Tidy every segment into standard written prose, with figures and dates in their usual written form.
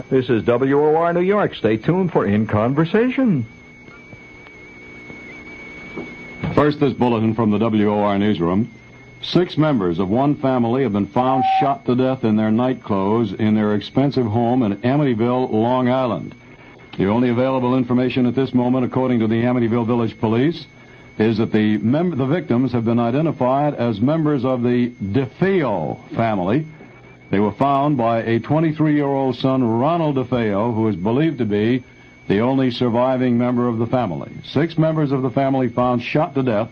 This is WOR New York. Stay tuned for In Conversation. First, this bulletin from the WOR newsroom. 6 members of one family have been found shot to death in their night clothes in their expensive home in Amityville, Long Island. The only available information at this moment, according to the Amityville Village Police, is that the victims have been identified as members of the DeFeo family. They were found by a 23-year-old son, Ronald DeFeo, who is believed to be the only surviving member of the family. 6 members of the family found shot to death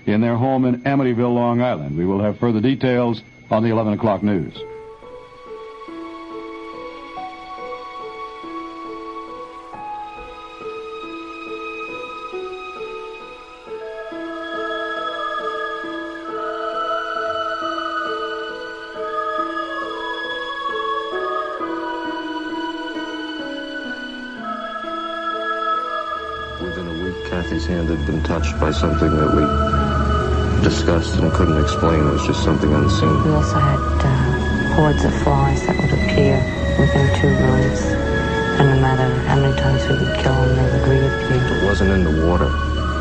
in their home in Amityville, Long Island. We will have further details on the 11 o'clock news. Within a week, Kathy's hand had been touched by something that we discussed and couldn't explain. It was just something unseen. We also had hordes of flies that would appear within 2 rooms, and no matter how many times we would kill them, they would reappear. It wasn't in the water.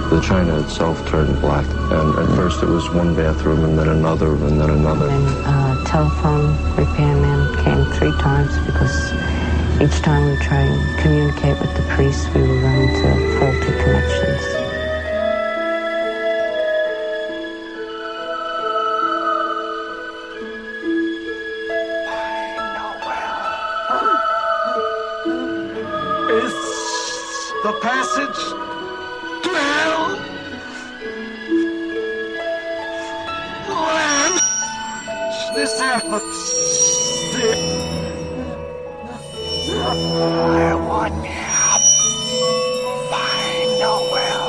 The china itself turned black, and at first it was one bathroom, and then another, and then another. And telephone repairman came 3 times because each time we tried to communicate with the priests, we were running into faulty connections. Is the passage to hell? Land this happens. I want help. Find Noel.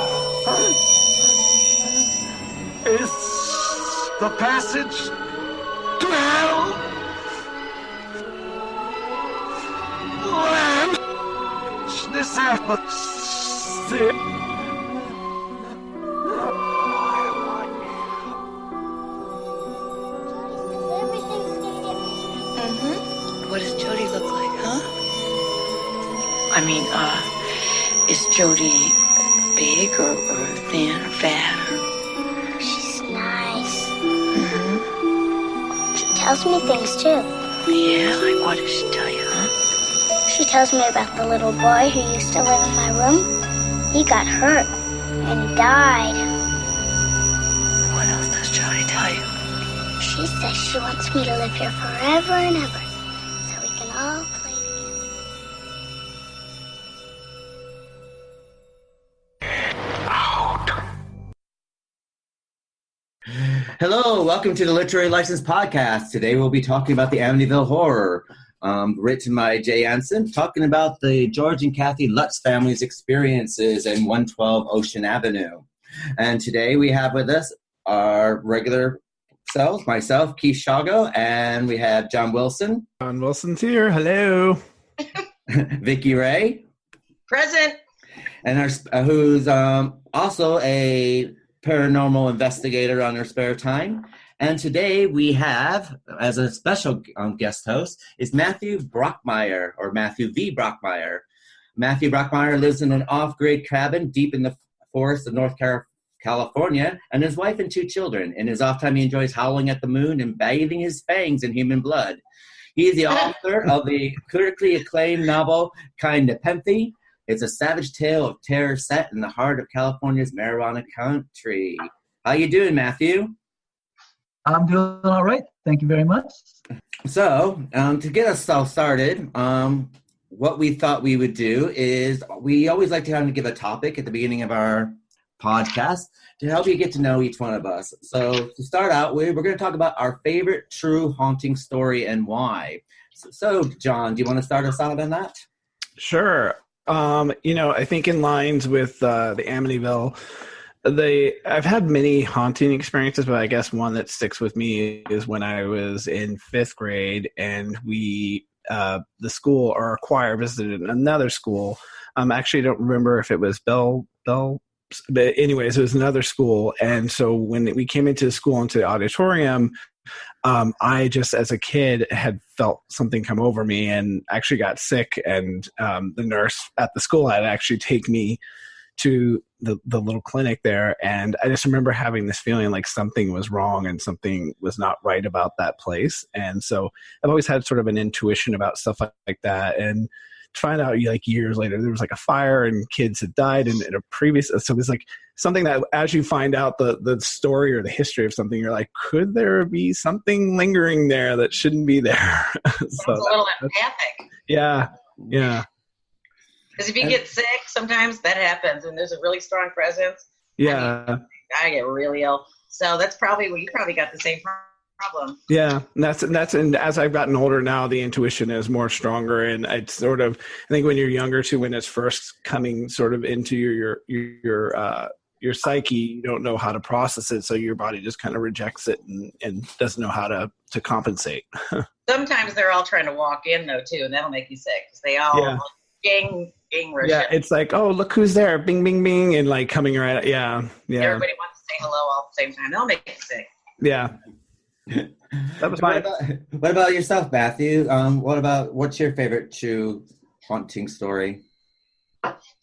Is the passage to hell? Land this happens. What does Jody look like, huh? I mean, is Jody big or thin or fat? She's nice. Mm-hmm. She tells me things too. Yeah, like what does she tell you, huh? She tells me about the little boy who used to live in my room. He got hurt and he died. What else does Jody tell you? She says she wants me to live here forever and ever, so we can all play together. Hello, welcome to the Literary License Podcast. Today we'll be talking about the Amityville Horror, written by Jay Anson, talking about the George and Kathy Lutz family's experiences in 112 Ocean Avenue. And today we have with us our regular selves, myself, Keith Chawgo, and we have John Wilson. John Wilson's here. Hello. Vickie Ray. Present. And our, who's also a paranormal investigator on her spare time. And today we have, as a special guest host, is Matthew Brockmeyer, or Matthew V Brockmeyer. Matthew Brockmeyer lives in an off-grid cabin deep in the forest of North California, and his wife and 2 children. In his off time, he enjoys howling at the moon and bathing his fangs in human blood. He is the author of the critically acclaimed novel Kind Nepenthe. It's a savage tale of terror set in the heart of California's marijuana country. How you doing, Matthew? I'm doing all right. Thank you very much. So, to get us all started, what we thought we would do is we always like to kind of give a topic at the beginning of our podcast to help you get to know each one of us. So to start out with, we're going to talk about our favorite true haunting story and why. So John, do you want to start us out on that? Sure. I think in lines with the Amityville, I've had many haunting experiences, but I guess one that sticks with me is when I was in 5th grade and we, the school or our choir visited another school. Actually, I don't remember if it was Bell, but anyways, it was another school. And so when we came into the school, into the auditorium, I just, as a kid, had felt something come over me and actually got sick. And the nurse at the school had actually take me to the little clinic there. And I just remember having this feeling like something was wrong and something was not right about that place. And so I've always had sort of an intuition about stuff like that. And to find out like years later, there was like a fire and kids had died in a previous, so it was like something that as you find out the story or the history of something, you're like, could there be something lingering there that shouldn't be there? So it's a little empathic. Yeah. Because if you get sick, sometimes that happens, and there's a really strong presence. Yeah. I mean, I get really ill. So that's probably you probably got the same problem. Yeah, and that's and as I've gotten older now, the intuition is more stronger, and it's sort of, I think when you're younger too, when it's first coming sort of into your psyche, you don't know how to process it, so your body just kind of rejects it and doesn't know how to compensate. Sometimes they're all trying to walk in though too, and that'll make you sick because they all gang rush. Yeah, it's like, oh, look who's there, bing bing bing, and like coming right. Yeah. Everybody wants to say hello all at the same time. They'll make you sick. Yeah. That was my. What about yourself, Matthew? What's your favorite true haunting story?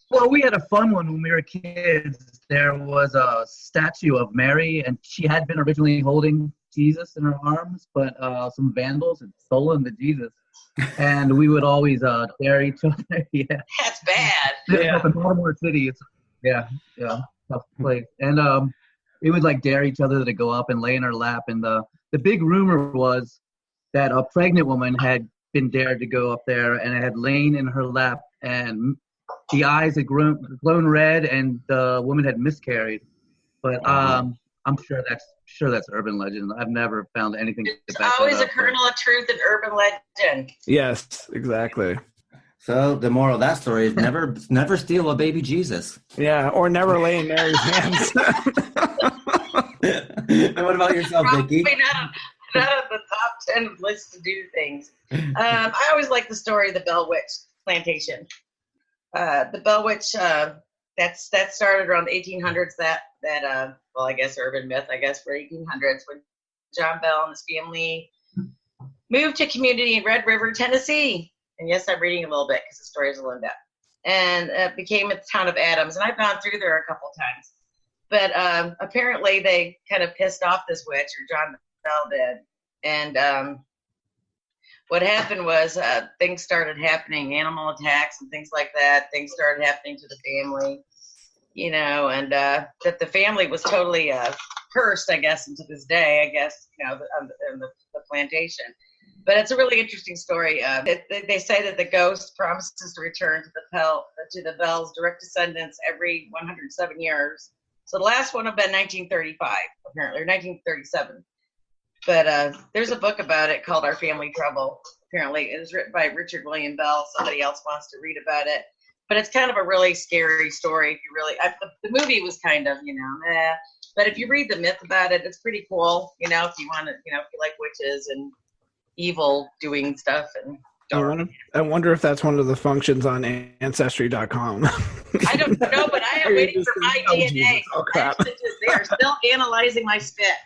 Well, we had a fun one when we were kids. There was a statue of Mary, and she had been originally holding Jesus in her arms, but some vandals had stolen the Jesus. And we would always dare each other. Yeah, that's bad. Up in Baltimore City, it's tough place. And we would like dare each other to go up and lay in her lap. And the big rumor was that a pregnant woman had been dared to go up there and had lain in her lap, and the eyes had glown red, and the woman had miscarried. But I'm sure that's urban legend. I've never found anything. There's always a kernel of truth in urban legend. Yes, exactly. So the moral of that story is never steal a baby Jesus. Yeah, or never lay in Mary's hands. And what about yourself, Vickie? Probably not on the top 10 list to do things. I always like the story of the Bell Witch plantation. The Bell Witch, that started around the 1800s. I guess urban myth, for 1800s, when John Bell and his family moved to a community in Red River, Tennessee. And yes, I'm reading a little bit because the story is a little in-depth. And it became a town of Adams. And I've gone through there a couple times. But apparently they kind of pissed off this witch, or John Bell did. And what happened was things started happening, animal attacks and things like that. Things started happening to the family, and that the family was totally cursed, I guess, and to this day, in the plantation. But it's a really interesting story. They say that the ghost promises to return to the Bell's direct descendants every 107 years. So the last one would have been 1935, apparently, or 1937. But there's a book about it called Our Family Trouble. Apparently, it was written by Richard William Bell. Somebody else wants to read about it. But it's kind of a really scary story. If you really, the movie was kind of, meh. But if you read the myth about it, it's pretty cool. If you want to, if you like witches and evil doing stuff and. I wonder if that's one of the functions on Ancestry.com. I don't know, but I am waiting for my DNA. Oh, crap. They are still analyzing my spit.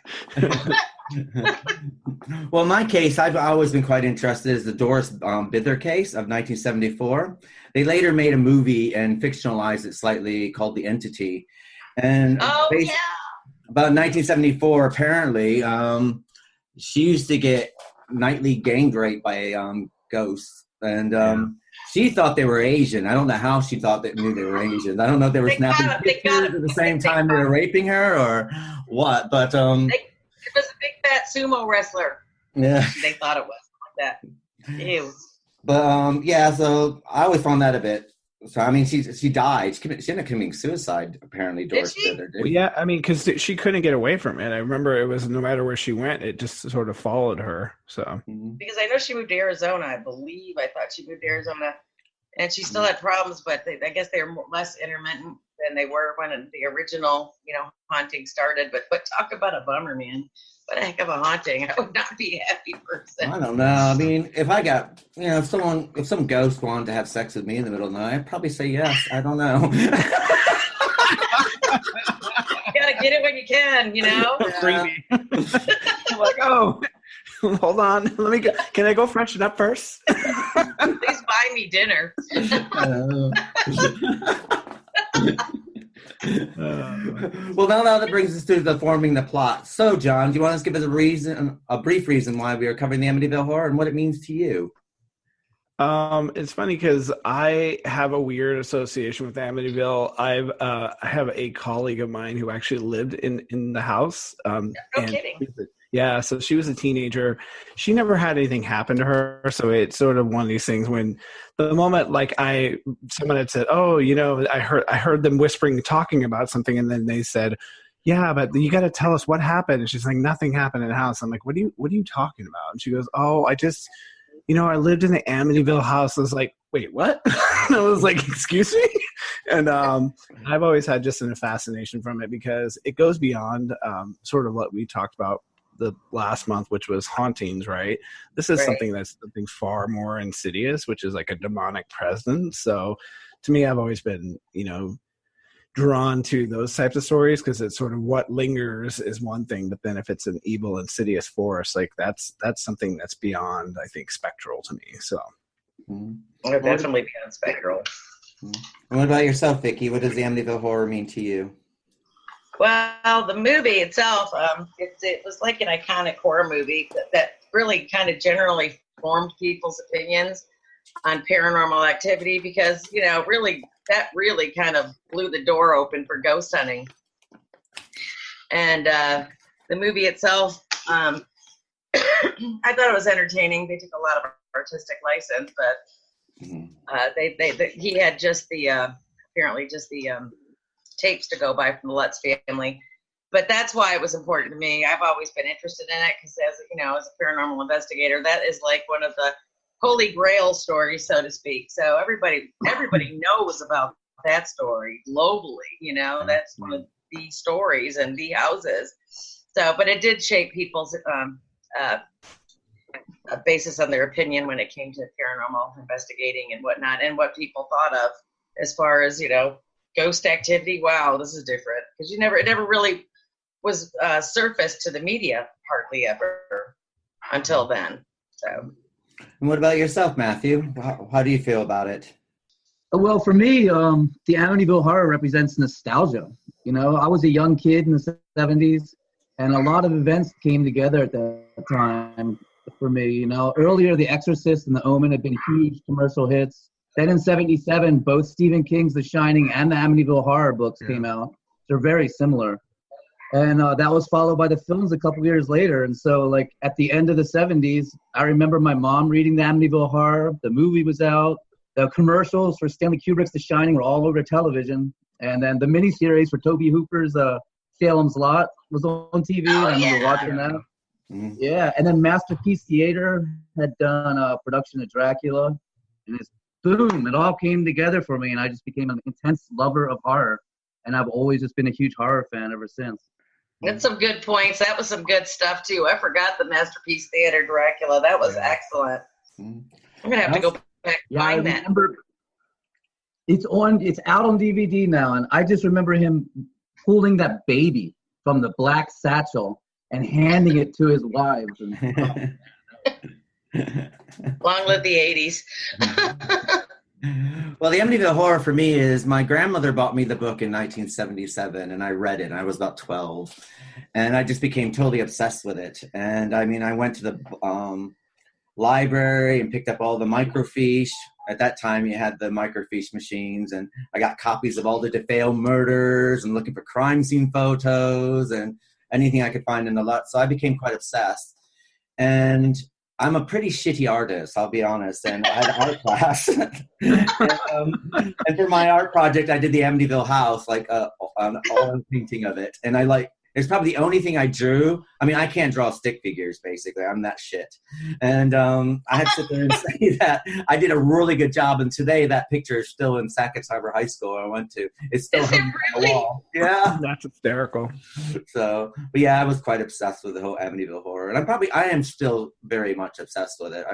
Well, in my case, I've always been quite interested is the Doris Bither case of 1974. They later made a movie and fictionalized it slightly called The Entity. And about 1974, apparently, she used to get nightly gang raped by ghosts, and she thought they were Asian. I don't know how she thought they knew they were Asian. I don't know if they were snapping pictures at the same time they were raping her or what, but it was a big fat sumo wrestler. Yeah, they thought it was like that. Ew. But so I always found that a bit. So I mean, she died. She ended up committing suicide. Apparently, Doris Bither did. Well, yeah, I mean, because she couldn't get away from it. I remember it was no matter where she went, it just sort of followed her. So because I know she moved to Arizona, I believe. I thought she moved to Arizona, and she still had problems, but I guess they were less intermittent than they were when the original, haunting started. But talk about a bummer, man. What a heck of a haunting. I would not be a happy person. I don't know. I mean, if I got, if some ghost wanted to have sex with me in the middle of the night, I'd probably say yes. I don't know. You gotta get it when you can, Freebie. Like, oh. Hold on. Let me go. Can I go freshen up first? Please buy me dinner. Well, now that brings us to the forming the plot. So, John, do you want to give us a brief reason why we are covering the Amityville Horror and what it means to you? It's funny because I have a weird association with Amityville. I have a colleague of mine who actually lived in the house. No kidding. Yeah, so she was a teenager. She never had anything happen to her, so it's sort of one of these things when the moment like someone had said, "Oh, I heard them whispering, talking about something," and then they said, "Yeah, but you got to tell us what happened." And she's like, "Nothing happened in the house." I'm like, "What are you talking about?" And she goes, "Oh, I just, I lived in the Amityville house." I was like, "Wait, what?" And I was like, "Excuse me?" And I've always had just a fascination from it because it goes beyond sort of what we talked about the last month, which was hauntings, right? This is something far more insidious, which is like a demonic presence. So to me, I've always been, drawn to those types of stories because it's sort of what lingers is one thing, but then if it's an evil, insidious force, like that's something that's beyond, I think, spectral to me. So definitely beyond spectral. And what about yourself, Vickie? What does the Amityville Horror mean to you? Well, the movie itself, it was like an iconic horror movie that really kind of generally formed people's opinions on paranormal activity because, that really kind of blew the door open for ghost hunting. And the movie itself, I thought it was entertaining. They took a lot of artistic license, but he had just apparently just the tapes to go by from the Lutz family. But that's why it was important to me. I've always been interested in it because as a paranormal investigator, that is like one of the holy grail stories, so to speak. So everybody knows about that story globally, that's one of the stories and the houses. So, but it did shape people's basis on their opinion when it came to paranormal investigating and whatnot and what people thought of as far as, ghost activity. Wow, this is different because it never really was surfaced to the media hardly ever until then. So, and what about yourself, Matthew? How do you feel about it? Well, for me, the Amityville Horror represents nostalgia. I was a young kid in the 70s, and a lot of events came together at that time for me. Earlier, The Exorcist and The Omen had been huge commercial hits. Then in 77, both Stephen King's The Shining and the Amityville Horror books came out. They're very similar. And that was followed by the films a couple years later. And so, like, at the end of the 70s, I remember my mom reading the Amityville Horror. The movie was out. The commercials for Stanley Kubrick's The Shining were all over television. And then the miniseries for Tobe Hooper's Salem's Lot was on TV. I remember watching that. Mm-hmm. Yeah, and then Masterpiece Theater had done a production of Dracula. And it's boom, it all came together for me, and I just became an intense lover of horror. And I've always just been a huge horror fan ever since. That's some good points. That was some good stuff, too. I forgot the Masterpiece Theater Dracula. That was excellent. I'm going to have to go back and find that. It's out on DVD now, and I just remember him pulling that baby from the black satchel and handing it to his wives. And, long live the 80s. Well, the Amityville Horror for me is my grandmother bought me the book in 1977, and I read it, and I was about 12. And I just became totally obsessed with it. And, I went to the library and picked up all the microfiche. At that time, you had the microfiche machines, and I got copies of all the DeFeo Murders and looking for crime scene photos and anything I could find in the Lutz. So I became quite obsessed. And I'm a pretty shitty artist, I'll be honest, and I had an art class. And for my art project, I did the Amityville house, like an oil painting of it. And it's probably the only thing I drew. I can't draw stick figures, basically. I'm that shit. And I had to sit there and say that I did a really good job. And today, that picture is still in Sackett Harbor High School I went to. It's still on the wall. Yeah. That's hysterical. So, but yeah, I was quite obsessed with the whole Amityville Horror. And I am still very much obsessed with it.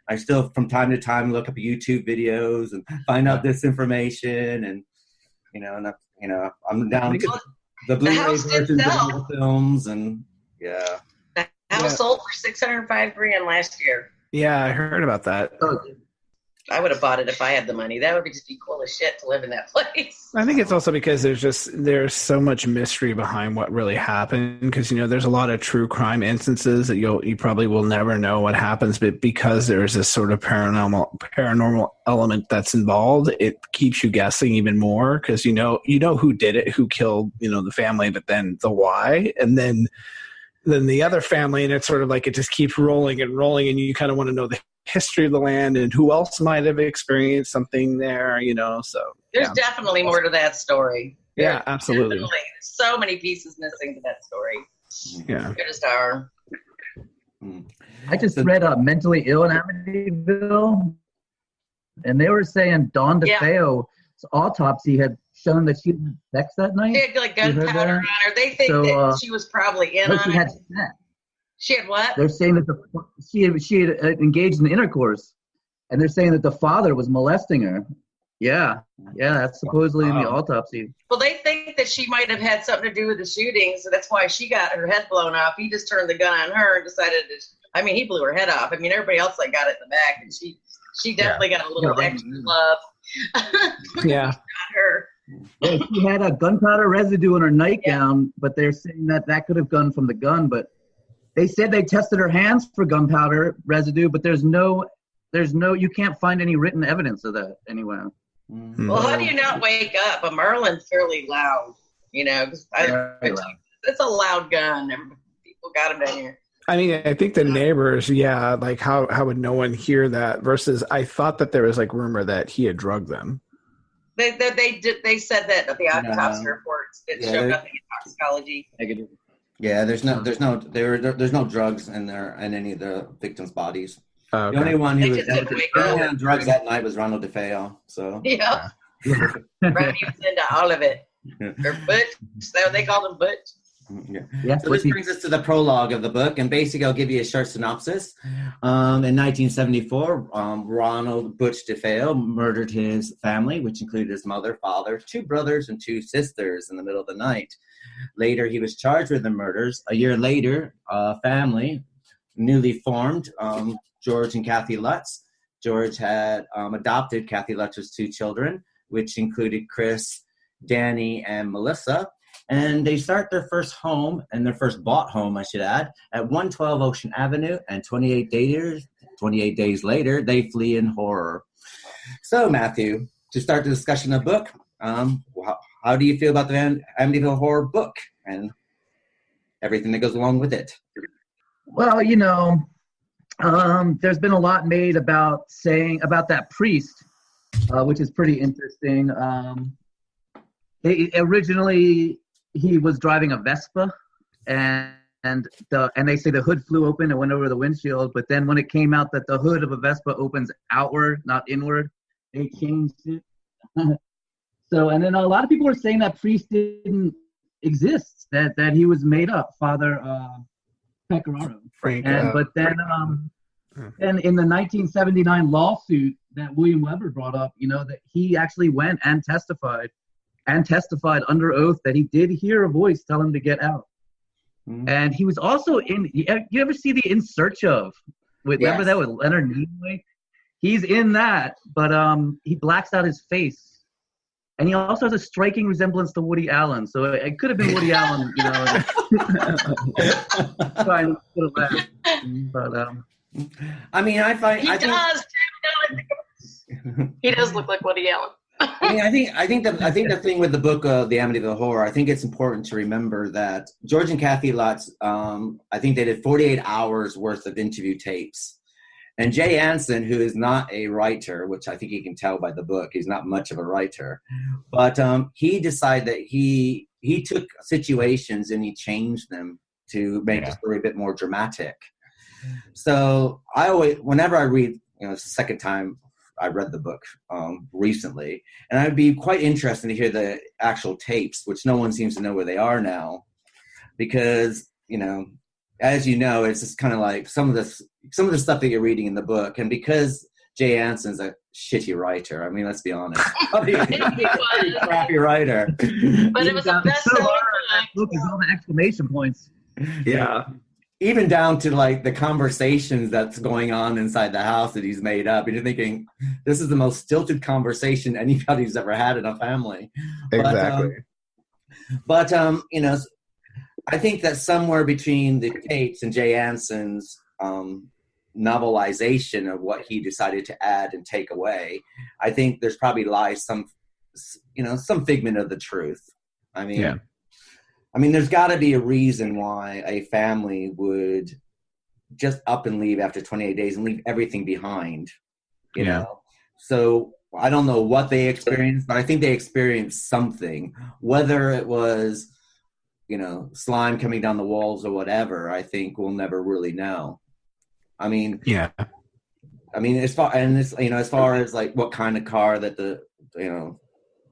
I still, from time to time, look up YouTube videos and find out this information. And, I'm down to the Blu-ray versions of the films, and The That was sold for $605,000 last year. Yeah, I heard about that. I would have bought it if I had the money. That would just be cool as shit to live in that place. I think it's also because there's so much mystery behind what really happened. Because there's a lot of true crime instances that you probably will never know what happens, but because there's this sort of paranormal element that's involved, it keeps you guessing even more. Because you know who did it, who killed the family, but then the why, and then the other family, and it's sort of like it just keeps rolling, and you kind of want to know the history of the land and who else might have experienced something there, so there's definitely more to that story. Yeah, absolutely. There's so many pieces missing to that story. Yeah. Good as are. I just read Mentally Ill in Amityville, and they were saying Dawn DeFeo's autopsy had shown that she had sex that night. She had like gunpowder on her. They think that she was probably in on she it. had sex. She had what? They're saying that she had engaged in intercourse, and they're saying that the father was molesting her. Yeah, that's supposedly in the autopsy. Well, they think that she might have had something to do with the shooting, so that's why she got her head blown off. He just turned the gun on her and decided to. He blew her head off. Everybody else got it in the back, and she definitely got a little extra love. Yeah. Her. Yeah, she had a gunpowder residue in her nightgown, but they're saying that could have gone from the gun, but. They said they tested her hands for gunpowder residue, but there's no, you can't find any written evidence of that anywhere. Mm-hmm. Well, how do you not wake up? A Merlin's fairly loud, because it's a loud gun. People got them down here. I think the neighbors, like how would no one hear that? Versus, I thought that there was like rumor that he had drugged them. They said that the autopsy reports it showed nothing in toxicology. Negative. Yeah, there's no drugs in any of the victims' bodies. Oh, okay. The only one who was on drugs that night was Ronald DeFeo. So yeah, Ronnie was into all of it. Or Butch, so they called him Butch. Yeah. So this brings us to the prologue of the book, and basically I'll give you a short synopsis. In 1974, Ronald Butch DeFeo murdered his family, which included his mother, father, 2 brothers, and 2 sisters in the middle of the night. Later, he was charged with the murders. A year later, a family, newly formed, George and Kathy Lutz. George had adopted Kathy Lutz's 2 children, which included Chris, Danny, and Melissa. And they start their first home, and their first bought home, I should add, at 112 Ocean Avenue. And 28 days later, they flee in horror. So, Matthew, to start the discussion of the book, how do you feel about the Amityville Horror book and everything that goes along with it? Well, there's been a lot made about that priest, which is pretty interesting. Originally, he was driving a Vespa, and they say the hood flew open and went over the windshield. But then when it came out that the hood of a Vespa opens outward, not inward, they changed it. And then a lot of people are saying that priest didn't exist, that he was made up, Father Pecoraro. But then in the 1979 lawsuit that William Weber brought up, that he actually went and testified under oath that he did hear a voice tell him to get out. Mm-hmm. And he was also you ever see the In Search Of? Remember that with Leonard Nimoy? He's in that, but he blacks out his face. And he also has a striking resemblance to Woody Allen. So it could have been Woody Allen, trying to put it back. But he does look like Woody Allen. I think the thing with the book of the Amityville Horror, I think it's important to remember that George and Kathy Lutz, I think they did 48 hours worth of interview tapes. And Jay Anson, who is not a writer, which I think you can tell by the book, he's not much of a writer, but he decided that he took situations and he changed them to make the story a bit more dramatic. So whenever I read, it's the second time I read the book recently, and I'd be quite interested to hear the actual tapes, which no one seems to know where they are now, because as you know, it's just kind of like some of the stuff that you're reading in the book, and because Jay Anson's a shitty writer, let's be honest, he's a crappy writer, but it was a bestseller. Look, there's all the exclamation points. Yeah. even down to like the conversations that's going on inside the house that he's made up. And you're thinking, this is the most stilted conversation anybody's ever had in a family. Exactly. But you know, I think that somewhere between the tapes and Jay Anson's novelization of what he decided to add and take away, I think there's probably lies some figment of the truth. I mean, there's got to be a reason why a family would just up and leave after 28 days and leave everything behind, you know? So I don't know what they experienced, but I think they experienced something, whether it was, you know, slime coming down the walls or whatever. I think we'll never really know. I mean, as far as like what kind of car that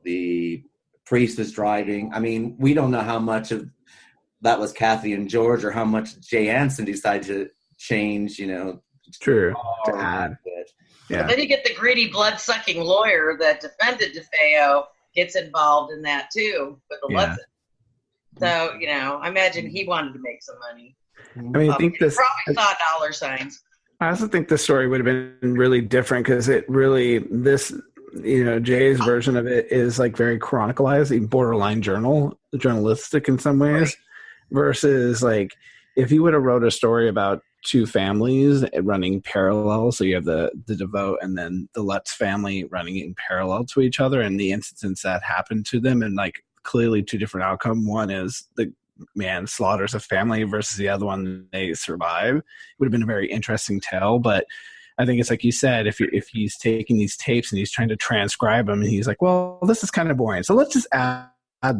the priest was driving, I mean, we don't know how much of that was Kathy and George or how much Jay Anson decided to change, you know. True. To add. Yeah. But then you get the greedy, blood-sucking lawyer that defended DeFeo gets involved in that too, with the Lutzes. So, you know, I imagine he wanted to make some money. I mean, I think he probably saw dollar signs. I also think the story would have been really different because it really, you know, Jay's version of it is like very chronicalized, borderline journalistic in some ways, versus like if he would have wrote a story about two families running parallel, so you have the DeFeo and then the Lutz family running in parallel to each other, and the incidents that happened to them, and like clearly two different outcomes. One is the man slaughters a family versus the other one they survive. It would have been a very interesting tale, but I think it's like you said, if he's taking these tapes and he's trying to transcribe them, and he's like, well, this is kind of boring, so let's just add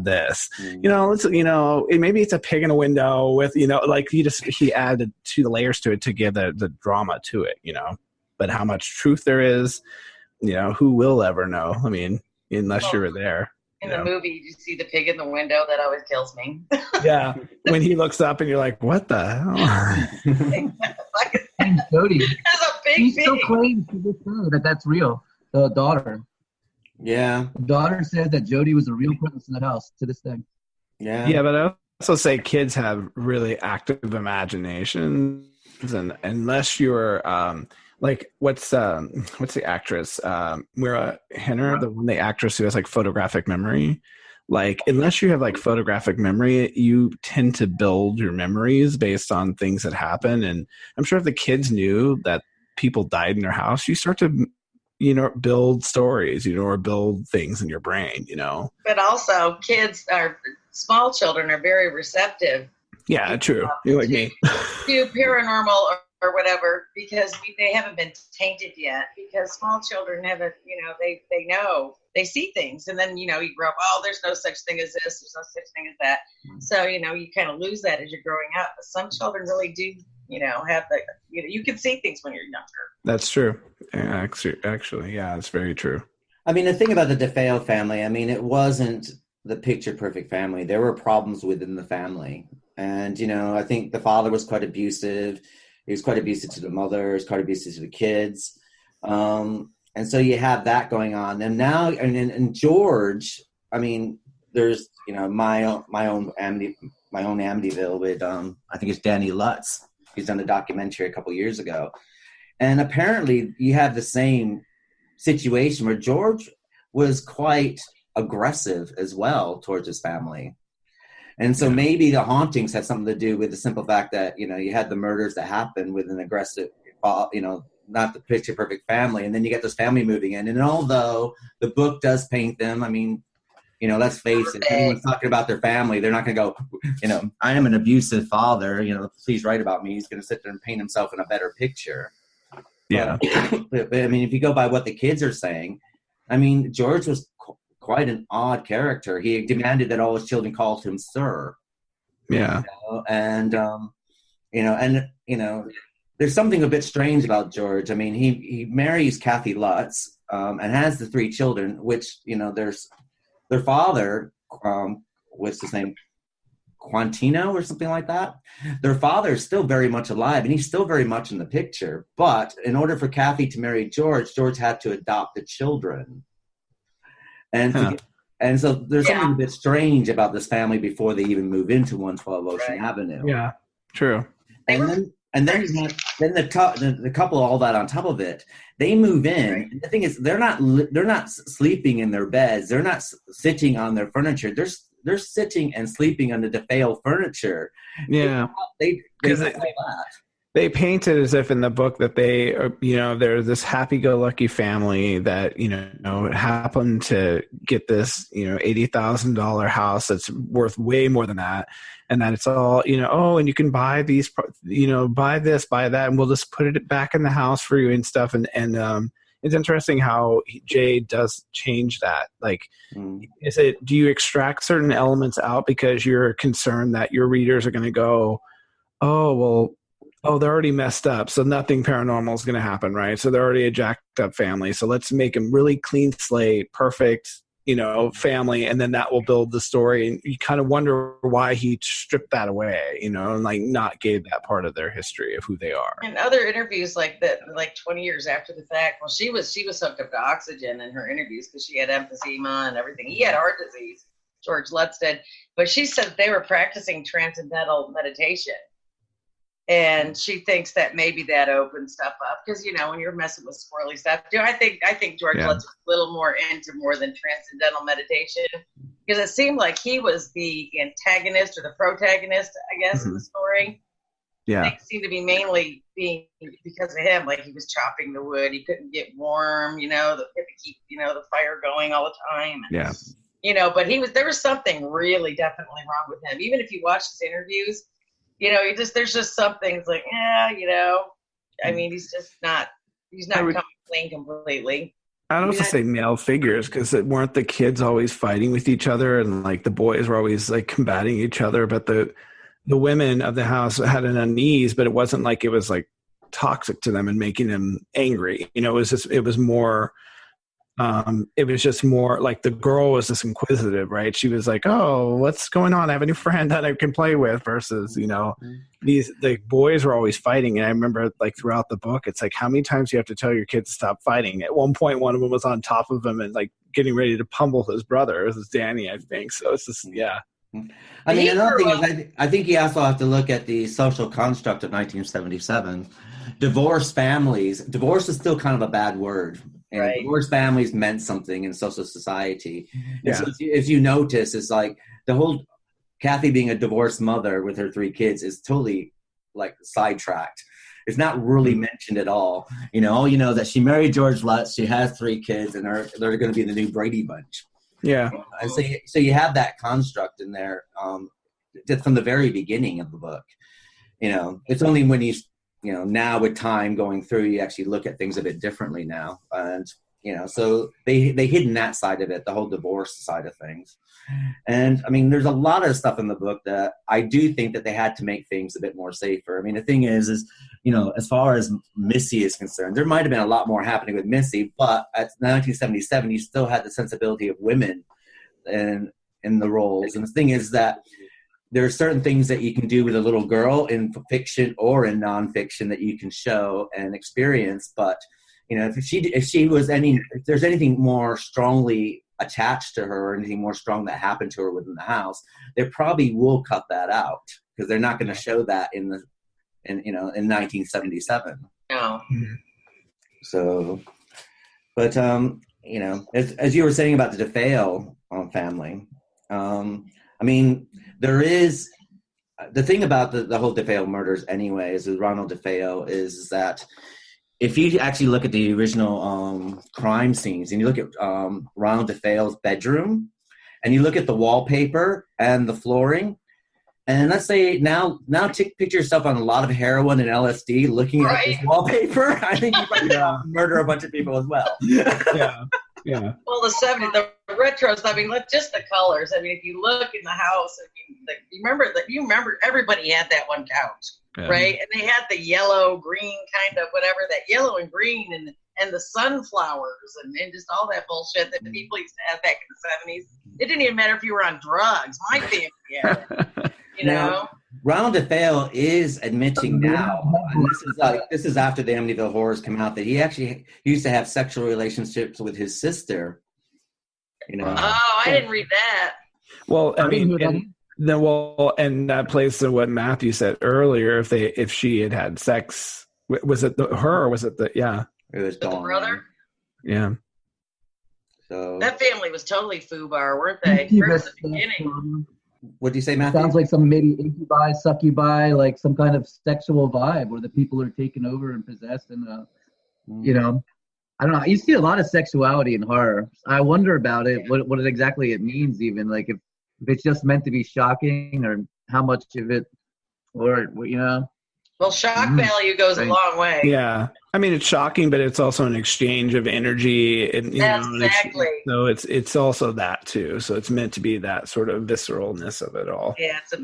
this. You know, maybe it's a pig in a window with, you know, like he added to the layers to it to give the drama to it, you know. But how much truth there is, you know, who will ever know? I mean, unless you were there. In the movie, you see the pig in the window. That always kills me. Yeah, when he looks up and you're like, what the hell? And Jody, that's a big he pig. still claims to this day that's real. The daughter. Yeah. The daughter said that Jody was a real presence in that house to this day. Yeah. Yeah, but I also say kids have really active imaginations, and unless you're like what's the actress Mira Henner, the actress who has like photographic memory. Like, unless you have like photographic memory, you tend to build your memories based on things that happen. And I'm sure if the kids knew that people died in their house, you start to, you know, build stories, you know, or build things in your brain, you know. But also, small children are very receptive. Yeah, true. You're like me. To paranormal or whatever, because they haven't been tainted yet, because small children haven't, you know, they know, they see things, and then, you know, you grow up, oh, there's no such thing as this, there's no such thing as that. So, you know, you kind of lose that as you're growing up. But some children really do, you know, have the, you know, you can see things when you're younger. That's true. Actually, yeah, it's very true. I mean, the thing about the DeFeo family, I mean, it wasn't the picture perfect family. There were problems within the family. And, you know, I think the father was quite abusive. He was quite abusive to the mother. He was quite abusive to the kids. And so you have that going on. And now, and George, I mean, there's, you know, my own Amityville with, I think it's Danny Lutz. He's done a documentary a couple years ago. And apparently you have the same situation where George was quite aggressive as well towards his family. And so maybe the hauntings had something to do with the simple fact that, you know, you had the murders that happened with an aggressive, you know, not the picture perfect family. And then you get this family moving in. And although the book does paint them, I mean, you know, let's face it, if anyone's talking about their family, they're not going to go, you know, I am an abusive father, you know, please write about me. He's going to sit there and paint himself in a better picture. Yeah. But I mean, if you go by what the kids are saying, I mean, George was quite an odd character. He demanded that all his children called him sir. Yeah. You know? And, you know, there's something a bit strange about George. I mean, he marries Kathy Lutz and has the 3 children, which, you know, there's their father, what's his name? Quantino or something like that. Their father is still very much alive, and he's still very much in the picture. But in order for Kathy to marry George, George had to adopt the children. And and so there's something a bit strange about this family before they even move into 112 Ocean Avenue. Yeah, true. then the couple, all that on top of it, they move in. Right. And the thing is, they're not sleeping in their beds. They're not sitting on their furniture. They're sitting and sleeping on the DeFeo furniture. Yeah, they paint it as if in the book that they are, they're this happy-go-lucky family that, happened to get this, $80,000 house that's worth way more than that. And that it's all, and you can buy these, buy this, buy that, and we'll just put it back in the house for you and stuff. And it's interesting how Jay does change that. Like, do you extract certain elements out because you're concerned that your readers are going to go, they're already messed up, so nothing paranormal is going to happen, right? So they're already a jacked up family. So let's make them really clean slate, perfect, family, and then that will build the story. And you kind of wonder why he stripped that away, and like not gave that part of their history of who they are. In other interviews like that, like 20 years after the fact, well, she was hooked up to oxygen in her interviews because she had emphysema and everything. He had heart disease, George Lutz did, but she said they were practicing transcendental meditation. And she thinks that maybe that opens stuff up because, when you're messing with squirrely stuff, I think George Lutz was a little more into more than transcendental meditation because it seemed like he was the antagonist or the protagonist, I guess, in the story. Yeah. It seemed to be mainly being because of him. Like he was chopping the wood. He couldn't get warm, he had to keep, the fire going all the time. And, but there was something really definitely wrong with him. Even if you watch his interviews, there's just some things like, I mean, he's not coming clean completely. I'd also say male figures because weren't the kids always fighting with each other and like the boys were always like combating each other, but the women of the house had an unease, but it wasn't like it was like toxic to them and making them angry. It was just more like the girl was just inquisitive, right? She was like, "Oh, what's going on? I have a new friend that I can play with." Versus, the boys were always fighting. And I remember like throughout the book, it's like, how many times do you have to tell your kids to stop fighting? At one point, one of them was on top of him and like getting ready to pummel his brother. It was Danny, I think. So it's just, I mean, another thing is, I think you also have to look at the social construct of 1977. Divorce is still kind of a bad word. And right. Divorced families meant something in social society. Yeah. So if you notice, it's like the whole Kathy being a divorced mother with her 3 kids is totally like sidetracked. It's not really mentioned at all. That she married George Lutz, she has 3 kids, and they're going to be the new Brady Bunch. Yeah. And so you have that construct in there from the very beginning of the book. It's only when you now with time going through, you actually look at things a bit differently now. And, so they hidden that side of it, the whole divorce side of things. And I mean, there's a lot of stuff in the book that I do think that they had to make things a bit more safer. I mean, the thing is, as far as Missy is concerned, there might've been a lot more happening with Missy, but at 1977, you still had the sensibility of women in the roles. And the thing is that there are certain things that you can do with a little girl in fiction or in nonfiction that you can show and experience. But, if there's anything more strongly attached to her or anything more strong that happened to her within the house, they probably will cut that out because they're not going to show that in 1977. No. So, but, as you were saying about the DeFeo family, I mean, there is the thing about the whole DeFeo murders anyways, with Ronald DeFeo, is that if you actually look at the original crime scenes and you look at Ronald DeFeo's bedroom and you look at the wallpaper and the flooring, and let's say now picture yourself on a lot of heroin and LSD looking at this wallpaper, I think you might murder a bunch of people as well. Yeah. Well, the 70s, the retros. I mean, just the colors. I mean, if you look in the house, you remember everybody had that one couch, right? And they had the yellow, green kind of whatever, that yellow and green, and the sunflowers and just all that bullshit that the people used to have back in the 70s. It didn't even matter if you were on drugs. My family had it, Now, Ronald DeFeo is admitting now, and this is after the Amityville Horrors come out, that he used to have sexual relationships with his sister. Oh, I didn't read that. Well, I mean, And that plays to what Matthew said earlier. If she had sex, was it her or was it the It was the brother. Yeah. So That family was totally foobar, weren't they? From the beginning. what do you say, Matthew? Sounds like some maybe incubi, succubi, like some kind of sexual vibe where the people are taken over and possessed, and you know, I don't know. You see a lot of sexuality in horror. I wonder about it, what exactly it means, even like if it's just meant to be shocking, or how much of it, or you know. Well, shock value goes a long way. Yeah, I mean it's shocking, but it's also an exchange of energy, and Exactly. so it's also that too. So it's meant to be that sort of visceralness of it all. Yeah, it's a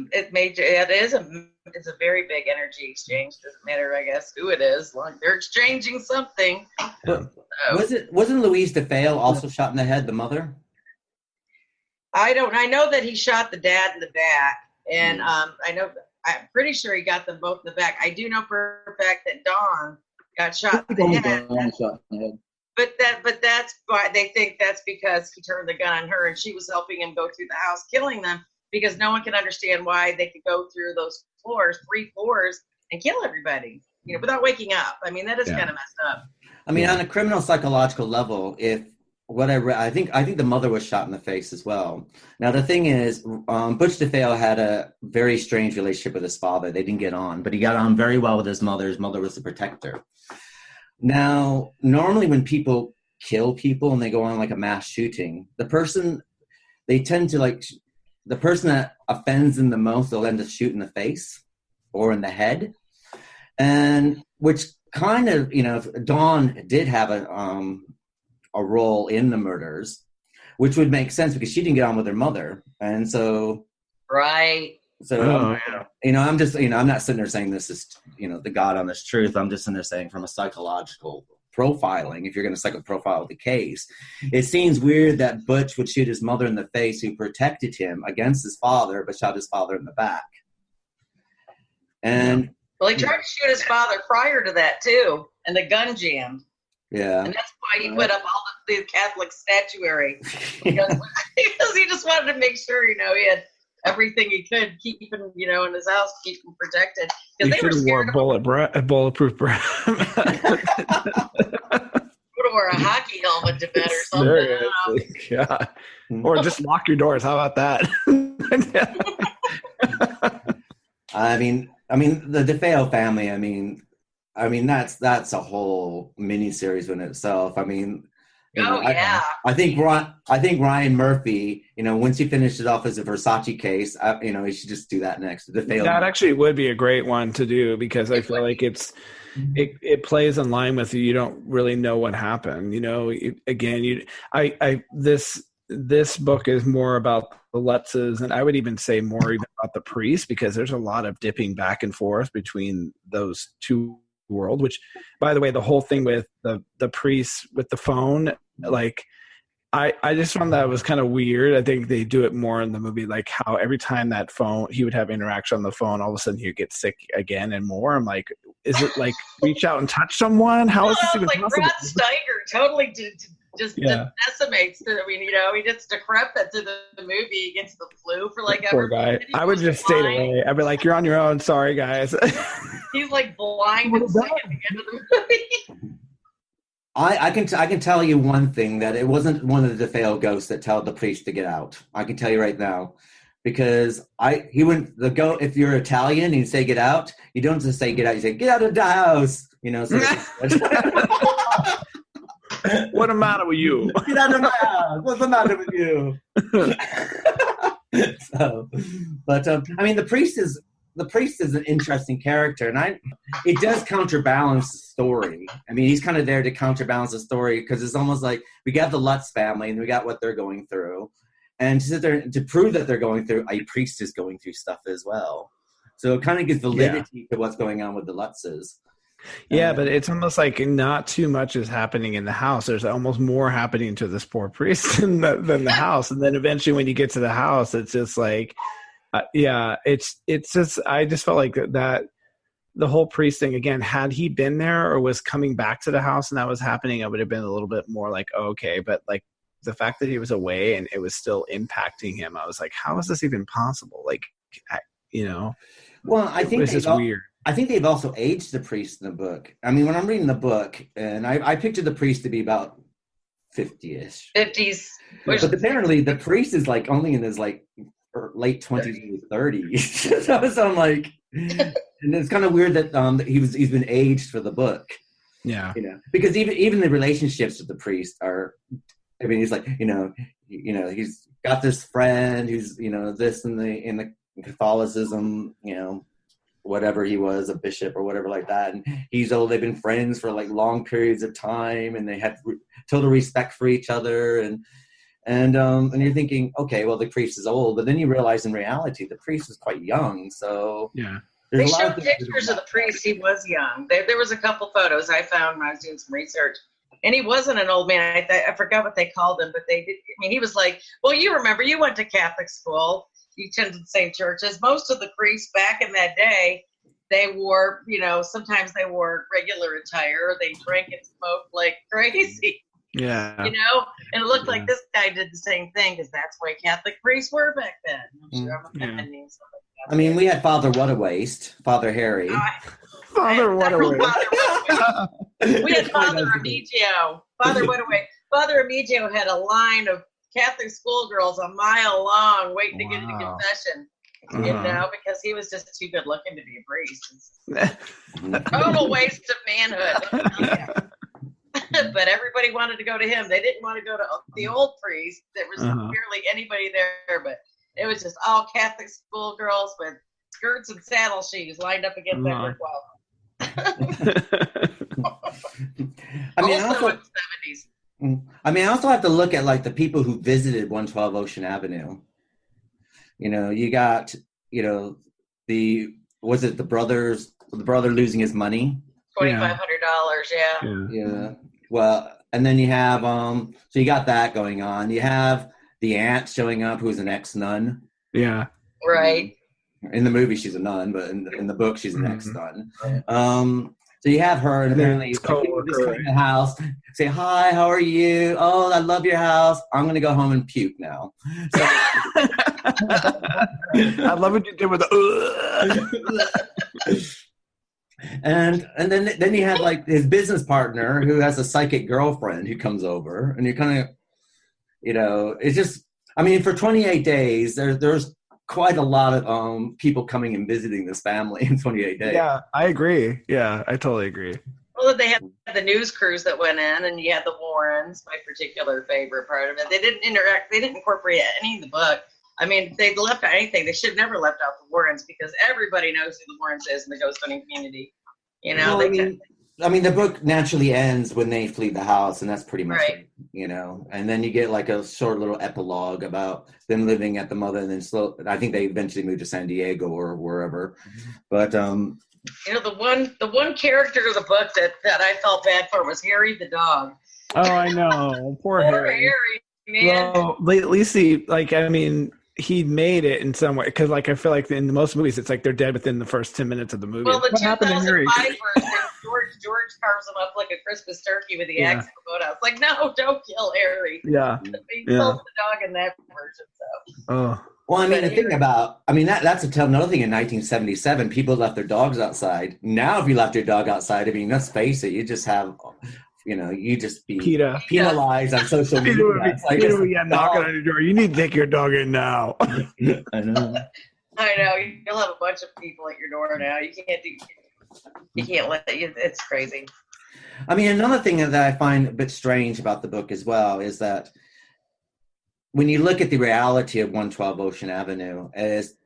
very big energy exchange. Doesn't matter, I guess, who it is. Long they're exchanging something. Wasn't Louise DeFeo also shot in the head, the mother? I know that he shot the dad in the back, and I'm pretty sure he got them both in the back. I do know for a fact that Dawn got shot in the head. But that's why they think that's because he turned the gun on her and she was helping him go through the house, killing them, because no one can understand why they could go through those 3 floors, and kill everybody, without waking up. I mean, that is kind of messed up. I mean, on a criminal psychological level, I think the mother was shot in the face as well. Now, the thing is, Butch DeFeo had a very strange relationship with his father. They didn't get on, but he got on very well with his mother. His mother was the protector. Now, normally when people kill people and they go on like a mass shooting, the person that offends them the most, they'll end up shoot in the face or in the head. And which kind of, Dawn did have a role in the murders, which would make sense because she didn't get on with her mother. And so, right. So, I'm just, I'm not sitting there saying this is, the God honest truth. I'm just sitting there saying from a psychological profiling, if you're going to psychoprofile the case, it seems weird that Butch would shoot his mother in the face, who protected him against his father, but shot his father in the back. And well, he tried to shoot his father prior to that too, and the gun jammed. Yeah. And that's why he put up all the Catholic statuary, because he just wanted to make sure, he had everything he could keep him, in his house, keep him protected. He should have wore bulletproof bra. Would have wore a hockey helmet to bed or something. Yeah. Or just lock your doors. How about that? I mean, the DeFeo family. I mean that's a whole mini series in itself. I mean, I think Ryan Murphy, once he finishes off as a Versace case, he should just do that next. That actually would be a great one to do, because I feel like it plays in line with you don't really know what happened. This book is more about the Lutzes, and I would even say more even about the priest, because there's a lot of dipping back and forth between those two worlds, which, by the way, the whole thing with the priest with the phone, like I just found that was kind of weird. I think they do it more in the movie, like how every time that phone, he would have interaction on the phone, all of a sudden he'd get sick again and more. I'm like, is it like reach out and touch someone? How is this even possible? Rod Steiger totally decimates. He gets decrepit to the movie. He gets the flu for like poor guy. I would just stay away. I'd be like, you're on your own. Sorry, guys. He's like blind and sick at the end of the movie. I can tell you one thing, that it wasn't one of the DeFeo ghosts that told the priest to get out. I can tell you right now, because if you're Italian and you say get out, you don't just say get out. You say get out of the house. What's the matter with you? Get out of my house. What's the matter with you? The priest is an interesting character, and it does counterbalance the story. He's kind of there to counterbalance the story, because it's almost like we got the Lutz family and we got what they're going through, and to sit there to prove that they're going through, a priest is going through stuff as well. So it kind of gives validity to what's going on with the Lutzes. Yeah, but it's almost like not too much is happening in the house. There's almost more happening to this poor priest than the house. And then eventually when you get to the house, it's just like, it's just, I just felt like that the whole priest thing, again, had he been there or was coming back to the house and that was happening, I would have been a little bit more like, okay. But like the fact that he was away and it was still impacting him, I was like, how is this even possible? Like, Well, I think it was just weird. I think they've also aged the priest in the book. I mean, when I'm reading the book, and I pictured the priest to be about 50-ish. 50s. But apparently the priest is like only in his like late 20s or 30s. So I'm like, and it's kind of weird that he's been aged for the book. Yeah. Because even the relationships with the priest are, I mean, he's like, he's got this friend who's, this in the Catholicism, whatever he was, a bishop or whatever like that. And they've been friends for like long periods of time, and they had total respect for each other. And you're thinking, okay, well, the priest is old, but then you realize in reality, the priest is quite young. So yeah. They showed pictures of the priest. He was young. There was a couple photos I found when I was doing some research. And he wasn't an old man. I forgot what they called him, but they did. I mean, he was like, well, you remember, you went to Catholic school. You attended the same churches. Most of the priests back in that day, they wore, sometimes they wore regular attire. They drank and smoked like crazy. Yeah. And it looked like this guy did the same thing, because that's the way Catholic priests were back then. I'm sure I mean, we had Father What a Waste, Father Harry. Father What a Waste. We had Father Amigio. Father What a Waste. Father Amigio had a line of Catholic schoolgirls a mile long waiting to get into confession, because he was just too good looking to be a priest. Total waste of manhood. But everybody wanted to go to him. They didn't want to go to the old priest. There was barely anybody there, but it was just all Catholic schoolgirls with skirts and saddle shoes lined up against that brick wall. I mean, also in the 70s. I mean, I also have to look at like the people who visited 112 Ocean Avenue. You got, the brother losing his money? $2,500, yeah. Well, and then you have, so you got that going on. You have the aunt showing up, who's an ex-nun. Yeah. Right. In the movie, she's a nun, but in the book, she's an ex-nun. So you have her, and apparently just come in the house, say, hi, how are you? Oh, I love your house. I'm going to go home and puke now. So, I love what you did with the And then you have like his business partner who has a psychic girlfriend who comes over, and you're kind of, it's just, I mean, for 28 days, there's quite a lot of people coming and visiting this family in 28 days. Yeah, I agree. Yeah, I totally agree. Well, they had the news crews that went in, and you had the Warrens, my particular favorite part of it. They didn't interact. They didn't incorporate any in the book. I mean, they left out anything. They should have never left out the Warrens, because everybody knows who the Warrens is in the ghost hunting community. Well, I mean, the book naturally ends when they flee the house, and that's pretty much it, And then you get like a short little epilogue about them living at the mother, and then I think they eventually moved to San Diego or wherever. But the one character of the book that I felt bad for was Harry the dog. Oh, I know, poor Harry. Man. Well, at least he made it in some way, because like I feel like in most movies it's like they're dead within the first 10 minutes of the movie. Well, the what happened to Harry? 2005 version, George carves him up like a Christmas turkey with the axe in the boathouse. Like, no, don't kill Harry. Yeah, he kills the dog in that version. So. Oh. Well, I mean, that's another thing. In 1977, people left their dogs outside. Now, if you left your dog outside, I mean, let's face it, you just have. You just be penalized on social media. Peter would be knocking on your door. You need to take your dog in now. I know. You'll have a bunch of people at your door now. You can't let it. It's crazy. I mean, another thing that I find a bit strange about the book as well is that when you look at the reality of 112 Ocean Avenue as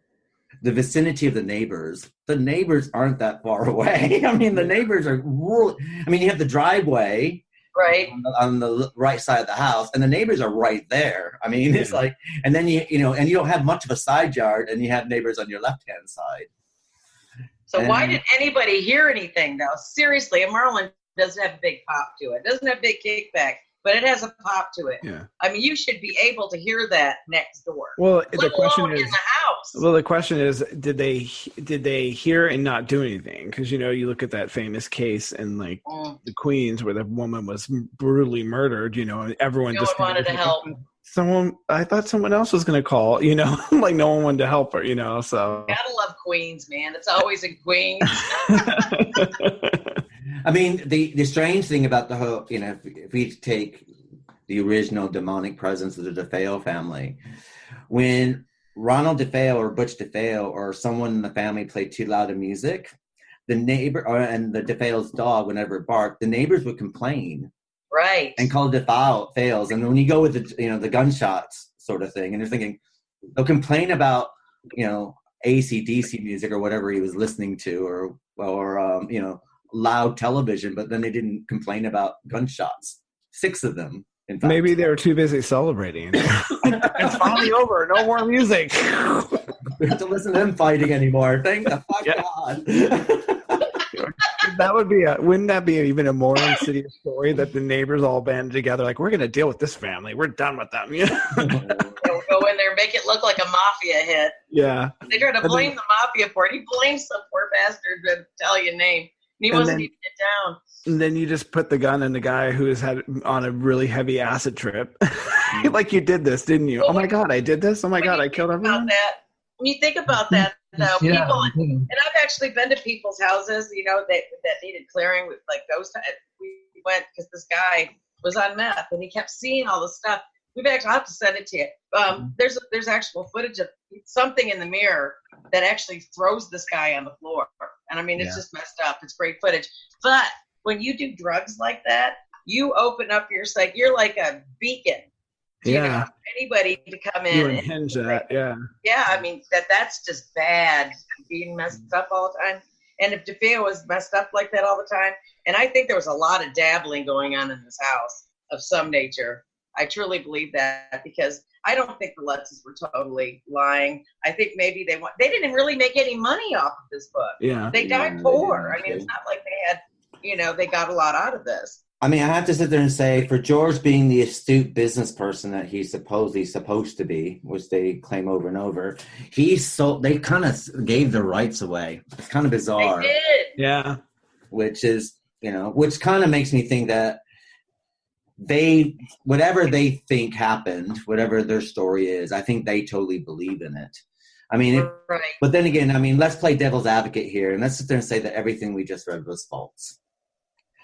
the vicinity of the neighbors aren't that far away. I mean, the neighbors are really, you have the driveway right on the right side of the house, and the neighbors are right there. I mean, it's like, and then you don't have much of a side yard, and you have neighbors on your left-hand side. So why did anybody hear anything, though? Seriously, a Marlin doesn't have a big pop to it. Doesn't have big kickback. but it has a pop to it. Yeah. I mean, you should be able to hear that next door. Well, the question is, in the house. Well, the question is, did they hear and not do anything? Because you look at that famous case in like the Queens where the woman was brutally murdered. And everyone no just one wanted to help. I thought someone else was going to call. Like no one wanted to help her. So gotta love Queens, man. It's always in Queens. I mean, the strange thing about the whole, if we take the original demonic presence of the DeFeo family, when Ronald DeFeo or Butch DeFeo or someone in the family played too loud of music, the neighbor and the DeFeo's dog, whenever it barked, the neighbors would complain. Right. And call it DeFeos. And when you go with the gunshots sort of thing, and you're thinking, they'll complain about, AC/DC music or whatever he was listening to or loud television, but then they didn't complain about gunshots. 6 of them, in fact. Maybe they were too busy celebrating. It's finally over. No more music. We don't have to listen to them fighting anymore. Thank the fuck God. Wouldn't that be even a more insidious story that the neighbors all band together like, we're going to deal with this family. We're done with them. They'll go in there and make it look like a mafia hit. Yeah. They try to blame the mafia for it. He blames some poor bastard with Italian name. And he wasn't even get down. And then you just put the gun in the guy who has had on a really heavy acid trip. Like you did this, didn't you? Oh my God, I did this. Oh my God, I killed everyone. When you think about that, though, people, and I've actually been to people's houses, that needed clearing with like ghost. We went because this guy was on meth and he kept seeing all the stuff. I'll have to send it to you. There's actual footage of something in the mirror that actually throws this guy on the floor. And I mean, it's just messed up. It's great footage. But when you do drugs like that, you open up your psyche. You're like a beacon. Yeah. Anybody to come in. You unhinge that, yeah. Yeah, I mean, that's just bad, being messed up all the time. And if DeFeo was messed up like that all the time, and I think there was a lot of dabbling going on in this house of some nature. I truly believe that because I don't think the Lutzes were totally lying. I think maybe they didn't really make any money off of this book. Yeah. They died poor. I mean, it's not like they had, they got a lot out of this. I mean, I have to sit there and say, for George being the astute business person that he's supposedly supposed to be, which they claim over and over, they kind of gave the rights away. It's kind of bizarre. They did. Yeah. Which is, which kind of makes me think that whatever they think happened, whatever their story is, I think they totally believe in it. I mean, right. But then again, I mean, let's play devil's advocate here, and let's sit there and say that everything we just read was false.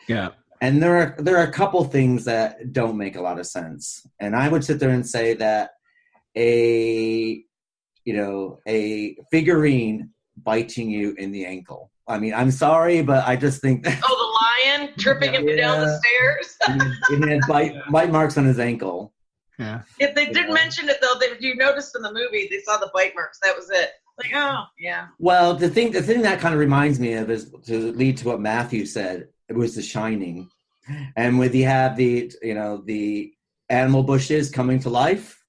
Yeah. And there are a couple things that don't make a lot of sense. And I would sit there and say that a figurine biting you in the ankle. I mean, I'm sorry, but I just think that... Oh, the lion tripping him down the stairs? He had bite marks on his ankle. Yeah. If they didn't mention it, though, you noticed in the movie, they saw the bite marks. That was it. Like, oh, yeah. Well, the thing that kind of reminds me of is to lead to what Matthew said. It was The Shining. And when you have the animal bushes coming to life.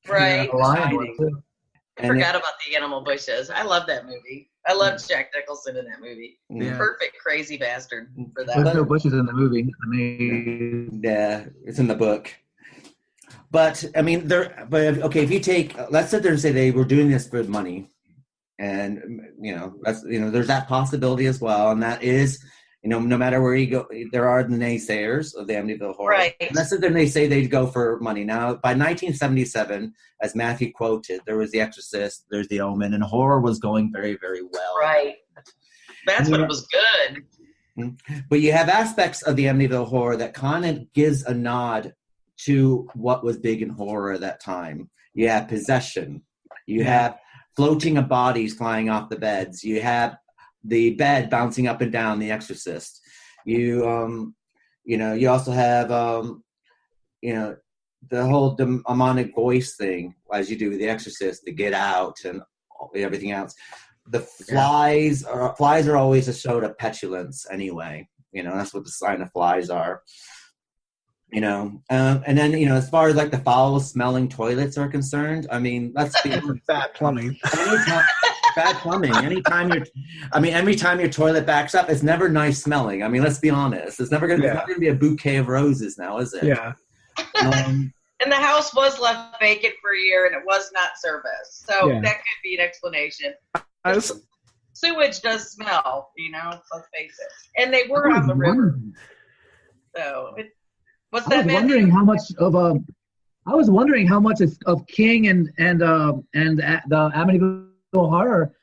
Right. I forgot about the animal bushes. I love that movie. I loved Jack Nicholson in that movie. Yeah. Perfect crazy bastard for that. There's no bushes in the movie. Yeah, it's in the book. But I mean, if you take, let's sit there and say they were doing this for money, and there's that possibility as well, and that is, no matter where you go, there are the naysayers of the Amityville Horror. Right. And that's it. Then they say they'd go for money. Now, by 1977, as Matthew quoted, there was The Exorcist, there's The Omen, and horror was going very, very well. Right. That's when it was good. But you have aspects of the Amityville Horror that kind of gives a nod to what was big in horror at that time. You have possession. You have floating of bodies flying off the beds. You have the bed bouncing up and down, The Exorcist. You also have, the whole demonic voice thing, as you do with The Exorcist, the Get Out and everything else. The flies are always a show of petulance anyway. That's what the sign of flies are. And then, as far as like the foul smelling toilets are concerned, I mean, let's be bad plumbing. Bad plumbing. Every time your toilet backs up, it's never nice smelling. I mean, let's be honest. It's never going to be a bouquet of roses now, is it? Yeah. And the house was left vacant for a year, and it was not serviced. So Yeah. that could be an explanation. I was, Sewage does smell, let's face it. And they were on the river. So, what's that, I was wondering how much of King and the Amityville Horror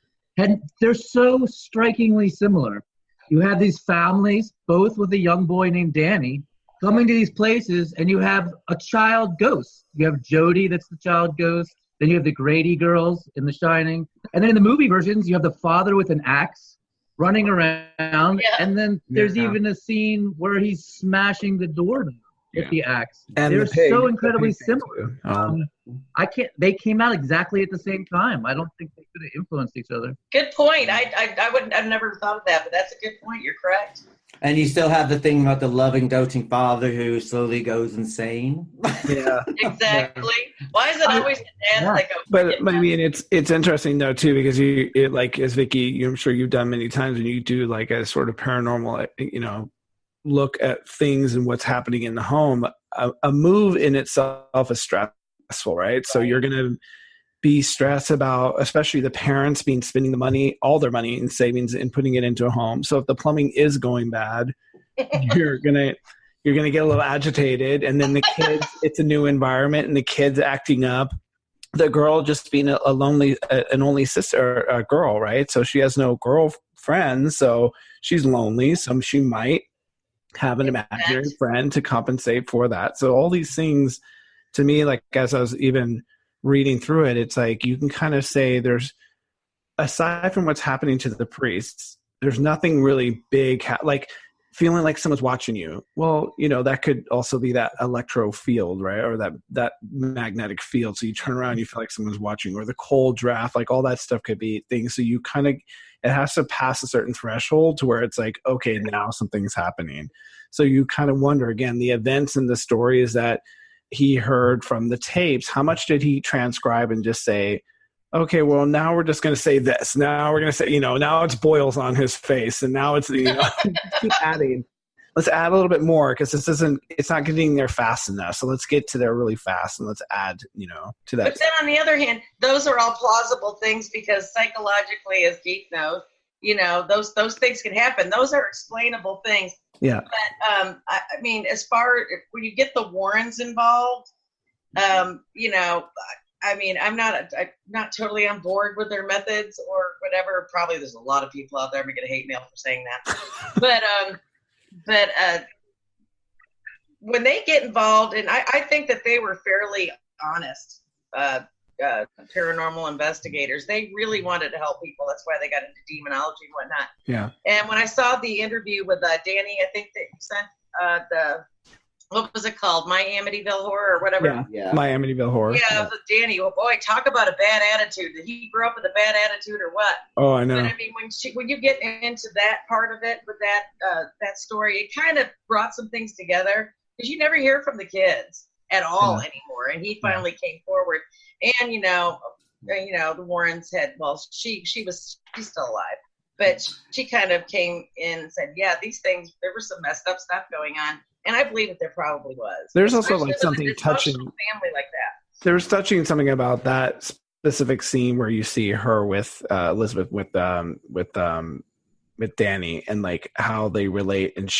they're so strikingly similar. You have these families, both with a young boy named Danny, coming to these places, and you have a child ghost. You have Jody, that's the child ghost. Then you have the Grady girls in The Shining. And then in the movie versions, you have the father with an axe running around. Yeah. And then there's even a scene where he's smashing the door with the axe. And they're the pig, so incredibly similar. They came out exactly at the same time. I don't think they could have influenced each other. Good point. I've never thought of that, but that's a good point. You're correct. And you still have the thing about the loving, doting father who slowly goes insane. Yeah, exactly. Why is it always the dad that goes? But I mean, it's interesting though too, because like as Vickie, I'm sure you've done many times, when you do like a sort of paranormal, look at things and what's happening in the home. A move in itself is stressful, right? So you're gonna be stressed about, especially the parents spending the money, all their money in savings, and putting it into a home. So if the plumbing is going bad, you're gonna get a little agitated, and then the kids, it's a new environment, and the kids acting up. The girl just being an only sister, a girl, right? So she has no girlfriend, so she's lonely. So she might have an imaginary friend to compensate for that. So all these things, to me, like as I was even reading through it, it's like you can kind of say there's, aside from what's happening to the priests, there's nothing really big, like feeling like someone's watching you. Well, that could also be that electro field, right? Or that magnetic field. So you turn around, you feel like someone's watching, or the cold draft, like all that stuff could be things. So you kind of, it has to pass a certain threshold to where it's like, okay, now something's happening. So you kind of wonder, again, the events and the stories that he heard from the tapes, how much did he transcribe and just say, okay, well, now we're just going to say this. Now we're going to say, now it's boils on his face. And now it's, keep adding. Let's add a little bit more, because it's not getting there fast enough. So let's get to there really fast, and let's add, to that. But then on the other hand, those are all plausible things, because psychologically, as Keith knows, those things can happen. Those are explainable things. Yeah. But I mean, as far when you get the Warrens involved, I mean, I'm not totally on board with their methods or whatever. Probably there's a lot of people out there going to hate mail for saying that. but when they get involved, and I think that they were fairly honest paranormal investigators. They really wanted to help people. That's why they got into demonology and whatnot. Yeah. And when I saw the interview with Danny, I think that you sent what was it called? My Amityville Horror or whatever. Yeah. My Amityville Horror. Yeah, with Danny. Oh boy, talk about a bad attitude. Did he grow up with a bad attitude or what? Oh, I know. But I mean, when you get into that part of it with that story, it kind of brought some things together, because you never hear from the kids at all anymore. And he finally came forward. And the Warrens had, well, she's still alive, but she kind of came in and said, yeah, these things, there was some messed up stuff going on. And I believe that there probably was. There's also like something touching family like that. There's touching something about that specific scene where you see her with Elizabeth with Danny, and like how they relate. And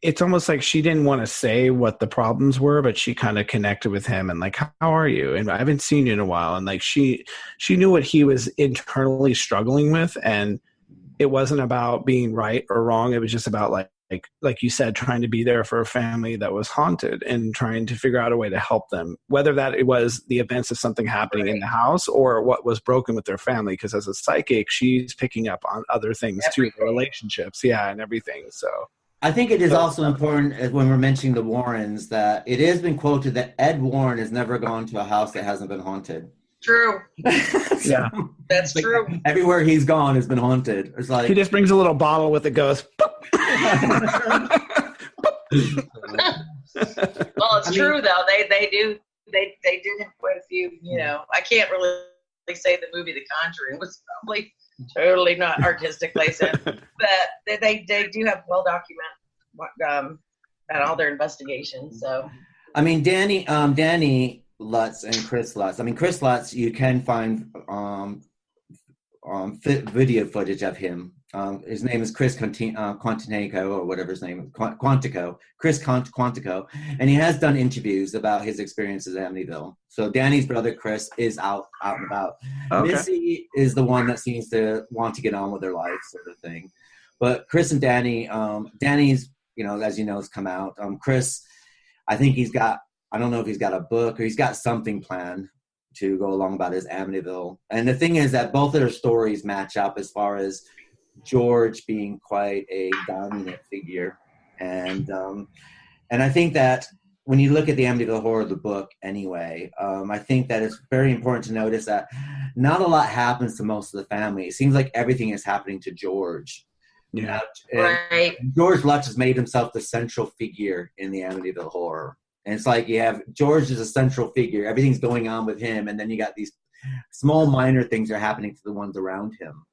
it's almost like she didn't want to say what the problems were, but she kind of connected with him and like, how are you? And I haven't seen you in a while. And like, she knew what he was internally struggling with. And it wasn't about being right or wrong. It was just about like you said, trying to be there for a family that was haunted and trying to figure out a way to help them, whether that it was the events of something happening in the house or what was broken with their family. Because as a psychic, she's picking up on other things too, the relationships, and everything. So I think it is also important when we're mentioning the Warrens that it has been quoted that Ed Warren has never gone to a house that hasn't been haunted. True. Yeah, that's true. Everywhere he's gone has been haunted. It's like he just brings a little bottle with it, goes. Well, it's true though. They do have quite a few. I can't really say the movie The Conjuring was probably totally not artistic license, but they do have well documented at all their investigations. So I mean, Danny Lutz and Chris Lutz. I mean, Chris Lutz, you can find video footage of him. His name is Chris Quantico, or whatever his name is, Quantico, Chris Quantico, and he has done interviews about his experiences at Amityville. So Danny's brother Chris is out and about. Okay. Missy is the one that seems to want to get on with their life, sort of thing. But Chris and Danny, Danny's, as you know, has come out. Chris, I think I don't know if he's got a book or he's got something planned to go along about his Amityville. And the thing is that both of their stories match up as far as George being quite a dominant figure. And I think that when you look at the Amityville Horror, the book anyway, I think that it's very important to notice that not a lot happens to most of the family. It seems like everything is happening to George. Yeah. Right. George Lutz has made himself the central figure in the Amityville Horror. And it's like you have George is a central figure. Everything's going on with him. And then you got these small minor things are happening to the ones around him.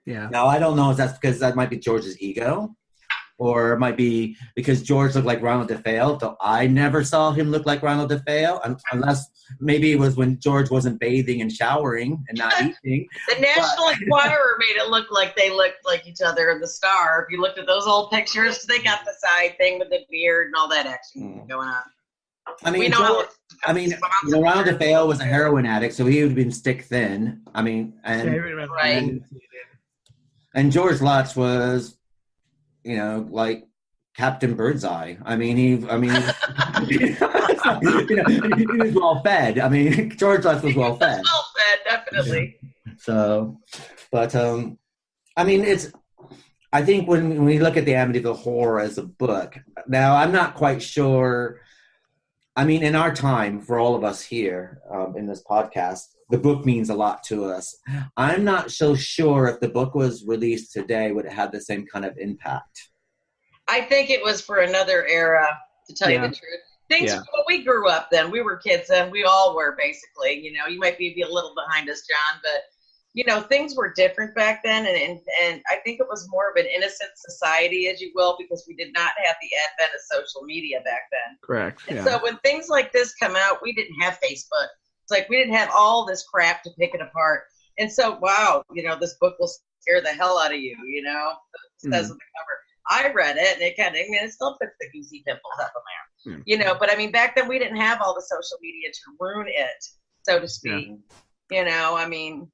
Yeah. Now, I don't know if that's because that might be George's ego, or it might be because George looked like Ronald DeFeo. So I never saw him look like Ronald DeFeo, unless maybe it was when George wasn't bathing and showering and not eating. The National Enquirer made it look like they looked like each other in the Star. If you looked at those old pictures, they got the side thing with the beard and all that action going on. I mean, Ronald DeFeo was a heroin addict, so he would have been stick thin. I mean, and George Lutz was, like Captain Birdseye. I mean, he was well fed. I mean, George Lutz was well fed. Well fed, definitely. So, but I mean, I think when we look at the Amityville Horror as a book, now I'm not quite sure. I mean, in our time, for all of us here in this podcast, the book means a lot to us. I'm not so sure if the book was released today, would it have the same kind of impact? I think it was for another era, to tell you the truth. When we grew up then, we were kids and we all were basically, you might be a little behind us, John, but things were different back then, and I think it was more of an innocent society, as you will, because we did not have the advent of social media back then. Correct. And so when things like this come out, we didn't have Facebook. It's like we didn't have all this crap to pick it apart. And so, wow, this book will scare the hell out of you, it says on the cover. I read it, and it still puts the goosey pimples up on there. But I mean, back then we didn't have all the social media to ruin it, so to speak. I mean,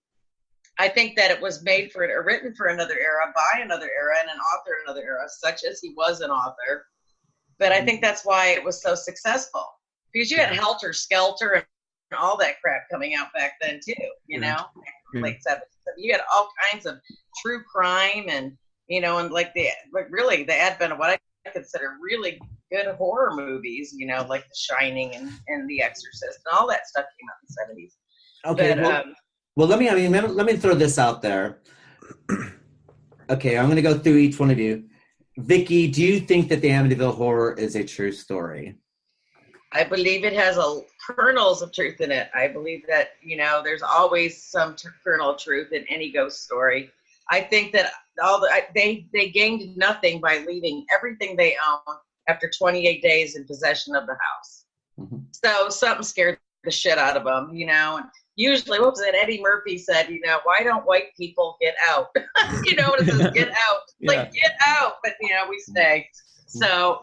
I think that it was made for or written for another era, by another era, and an author in another era, such as he was an author. But I think that's why it was so successful, because you had Helter Skelter and all that crap coming out back then too. Late 70s. You had all kinds of true crime and and really the advent of what I consider really good horror movies. Like The Shining and The Exorcist and all that stuff came out in the 70s. Okay. But, well, let me throw this out there. Okay, I'm going to go through each one of you. Vickie, do you think that the Amityville Horror is a true story? I believe it has kernels of truth in it. I believe that, there's always some kernel of truth in any ghost story. I think that they gained nothing by leaving everything they own after 28 days in possession of the house. Mm-hmm. So something scared the shit out of them, Usually, what was it? Eddie Murphy said, why don't white people get out? When it says get out, like get out, but we stay. So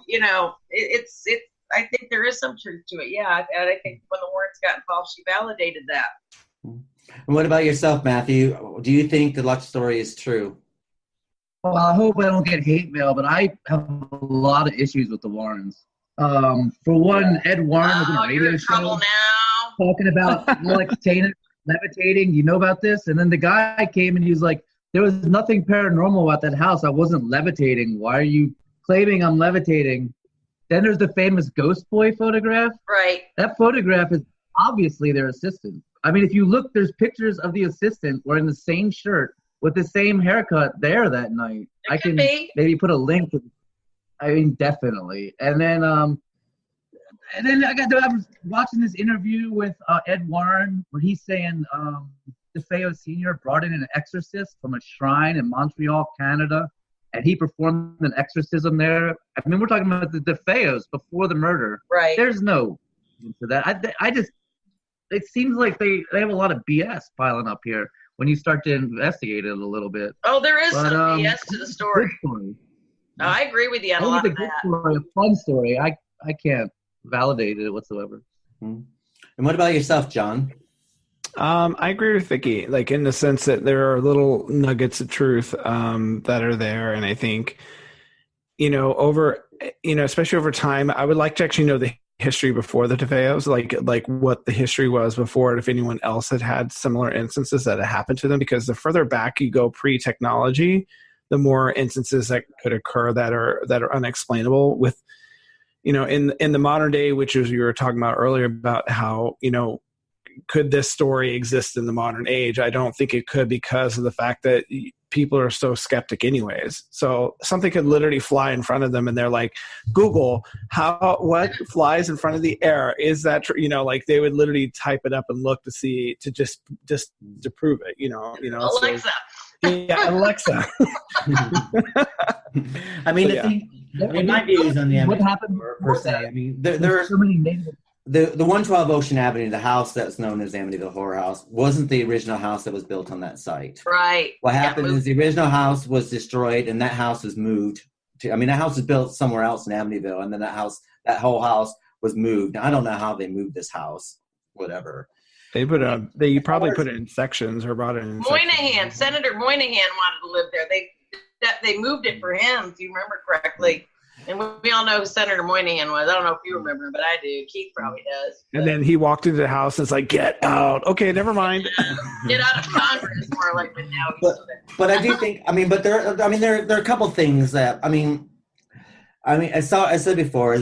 it's. I think there is some truth to it. Yeah, and I think when the Warrens got involved, she validated that. And what about yourself, Matthew? Do you think the Lutz story is true? Well, I hope I don't get hate mail, but I have a lot of issues with the Warrens. For one, Ed Warren was in a radio show talking about levitating. You know about this? And then the guy came and he was like, there was nothing paranormal about that house. I wasn't levitating. Why are you claiming I'm levitating? Then there's the famous Ghost Boy photograph. Right. That photograph is obviously their assistant. I mean, if you look, there's pictures of the assistant wearing the same shirt with the same haircut there that night. I can maybe put a link. Definitely. And then I was watching this interview with Ed Warren where he's saying DeFeo Sr. brought in an exorcist from a shrine in Montreal, Canada, and he performed an exorcism there. I mean, we're talking about the DeFeos before the murder. Right. There's no into that. I just, it seems like they have a lot of BS piling up here when you start to investigate it a little bit. Oh, there is some BS to the story. Good story. No, I agree with you on a lot of that. Story, a fun story. I can't validate it whatsoever. And what about yourself, John? I agree with Vickie, like in the sense that there are little nuggets of truth that are there, and I think, especially over time, I would like to actually know the history before the DeFeos, like what the history was before it, if anyone else had similar instances that had happened to them, because the further back you go pre-technology, the more instances that could occur that are unexplainable with, in the modern day, which is you were talking about earlier about how, could this story exist in the modern age? I don't think it could, because of the fact that people are so skeptic anyways. So something could literally fly in front of them and they're like, Google, what flies in front of the air? Is that true? Like they would literally type it up and look to see, to just to prove it, Alexa. So, yeah, Alexa. I mean, my views on the what happened per se. I mean, there are so many names. The 112 Ocean Avenue, the house that's known as the Amityville Horror House, wasn't the original house that was built on that site. Right. What happened is the original house was destroyed, and that house was moved to. I mean, that house was built somewhere else in Amityville, and then that whole house was moved. Now, I don't know how they moved this house. Whatever. They probably put it in sections or brought it in. Moynihan, Senator Moynihan wanted to live there. They moved it for him, if you remember correctly. And we all know who Senator Moynihan was. I don't know if you remember, but I do. Keith probably does. And then he walked into the house and it's like, get out. Okay, never mind. Get out of Congress, more like, but now he's still there. But I do think, there are a couple things that, I said before,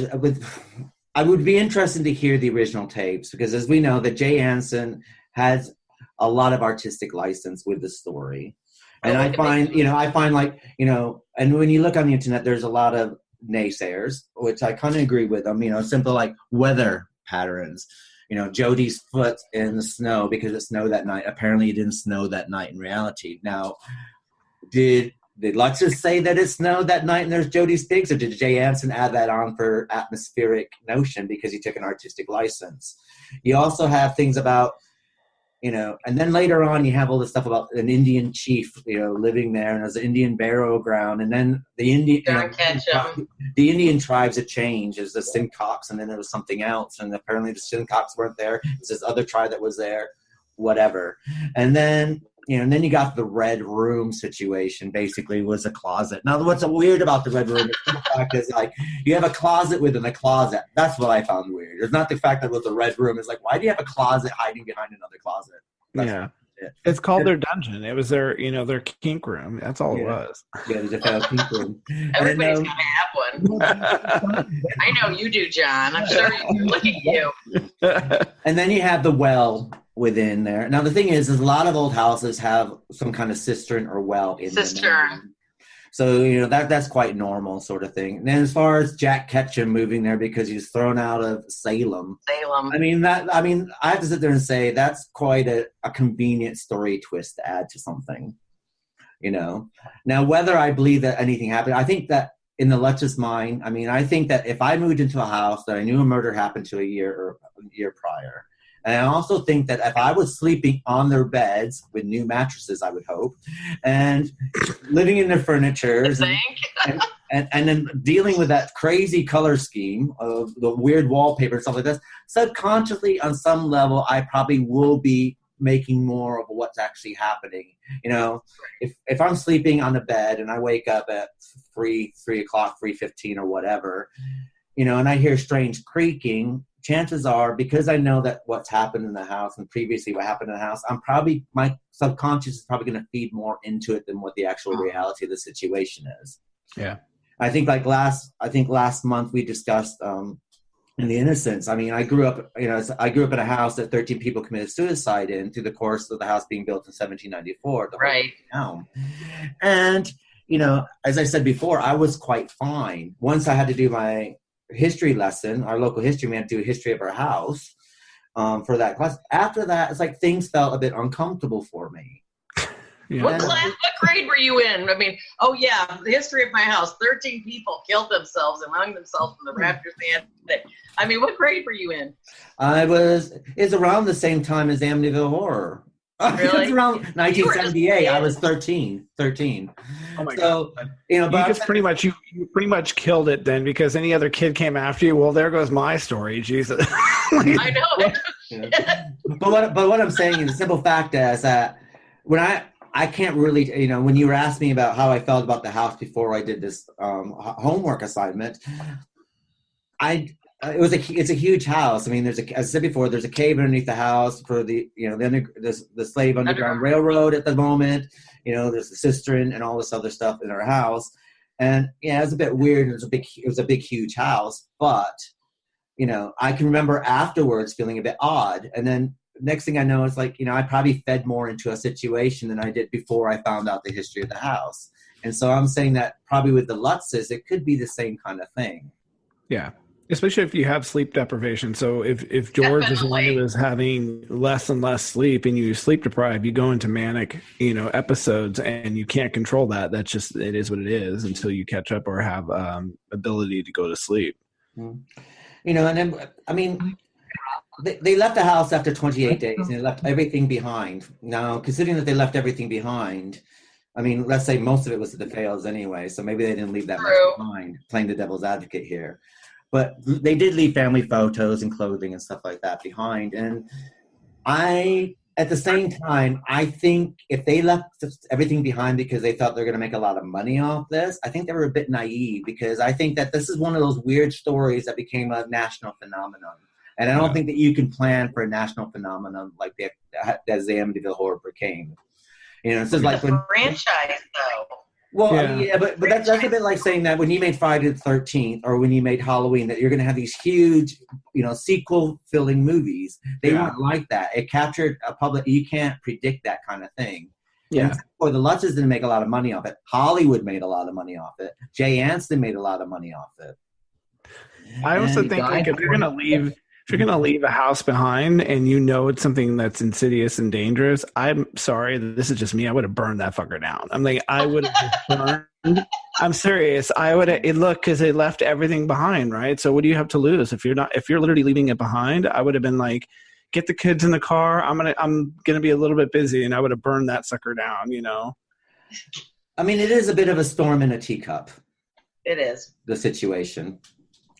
I would be interested to hear the original tapes, because as we know that Jay Anson has a lot of artistic license with the story. And I find and when you look on the internet, there's a lot of naysayers, which I kind of agree with them, simple like weather patterns, Jody's foot in the snow because it snowed that night. Apparently it didn't snow that night in reality. Now, did Lutz just say that it snowed that night and there's Jody's pigs, or did Jay Anson add that on for atmospheric notion because he took an artistic license? You also have things about and then later on you have all this stuff about an Indian chief, living there, and there's an Indian burial ground, and then the Indian tribes had changed. There's the Simcox, and then there was something else, and apparently the Simcox weren't there. There's this other tribe that was there, whatever. And then and then you got the Red Room situation, basically was a closet. Now, what's weird about the Red Room is like you have a closet within a closet. That's what I found weird. It's not the fact that it was a Red Room. It's like, why do you have a closet hiding behind another closet? Yeah. It's called their dungeon. It was their kink room. That's all it was. Yeah, the DeFeo kink room. Everybody's got to have one. I know you do, John. I'm sure you do. Look at you. And then you have the well within there. Now, the thing is a lot of old houses have some kind of cistern or well in them. So, that's quite normal sort of thing. And then as far as Jack Ketchum moving there because he's thrown out of Salem. I have to sit there and say that's quite a convenient story twist to add to something, Now, whether I believe that anything happened, I think that in the Lutz's mind, I think that if I moved into a house that I knew a murder happened to a year prior, and I also think that if I was sleeping on their beds with new mattresses, I would hope, and living in their furniture, and then dealing with that crazy color scheme of the weird wallpaper and stuff like this, subconsciously on some level, I probably will be making more of what's actually happening. If I'm sleeping on the bed and I wake up at 3 o'clock, 3:15 or whatever, and I hear strange creaking, chances are, because I know that what's happened in the house and previously what happened in the house, my subconscious is probably going to feed more into it than what the actual reality of the situation is. Yeah. I think last month we discussed in The Innocents. I grew up in a house that 13 people committed suicide in through the course of the house being built in 1794. Right. And, as I said before, I was quite fine. Once I had to do my history lesson, our local history, we had to do a history of our house for that class. After that, it's like things felt a bit uncomfortable for me. Yeah. What grade were you in? I mean, oh yeah, the history of my house. 13 people killed themselves and hung themselves in the rafters. I mean, what grade were you in? It's around the same time as Amityville Horror. Really? It's around 1978. I was 13. Oh my God. But you pretty much killed it then, because any other kid came after you. Well, there goes my story. Jesus. I know. But what I'm saying is the simple fact is that when I can't really, when you were asking me about how I felt about the house before I did this homework assignment, it's a huge house. I mean, as I said before, there's a cave underneath the house for the slave underground railroad at the moment. There's the cistern and all this other stuff in our house. And yeah, it was a bit weird. It was a big, huge house, but I can remember afterwards feeling a bit odd. And then next thing I know, it's like, I probably fed more into a situation than I did before I found out the history of the house. And so I'm saying that probably with the Lutzes, it could be the same kind of thing. Yeah. Especially if you have sleep deprivation. So if George is one who is having less and less sleep and you sleep deprived, you go into manic, episodes, and you can't control that. That's just, it is what it is until you catch up or have ability to go to sleep. And then, I mean, they left the house after 28 days and they left everything behind. Now, considering that they left everything behind, I mean, let's say most of it was the DeFeos anyway, so maybe they didn't leave that much behind, playing the devil's advocate here. But they did leave family photos and clothing and stuff like that behind. And at the same time, I think if they left everything behind because they thought they're going to make a lot of money off this, I think they were a bit naive, because I think that this is one of those weird stories that became a national phenomenon. And I don't think that you can plan for a national phenomenon like as the Amityville Horror became. It's just like when franchise though. Well, yeah, but that's a bit like saying that when you made Friday the 13th or when you made Halloween, that you're going to have these huge, sequel-filling movies. They weren't like that. It captured a public. You can't predict that kind of thing. Yeah. Or the Lutzes didn't make a lot of money off it. Hollywood made a lot of money off it. Jay Anson made a lot of money off it. I also think if you're going to leave a house behind and it's something that's insidious and dangerous, I'm sorry, this is just me. I would have burned that fucker down. I'm like, I would have burned. I'm serious. I would have, because they left everything behind, right? So what do you have to lose? If you're literally leaving it behind, I would have been like, get the kids in the car. I'm gonna be a little bit busy, and I would have burned that sucker down. I mean, it is a bit of a storm in a teacup. It is the situation.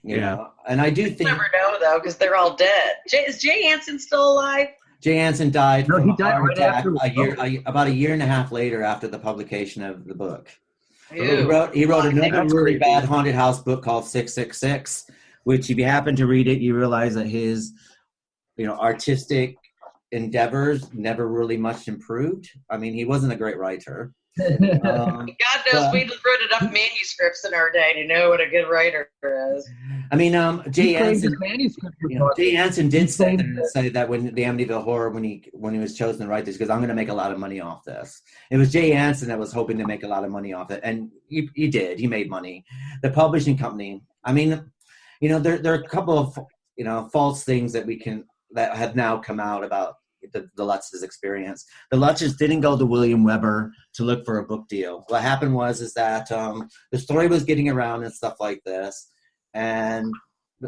You know, and I do think you never know though, because they're all dead. Is Jay Anson still alive? Jay Anson died. No, he died right after about a year and a half later after the publication of the book. Ew. He wrote another really bad haunted house book called 666, which if you happen to read it, you realize that his, artistic endeavors never really much improved. I mean, he wasn't a great writer. God knows we wrote enough manuscripts in our day to know what a good writer is. I mean, Jay Anson did say that when the Amityville Horror, when he was chosen to write this, because I'm going to make a lot of money off this. It was Jay Anson that was hoping to make a lot of money off it, and he did. He made money. The publishing company. I mean, there are a couple of false things that have now come out about the Lutz's experience. The Lutzes didn't go to William Weber to look for a book deal. What happened was that the story was getting around and stuff like this, and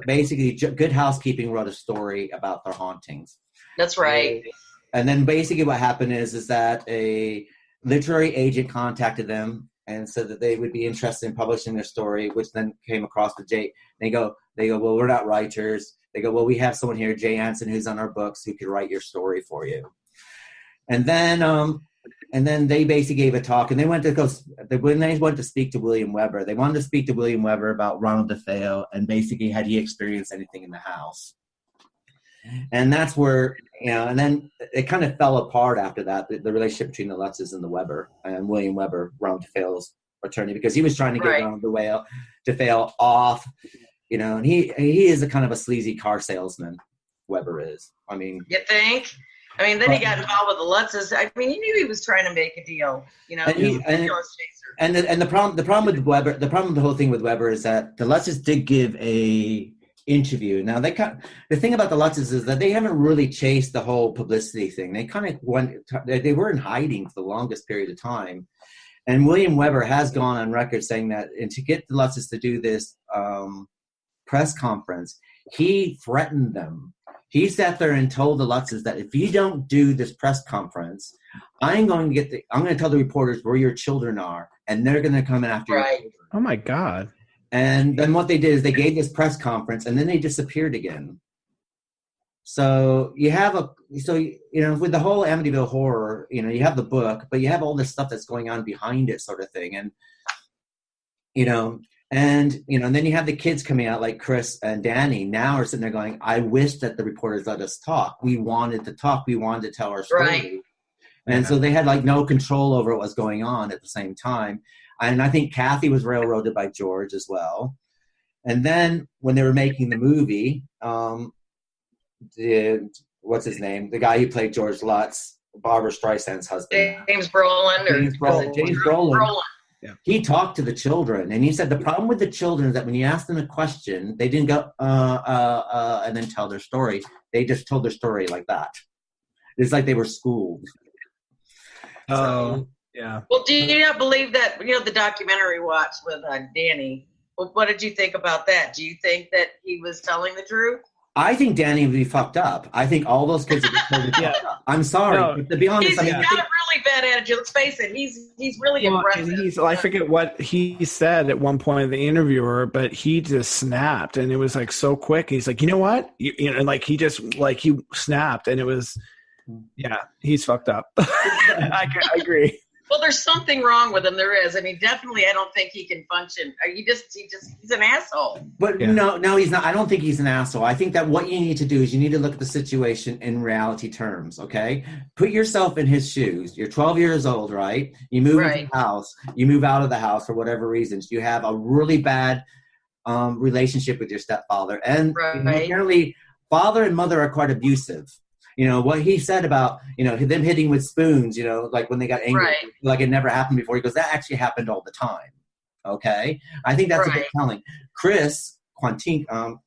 basically Good Housekeeping wrote a story about their hauntings. That's right. And then basically what happened is that a literary agent contacted them and said that they would be interested in publishing their story, which then came across to Jay. They go, well, we're not writers. They go, well, we have someone here, Jay Anson, who's on our books, who could write your story for you. And then they basically gave a talk, and when they went to speak to William Weber, they wanted to speak to William Weber about Ronald DeFeo and basically had he experienced anything in the house. And that's where, and then it kind of fell apart after that, the relationship between the Lutzes and the Weber, and William Weber, Ronald DeFeo's attorney, because he was trying to get Ronald DeFeo off. And he is a kind of a sleazy car salesman. Weber is. I mean, you think? I mean, then he got involved with the Lutzes. I mean, he knew he was trying to make a deal. And the problem with Weber, the problem with the whole thing with Weber is that the Lutzes did give a interview. Now the thing about the Lutzes is that they haven't really chased the whole publicity thing. They kind of they were in hiding for the longest period of time. And William Weber has gone on record saying that, and to get the Lutzes to do this press conference, he threatened them. He sat there and told the Lutzes that if you don't do this press conference, I'm going to tell the reporters where your children are, and they're going to come after your children. Oh my God. And then what they did is they gave this press conference, and then they disappeared again. So you have with the whole Amityville Horror, you have the book, but you have all this stuff that's going on behind it, sort of thing. And and then you have the kids coming out like Chris and Danny now are sitting there going, I wish that the reporters let us talk. We wanted to talk. We wanted to tell our story. Right. And so they had like no control over what was going on at the same time. And I think Kathy was railroaded by George as well. And then when they were making the movie, what's his name? The guy who played George Lutz, Barbara Streisand's husband. James Brolin. James Brolin. Yeah. He talked to the children, and he said the problem with the children is that when you ask them a question, they didn't go, and then tell their story. They just told their story like that. It's like they were schooled. Oh, yeah. Well, do you not believe that, the documentary watch with Danny, what did you think about that? Do you think that he was telling the truth? I think Danny would be fucked up. I think all those kids would be totally fucked up. I'm sorry. But to be honest, he's got a really bad attitude. Let's face it. He's really aggressive. I forget what he said at one point, the interviewer, but he just snapped, and it was like so quick. He's like, you know what? And like he snapped, and it was, he's fucked up. I agree. Well, there's something wrong with him. There is. I mean, definitely, I don't think he can function. He's an asshole. But no, he's not. I don't think he's an asshole. I think that what you need to do is you need to look at the situation in reality terms, okay? Put yourself in his shoes. You're 12 years old, right? You move into the house. You move out of the house for whatever reasons. You have a really bad relationship with your stepfather. And apparently, father and mother are quite abusive. What he said about, them hitting with spoons, like when they got angry, like it never happened before. He goes, that actually happened all the time. Okay? I think that's a bit telling. Chris Quantico,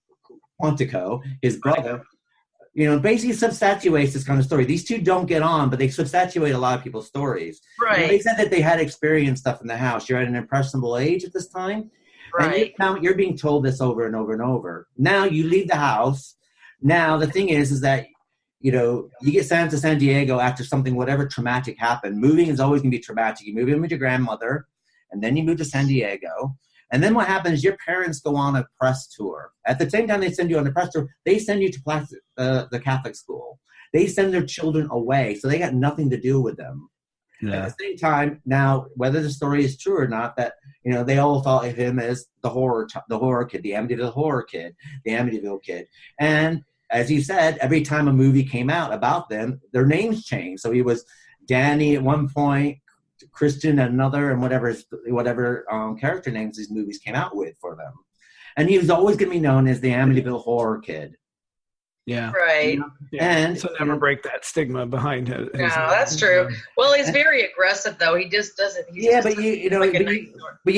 his brother, basically substantiates this kind of story. These two don't get on, but they substantiate a lot of people's stories. Right. They said that they had experienced stuff in the house. You're at an impressionable age at this time. Right. And you're being told this over and over and over. Now you leave the house. Now the thing is that you get sent to San Diego after something, whatever traumatic happened. Moving is always going to be traumatic. You move in with your grandmother, and then you move to San Diego. And then what happens is your parents go on a press tour. At the same time they send you on a press tour, they send you to the Catholic school. They send their children away, so they got nothing to do with them. Yeah. At the same time, now, whether the story is true or not, that they all thought of him as the horror kid, the Amityville Horror kid, the Amityville kid. And as you said, every time a movie came out about them, their names changed. So he was Danny at one point, Christian at another, and whatever character names these movies came out with for them. And he was always going to be known as the Amityville Horror Kid. Yeah. Right. And so never break that stigma behind him. No, that's true. Well, he's very aggressive, though. He just doesn't. But you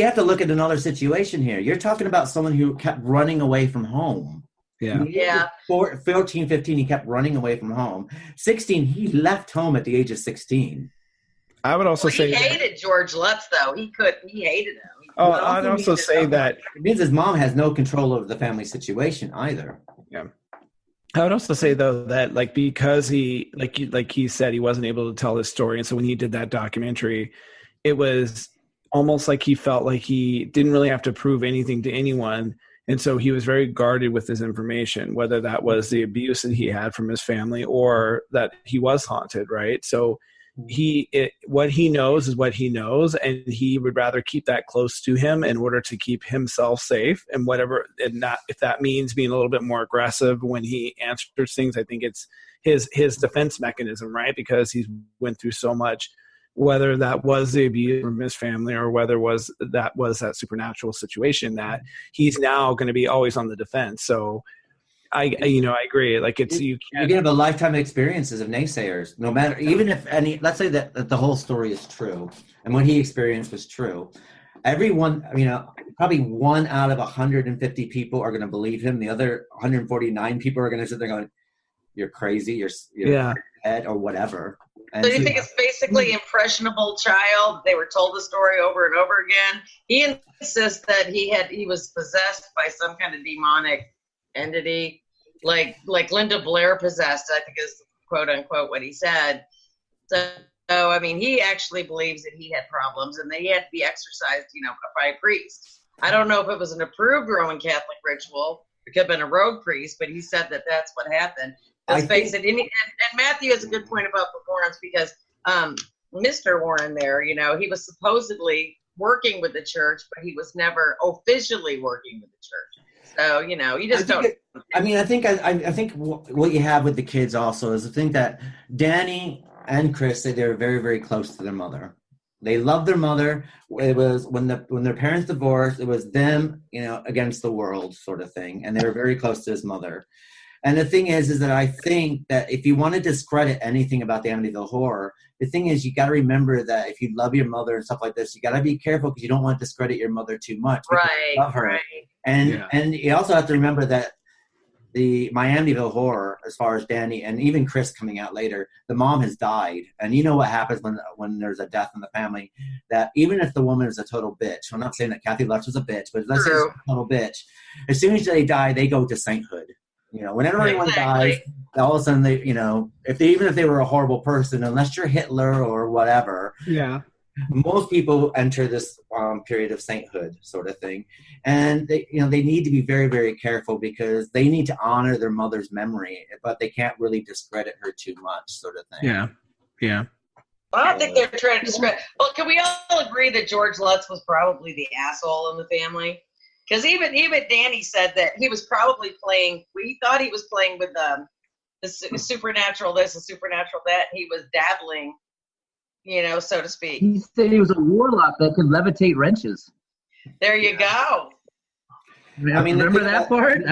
have to look at another situation here. You're talking about someone who kept running away from home. Yeah. 14, 15, he kept running away from home. 16, he left home at the age of 16. I would also say he hated George Lutz, though. He hated him. I'd also say that it means his mom has no control over the family situation either. Yeah. I would also say though that because he like he said he wasn't able to tell his story, and so when he did that documentary, it was almost like he felt like he didn't really have to prove anything to anyone. And so he was very guarded with his information, whether that was the abuse that he had from his family or that he was haunted, right? So what he knows is what he knows, and he would rather keep that close to him in order to keep himself safe, and not if that means being a little bit more aggressive when he answers things. I think it's his defense mechanism, right? Because he's went through so much, whether that was the abuse from his family or whether that was that supernatural situation, that he's now going to be always on the defense. So I agree. Like you're going to have a lifetime of experiences of naysayers, no matter, even if let's say that the whole story is true and what he experienced was true. Everyone, probably 1 out of 150 people are going to believe him. The other 149 people are going to sit there going, "You're crazy. You're head or whatever." And so you think it's basically impressionable child? They were told the story over and over again. He insists that he was possessed by some kind of demonic entity, like Linda Blair possessed, I think is quote unquote what he said. So I mean, he actually believes that he had problems and they had to be exorcised, by a priest. I don't know if it was an approved Roman Catholic ritual. It could have been a rogue priest, but he said that that's what happened. Let's face it. And Matthew has a good point about the Warrens because Mr. Warren there, he was supposedly working with the church, but he was never officially working with the church. So, you just don't. I think what you have with the kids also is the thing that Danny and Chris say they were very, very close to their mother. They loved their mother. It was when their parents divorced, it was them, against the world sort of thing. And they were very close to his mother. And the thing is that I think that if you want to discredit anything about the Amityville Horror, the thing is you got to remember that if you love your mother and stuff like this, you got to be careful because you don't want to discredit your mother too much. Right. You love her. Right. And you also have to remember that the Amityville Horror, as far as Danny and even Chris coming out later, the mom has died. And you know what happens when there's a death in the family, that even if the woman is a total bitch, I'm not saying that Kathy Lutz was a bitch, but let's say she's a total bitch, as soon as they die, they go to sainthood. Whenever anyone dies, all of a sudden even if they were a horrible person, unless you're Hitler or whatever, most people enter this period of sainthood sort of thing. And they need to be very, very careful because they need to honor their mother's memory, but they can't really discredit her too much sort of thing. Yeah. I don't think they're trying to discredit. Well, can we all agree that George Lutz was probably the asshole in the family? Because even Danny said that he was probably playing. We thought he was playing with the supernatural this and supernatural that. And he was dabbling, so to speak. He said he was a warlock that could levitate wrenches. There you go. Remember that part?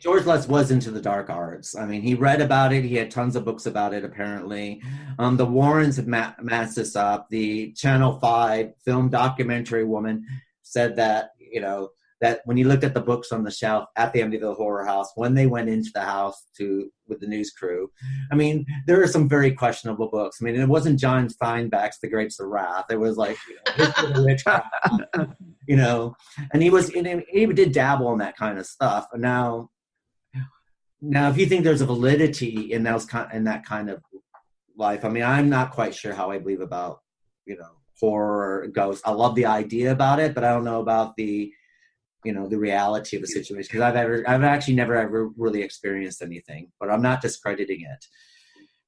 George Lutz was into the dark arts. I mean, he read about it. He had tons of books about it, apparently. The Warrens have massed this up. The Channel 5 film documentary woman said that, that when you looked at the books on the shelf at the Amityville Horror House, when they went into the house with the news crew, there are some very questionable books. It wasn't John Steinbeck's The Grapes of Wrath. It was like, History of the Witchcraft, and he did dabble in that kind of stuff. Now, if you think there's a validity in that kind of life, I'm not quite sure how I believe about, horror or ghosts. I love the idea about it, but I don't know about the reality of the situation, because I've actually never ever really experienced anything, but I'm not discrediting it.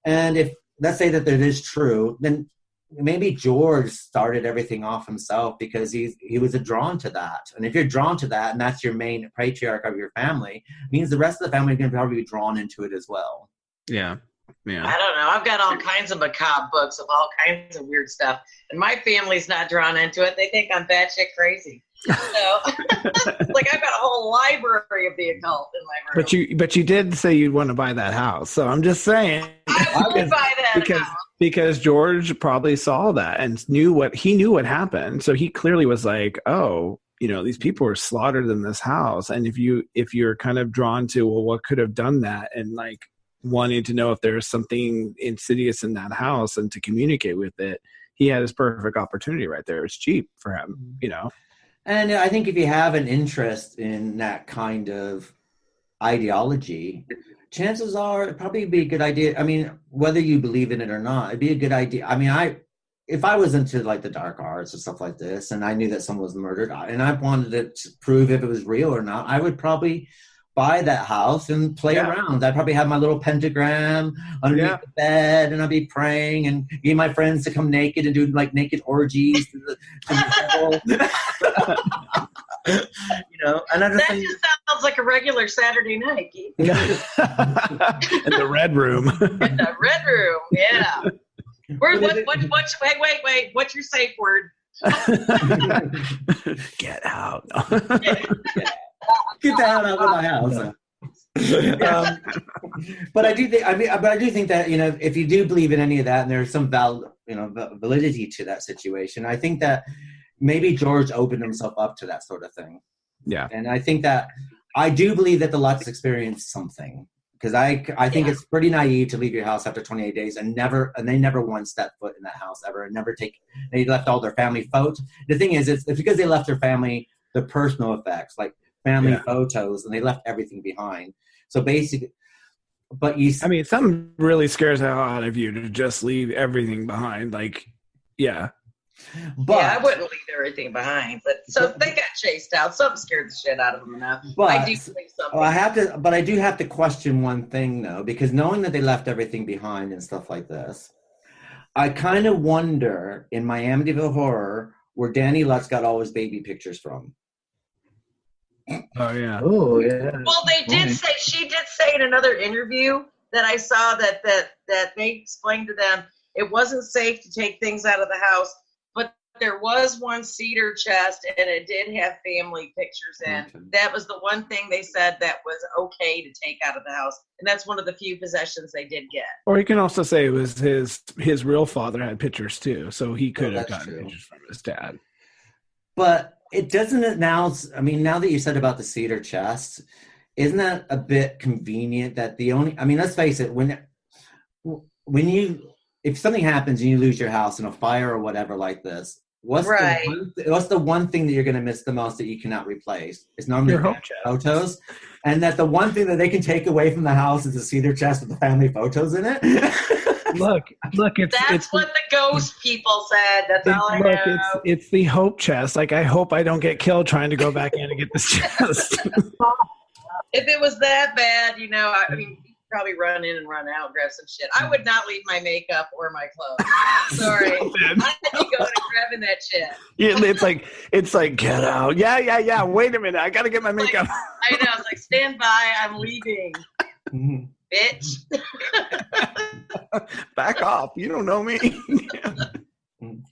And if let's say that it is true, then maybe George started everything off himself because he was drawn to that. And if you're drawn to that and that's your main patriarch of your family, it means the rest of the family is going to probably be drawn into it as well. Yeah. I don't know. I've got all kinds of macabre books of all kinds of weird stuff, and my family's not drawn into it. They think I'm batshit crazy. So, like, I've got a whole library of the occult in my room. But you did say you'd want to buy that house, so I'm just saying. I would buy that house. Because George probably saw that and knew what happened, so he clearly was like, oh, these people were slaughtered in this house, and if you're kind of drawn to, well, what could have done that, and like wanting to know if there's something insidious in that house and to communicate with it, he had his perfect opportunity right there. It's cheap for him, And I think if you have an interest in that kind of ideology, chances are it'd probably be a good idea. Whether you believe in it or not, it'd be a good idea. If I was into like the dark arts or stuff like this, and I knew that someone was murdered, and I wanted to prove if it was real or not, I would probably buy that house and play around. I'd probably have my little pentagram underneath the bed, and I'd be praying and get my friends to come naked and do like naked orgies to the and that just sounds like a regular Saturday night, Keith. In the red room. In the red room, yeah. Wait. What's your safe word? Get out. Get the hell out of my house. But I do think that if you do believe in any of that, and there's some validity to that situation. I think that maybe George opened himself up to that sort of thing. Yeah. And I think that I do believe that the Lutz experienced something, because I think it's pretty naive to leave your house after 28 days and they never once stepped foot in that house ever, and they left all their family photos. The thing is, it's because they left their family the personal effects, like family photos, and they left everything behind. So basically, something really scares the hell out of you to just leave everything behind. Like, yeah. But I wouldn't leave everything behind. But they got chased out. Something scared the shit out of them enough. But I do believe something. I do have to question one thing though, because knowing that they left everything behind and stuff like this, I kind of wonder in my Amityville Horror where Danny Lutz got all his baby pictures from. Oh yeah. Oh yeah. Well, she did say in another interview that I saw that they explained to them it wasn't safe to take things out of the house, but there was one cedar chest and it did have family pictures in. That was the one thing they said that was okay to take out of the house, and that's one of the few possessions they did get. Or you can also say it was his real father had pictures too, so he could have gotten pictures from his dad. But it doesn't now. I mean, now that you said about the cedar chest, isn't that a bit convenient? That let's face it, if something happens and you lose your house in a fire or whatever like this, what's the one thing that you're going to miss the most that you cannot replace? It's normally your photos, and that the one thing that they can take away from the house is a cedar chest with the family photos in it. Look! That's what the ghost people said. That's all I know. It's the hope chest. Like, I hope I don't get killed trying to go back in and get this chest. If it was that bad, I mean, probably run in and run out and grab some shit. I would not leave my makeup or my clothes. Sorry. I'd be going and grabbing that shit. Yeah, it's like get out. Yeah. Wait a minute. I got to get my makeup. I know. It's like, stand by. I'm leaving. Bitch. Back off. You don't know me. You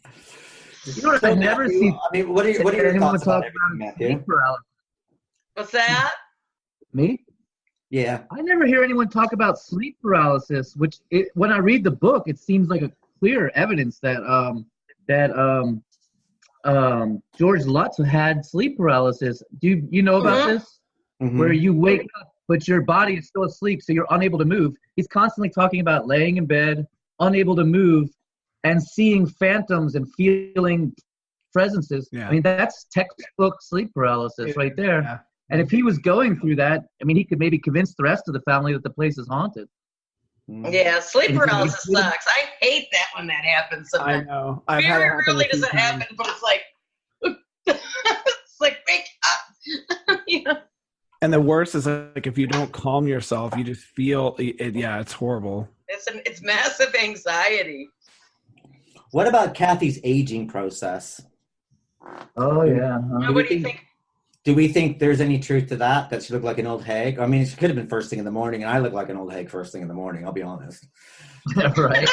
know what I never see? I mean, what are your thoughts about it, Matthew? What's that? Me? Yeah. I never hear anyone talk about sleep paralysis, when I read the book, it seems like a clear evidence that George Lutz had sleep paralysis. Do you know about this? Mm-hmm. Where you wake up, but your body is still asleep, so you're unable to move. He's constantly talking about laying in bed, unable to move, and seeing phantoms and feeling presences. Yeah. I mean, that's textbook sleep paralysis right there. Yeah. And if he was going through that, I mean, he could maybe convince the rest of the family that the place is haunted. Yeah, sleep paralysis sucks. I hate that when that happens sometimes. I know. Fear really doesn't happen, but it's like, it's like, wake up. And the worst is, like, if you don't calm yourself, you just feel it. Yeah, it's horrible. It's massive anxiety. What about Kathy's aging process? Oh yeah. What do you think? Do we think there's any truth to that she looked like an old hag? I mean, she could have been first thing in the morning, and I look like an old hag first thing in the morning, I'll be honest. Right.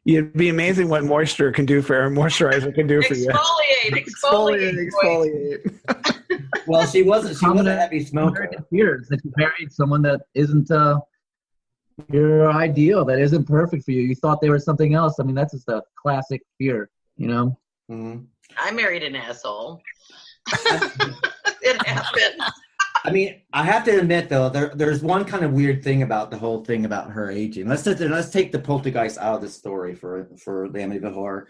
It'd be amazing what moisturizer can do for you. Exfoliate. Well, she wasn't a heavy smoker. Fears that you married someone that isn't your ideal, that isn't perfect for you. You thought they were something else. I mean, that's just a classic fear, Mm-hmm. I married an asshole. It happened. I mean, I have to admit though, there's one kind of weird thing about the whole thing about her aging. Let's take the poltergeist out of the story for the Amityville Horror,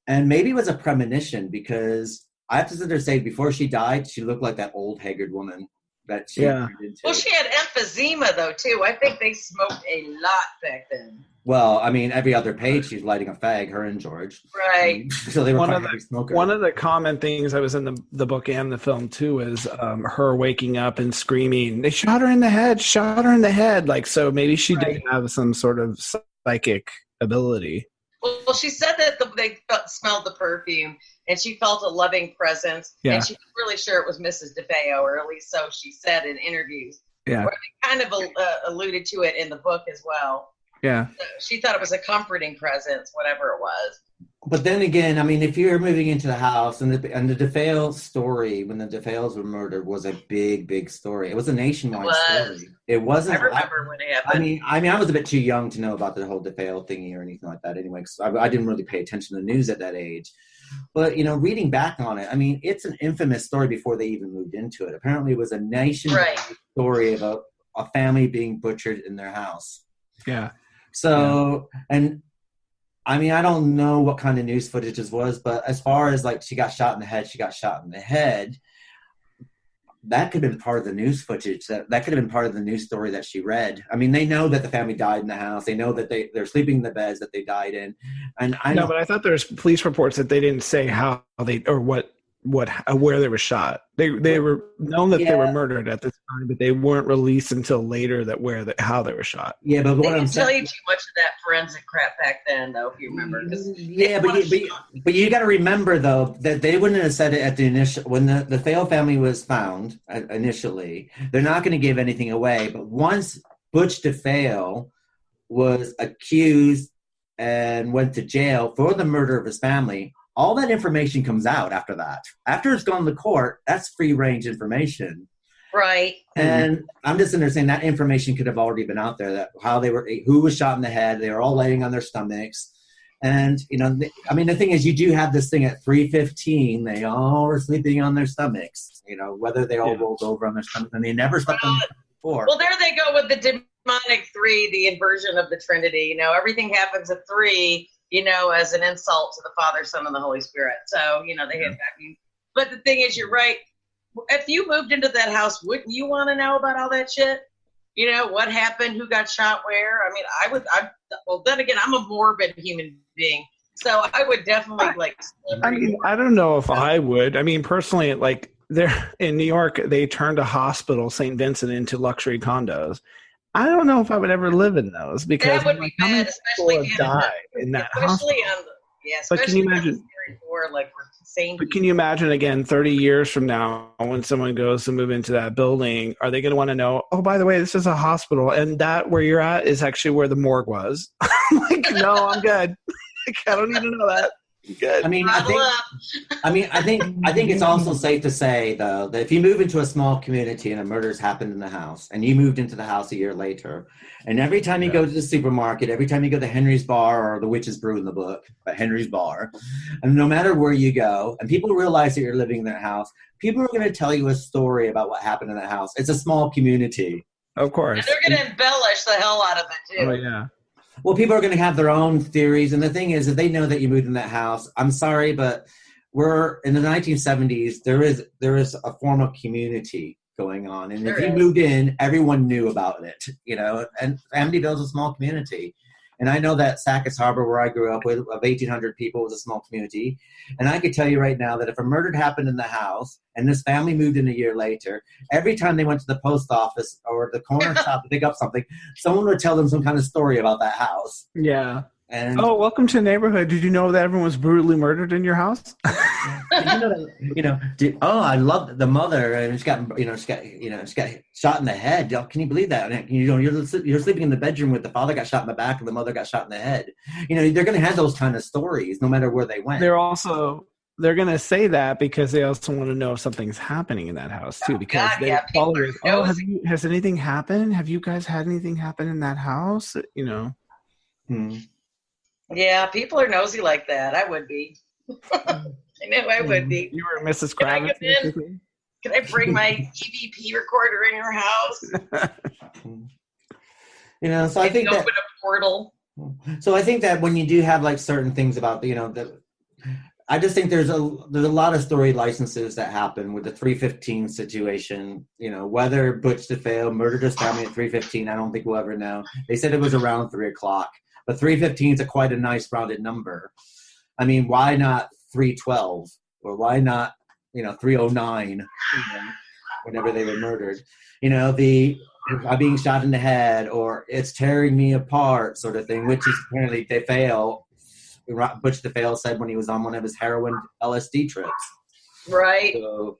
and maybe it was a premonition, because I have to sit there and say before she died, she looked like that old haggard woman that she turned into. Well, she had emphysema though too. I think they smoked a lot back then. Well, I mean, every other page she's lighting a fag, her and George. Right. So they were heavy smokers. One of the common things I was in the book and the film too is her waking up and screaming, "They shot her in the head!" Like, so maybe she did have some sort of psychic ability. Well, she said that they smelled the perfume and she felt a loving presence, and she was really sure it was Mrs. DeFeo, or at least so she said in interviews. Yeah. Or they kind of alluded to it in the book as well. Yeah. So she thought it was a comforting presence, whatever it was. But then again, I mean, if you're moving into the house, and the DeFeo story, when the DeFeos were murdered, was a big story. It was a nationwide story. It wasn't. I remember when it happened. I mean, I was a bit too young to know about the whole DeFeo thingy or anything like that. Anyway, because I didn't really pay attention to the news at that age. But reading back on it, I mean, it's an infamous story before they even moved into it. Apparently, it was a nationwide story about a family being butchered in their house. Yeah. So and. I mean, I don't know what kind of news footage this was, but as far as like she got shot in the head, that could have been part of the news footage. That could have been part of the news story that she read. I mean, they know that the family died in the house. They know that they're sleeping in the beds that they died in. And but I thought there was police reports that they didn't say how they or where they were shot. They were known that they were murdered at this time, but they weren't released until later that how they were shot. Yeah, but they didn't tell you too much of that forensic crap back then, though, if you remember. Yeah, but you got to remember though that they wouldn't have said it at the initial when the DeFeo family was found initially. They're not going to give anything away, but once Butch DeFeo was accused and went to jail for the murder of his family, all that information comes out after that. After it's gone to court, that's free-range information. Right. And I'm just understanding that information could have already been out there, that who was shot in the head. They were all laying on their stomachs. And, I mean, the thing is, you do have this thing at 3:15. They all were sleeping on their stomachs, whether they all rolled over on their stomachs. And they never slept on their stomachs before. Well, there they go with the demonic 3, the inversion of the Trinity. Everything happens at 3. As an insult to the Father, Son, and the Holy Spirit. So, they had that. But the thing is, you're right. If you moved into that house, wouldn't you want to know about all that shit? What happened, who got shot where? I mean, well, then again, I'm a morbid human being. So I would definitely I don't know if I would. I mean, personally, there in New York, they turned a hospital, St. Vincent, into luxury condos. I don't know if I would ever live in those because that would be bad, especially in that especially hospital. Especially but can you imagine? But can you imagine again, 30 years from now, when someone goes to move into that building, are they going to want to know? Oh, by the way, this is a hospital, and that where you're at is actually where the morgue was. No, I'm good. I don't need to know that. Good. I mean, I think it's also safe to say though that if you move into a small community and a murder's happened in the house, and you moved into the house a year later, and every time you go to the supermarket, every time you go to Henry's Bar or the Witch's Brew in the book, but Henry's Bar, and no matter where you go, and people realize that you're living in that house, people are going to tell you a story about what happened in that house. It's a small community, of course, and they're going to embellish the hell out of it too. Oh yeah. Well, people are going to have their own theories. And the thing is, if they know that you moved in that house, I'm sorry, but we're in the 1970s. There is a form of community going on. And if you moved in, everyone knew about it, and Amityville's a small community. And I know that Sackett's Harbor, where I grew up with, of 1,800 people, was a small community. And I could tell you right now that if a murder happened in the house and this family moved in a year later, every time they went to the post office or the corner shop to pick up something, someone would tell them some kind of story about that house. Yeah. And welcome to the neighborhood. Did you know that everyone was brutally murdered in your house? I love the mother, and she got shot in the head. Can you believe that? And, you're sleeping in the bedroom with the father got shot in the back and the mother got shot in the head. They're going to have those kind of stories no matter where they went. They're going to say that because they also want to know if something's happening in that house too. Because has anything happened? Have you guys had anything happen in that house? Yeah, people are nosy like that. I would be. I know I would be. You were Mrs. Kravitz. Can I bring my EVP recorder in your house? So I think that open a portal. So I think that when you do have certain things about I just think there's a lot of story licenses that happen with the 3:15 situation. Whether Butch DeFeo murdered his family at 3:15, I don't think we'll ever know. They said it was around 3:00. But 3:15 is quite a nice rounded number. I mean, why not 3:12 or why not 3:09? Whenever they were murdered, the being shot in the head or it's tearing me apart sort of thing, which is apparently Butch DeFeo said when he was on one of his heroin LSD trips. Right. So,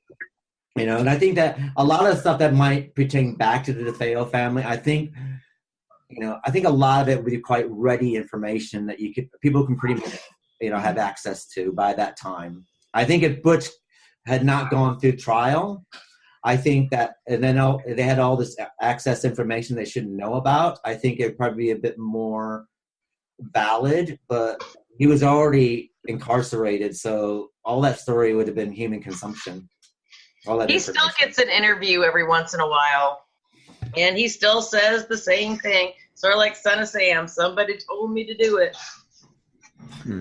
and I think that a lot of stuff that might pertain back to the DeFeo family, I think a lot of it would be quite ready information that people can pretty much have access to by that time. I think if Butch had not gone through trial, I think that, and then they had all this access information they shouldn't know about, I think it'd probably be a bit more valid, but he was already incarcerated, so all that story would have been human consumption. He still gets an interview every once in a while, and he still says the same thing. Sort of like Son of Sam, somebody told me to do it.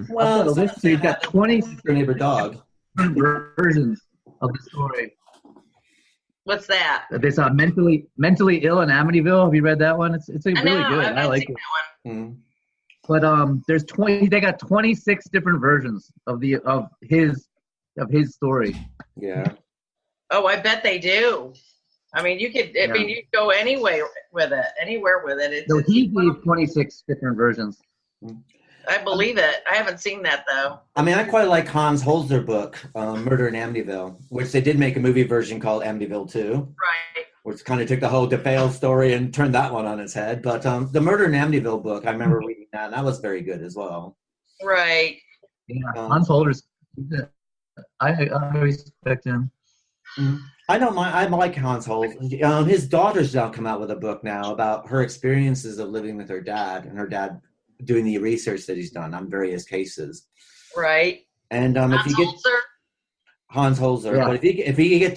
Well, he's got 20 neighbor dog versions of the story. What's that? This mentally ill in Amityville. Have you read that one? It's really good. I like it. That one. But there's 20. They got 26 different versions of his story. Yeah. Oh, I bet they do. I mean, you could. I mean, you could go anywhere with it. So he gave 26 different versions. I believe it. I haven't seen that though. I mean, I quite like Hans Holzer book, Murder in Amityville, which they did make a movie version called Amityville 2. Right. Which kind of took the whole DeFeo story and turned that one on its head. But the Murder in Amityville book, I remember reading that, and that was very good as well. Right. Yeah, Hans Holzer's. I respect him. I don't mind. I like Hans Holzer. His daughter's now come out with a book now about her experiences of living with her dad, and her dad doing the research that he's done on various cases. Right. And if you get Hans Holzer, yeah. But if you get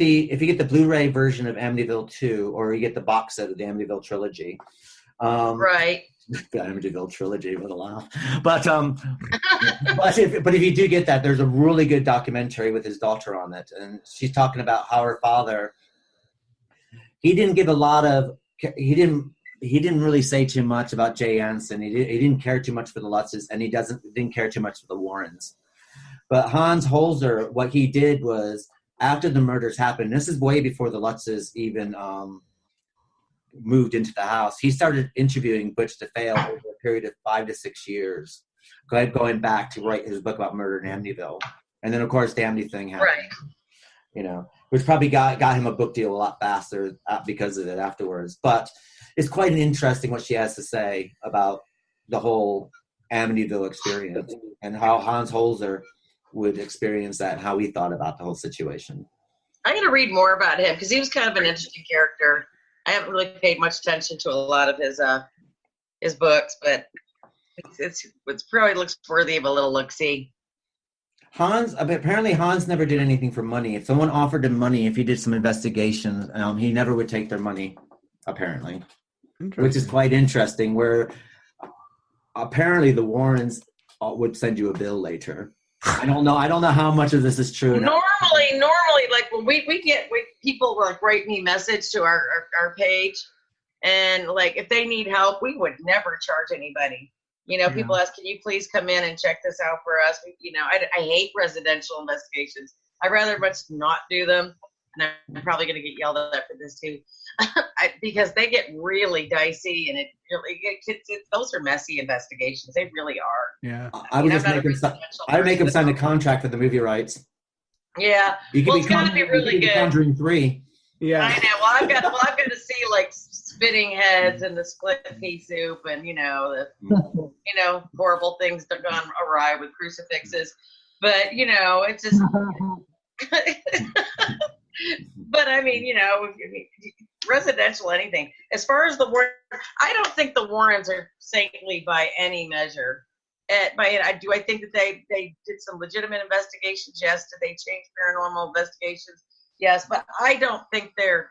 the Blu-ray version of Amityville 2, or you get the box set of the Amityville trilogy, right. The Amityville trilogy, what a laugh! But if you do get that, there's a really good documentary with his daughter on it, and she's talking about how her father. He didn't really say too much about Jay Anson. He didn't care too much for the Lutzes, and he didn't care too much for the Warrens. But Hans Holzer, what he did was, after the murders happened, this is way before the Lutzes even moved into the house, he started interviewing Butch DeFeo over a period of 5 to 6 years, going back to write his book about murder in Amityville. And then, of course, the Amity thing happened. Right. Which probably got him a book deal a lot faster because of it afterwards. But it's quite interesting what she has to say about the whole Amityville experience and how Hans Holzer would experience that and how he thought about the whole situation. I'm going to read more about him because he was kind of an interesting character. I haven't really paid much attention to a lot of his books, but it's probably looks worthy of a little look-see. Apparently Hans never did anything for money. If someone offered him money, if he did some investigations, he never would take their money, apparently. Which is quite interesting, where apparently the Warrens would send you a bill later. I don't know how much of this is true. Normally, like when we get people like write me message to our page, and like if they need help, we would never charge anybody. People ask, can you please come in and check this out for us? I hate residential investigations. I'd rather much not do them. And I'm probably going to get yelled at for this too, because they get really dicey, and those are messy investigations. They really are. Yeah. I would make them sign a contract for the movie rights. Yeah. It's got to be really good. Conjuring 3. Yeah. I know. Well, I've got to see like spitting heads and the split pea soup, and the horrible things that have gone awry with crucifixes. But it's just. But I mean, residential anything. As far as the Warrens, I don't think the Warrens are saintly by any measure. I think that they did some legitimate investigations. Yes. Did they change paranormal investigations? Yes. But I don't think they're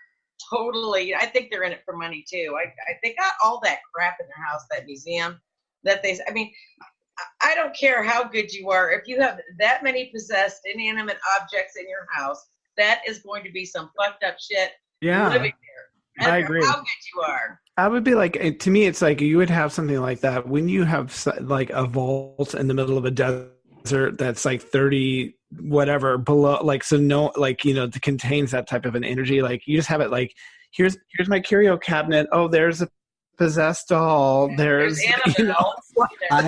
totally. I think they're in it for money too. They got all that crap in their house, that museum. I don't care how good you are. If you have that many possessed inanimate objects in your house, that is going to be some fucked up shit living there. I agree. How good you are. I would be like, to me, it's like you would have something like that when you have like a vault in the middle of a desert that's like 30 whatever below, like, so no, like, that contains that type of an energy. Like you just have it like, here's my curio cabinet. Oh, there's a possessed doll. There's I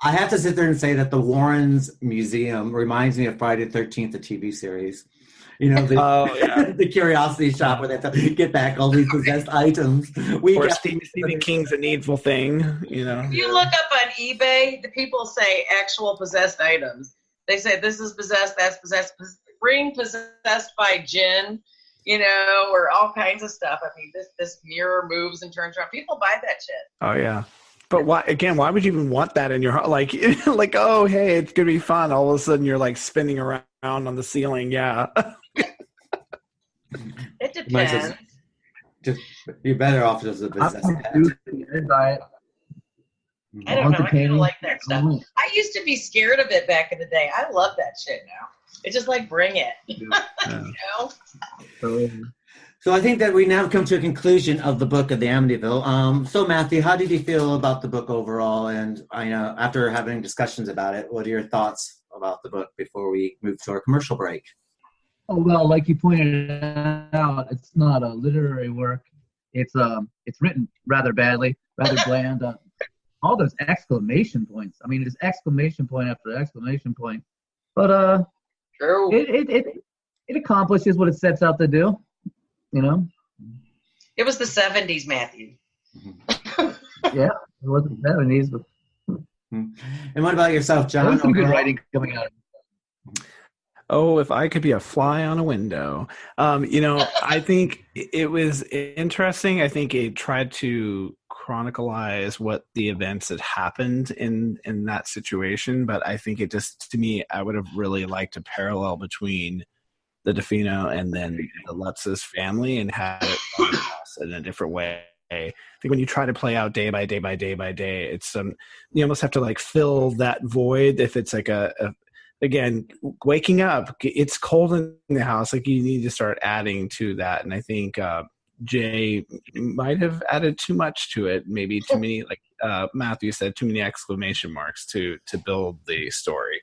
have to sit there and say that the Warrens Museum reminds me of Friday the 13th, the TV series. The curiosity shop where they have to get back all these possessed items. Or Stephen King's A Needful Thing, If you look up on eBay, the people say actual possessed items. They say this is possessed, that's possessed, ring possessed by jinn, or all kinds of stuff. I mean, this mirror moves and turns around. People buy that shit. Oh yeah. But why would you even want that in your house? Like, oh, hey, it's going to be fun. All of a sudden you're like spinning around on the ceiling. Yeah. It depends. You're better off as a possessed cat. I don't know. I kind of like that stuff. I used to be scared of it back in the day. I love that shit now. It's just like, bring it. So I think that we now come to a conclusion of the book of the Amityville. So Matthew, how did you feel about the book overall? And after having discussions about it, what are your thoughts about the book before we move to our commercial break? Oh, well, like you pointed out, it's not a literary work. It's written rather badly, rather bland. All those exclamation points. I mean, it's exclamation point after exclamation point. But it accomplishes what it sets out to do. It was the 70s, Matthew. Yeah, it was the 70s. But... And what about yourself, John? There was some good writing coming out. Oh, if I could be a fly on a window. I think it was interesting. I think it tried to chronicleize what the events that happened in that situation. But I think it just, to me, I would have really liked a parallel between the DeFeo and then the Lutz's family and had it in a different way. I think when you try to play out day by day by day by day, it's you almost have to like fill that void. If it's like again, waking up, it's cold in the house. Like you need to start adding to that. And I think Jay might have added too much to it. Maybe too many, like Matthew said, too many exclamation marks to build the story.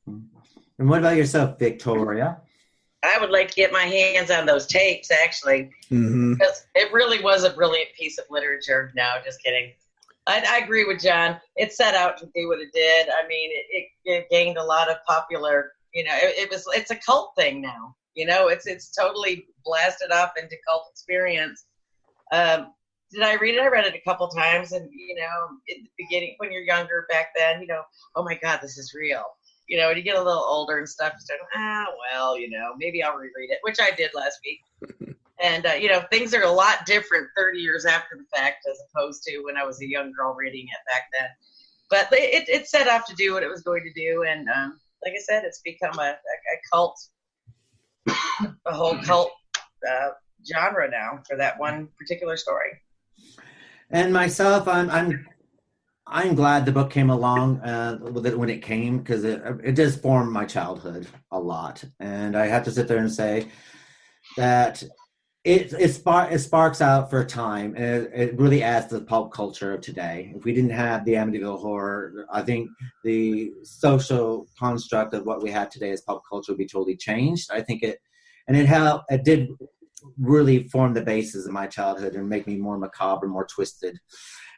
And what about yourself, Victoria? I would like to get my hands on those tapes, actually, because it really was a brilliant piece of literature. No, just kidding. I agree with John. It set out to do what it did. I mean, it gained a lot of popular. It's a cult thing now. It's totally blasted off into cult experience. Did I read it? I read it a couple times, and in the beginning, when you're younger back then, oh my God, this is real. When you get a little older and stuff, you start, maybe I'll reread it, which I did last week. And, things are a lot different 30 years after the fact as opposed to when I was a young girl reading it back then. But it set off to do what it was going to do. And like I said, it's become a cult, a whole cult genre now for that one particular story. And myself, I'm glad the book came along with it when it came, because it does form my childhood a lot. And I have to sit there and say that it sparks out for a time, and it really adds to the pulp culture of today. If we didn't have the Amityville Horror, I think the social construct of what we have today as pulp culture would be totally changed. I think it did really form the basis of my childhood and make me more macabre, more twisted.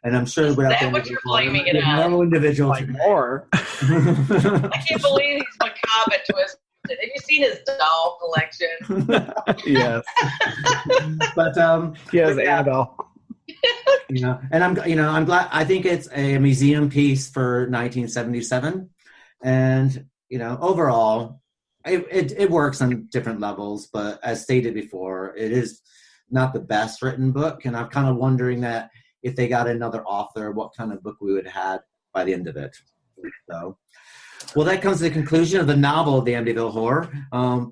And I'm sure without that what you're blaming it on? No individual like more. I can't believe he's macabre and twisted. Have you seen his doll collection? Yes. But he has Annabelle. And I'm glad. I think it's a museum piece for 1977, and overall, it works on different levels. But as stated before, it is not the best written book, and I'm kind of wondering that if they got another author, what kind of book we would have had by the end of it. So, well, that comes to the conclusion of the novel of the Amityville Horror.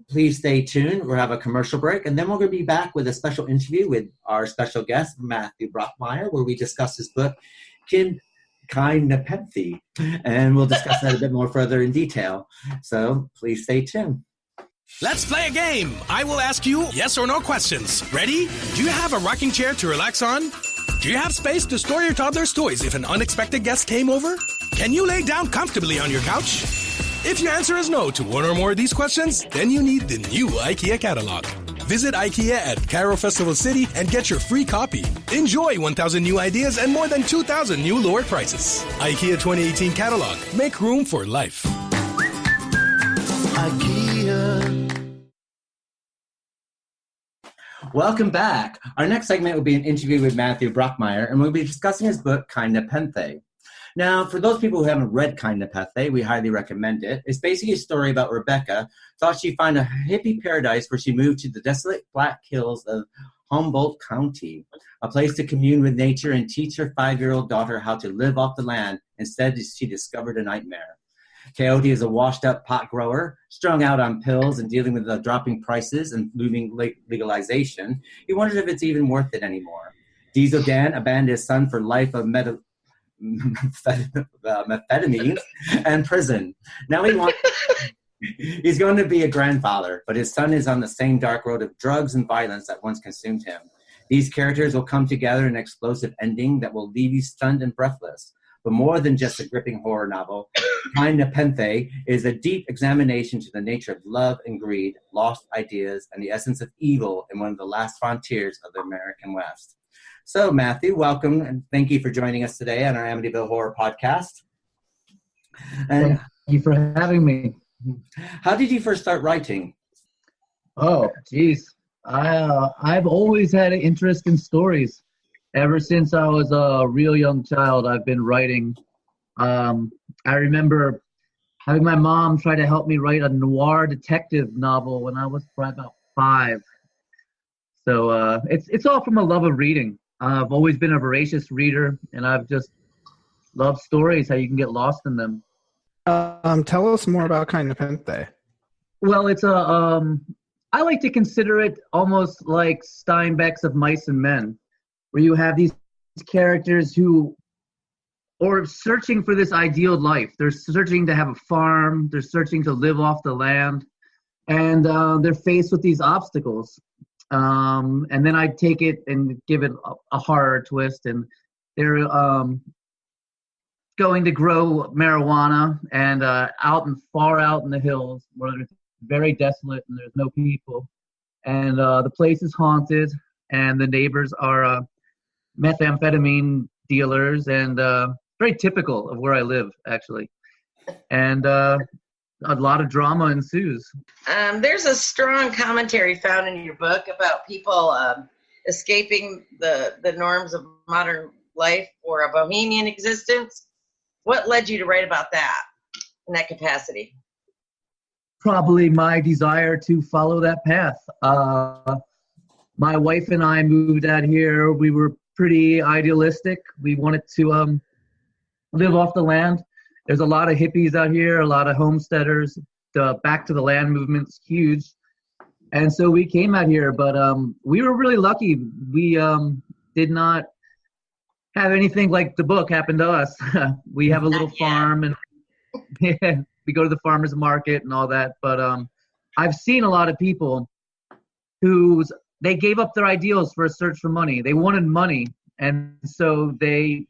Please stay tuned. We'll have a commercial break, and then we're going to be back with a special interview with our special guest, Matthew Brockmeyer, where we discuss his book, Kind Nepenthe, and we'll discuss that a bit more further in detail. So please stay tuned. Let's play a game. I will ask you yes or no questions. Ready? Do you have a rocking chair to relax on? Do you have space to store your toddler's toys if an unexpected guest came over? Can you lay down comfortably on your couch? If your answer is no to one or more of these questions, then you need the new IKEA catalog. Visit IKEA at Cairo Festival City and get your free copy. Enjoy 1,000 new ideas and more than 2,000 new lower prices. IKEA 2018 catalog. Make room for life. IKEA. Welcome back. Our next segment will be an interview with Matthew Brockmeyer, and we'll be discussing his book, Kind Nepenthe. Now, for those people who haven't read Kind Nepenthe, we highly recommend it. It's basically a story about Rebecca thought she'd find a hippie paradise where she moved to the desolate Black Hills of Humboldt County, a place to commune with nature and teach her 5-year-old daughter how to live off the land. Instead, she discovered a nightmare. Coyote is a washed-up pot grower, strung out on pills and dealing with the dropping prices and looming legalization. He wonders if it's even worth it anymore. Diesel Dan abandoned his son for life of methamphetamine and prison. Now he's going to be a grandfather, but his son is on the same dark road of drugs and violence that once consumed him. These characters will come together in an explosive ending that will leave you stunned and breathless. But more than just a gripping horror novel, Kind Nepenthe is a deep examination to the nature of love and greed, lost ideas, and the essence of evil in one of the last frontiers of the American West. So, Matthew, welcome, and thank you for joining us today on our Amityville Horror podcast. And thank you for having me. How did you first start writing? Oh, geez. I've always had an interest in stories. Ever since I was a real young child, I've been writing. I remember having my mom try to help me write a noir detective novel when I was probably about 5. So it's all from a love of reading. I've always been a voracious reader, and I've just loved stories, how you can get lost in them. Tell us more about Kind Nepenthe. Well, it's I like to consider it almost like Steinbeck's Of Mice and Men, where you have these characters who are searching for this ideal life. They're searching to have a farm. They're searching to live off the land. And they're faced with these obstacles. And then I take it and give it a horror twist. And they're going to grow marijuana and far out in the hills where it's very desolate and there's no people. And the place is haunted. And the neighbors are methamphetamine dealers, and very typical of where I live, actually. And a lot of drama ensues. There's a strong commentary found in your book about people escaping the norms of modern life for a bohemian existence. What led you to write about that in that capacity? Probably my desire to follow that path. My wife and I moved out here. We were pretty idealistic. We wanted to live off the land. There's a lot of hippies out here, a lot of homesteaders. The back to the land movement's huge. And so we came out here, but we were really lucky. We did not have anything like the book happen to us. We have a little farm, and we go to the farmer's market and all that. But I've seen a lot of people they gave up their ideals for a search for money. They wanted money, and so they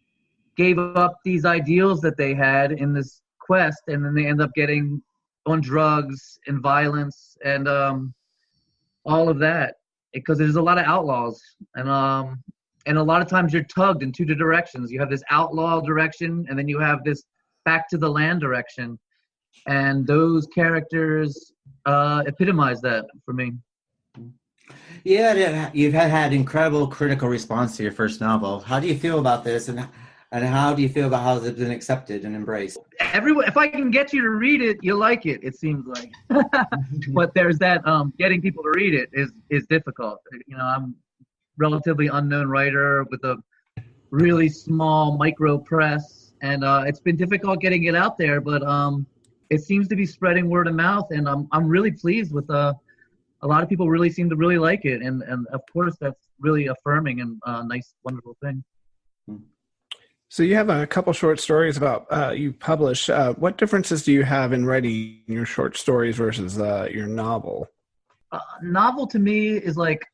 gave up these ideals that they had in this quest, and then they end up getting on drugs and violence and all of that, because there's a lot of outlaws, and a lot of times you're tugged in two directions. You have this outlaw direction, and then you have this back to the land direction, and those characters epitomize that for me. Yeah, you've had incredible critical response to your first novel. How do you feel about this, and how do you feel about how it's been accepted and embraced? Everyone, if I can get you to read it, you'll like it. It seems like, but there's that getting people to read it is difficult. You know, I'm a relatively unknown writer with a really small micro press, and it's been difficult getting it out there. But it seems to be spreading word of mouth, and I'm really pleased with a lot of people really seem to really like it, and of course that's really affirming and a nice, wonderful thing. So you have a couple short stories about you publish. What differences do you have in writing your short stories versus your novel? Novel to me is like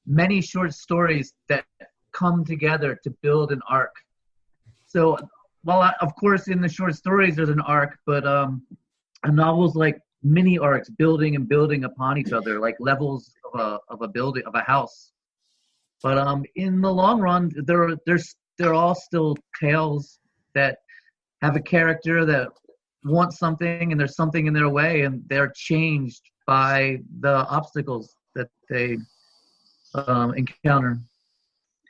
many short stories that come together to build an arc. So while of course in the short stories there's an arc, but a novel is like mini arcs building and building upon each other, like levels of a building, of a house. But in the long run, they're all still tales that have a character that wants something, and there's something in their way, and they're changed by the obstacles that they encounter.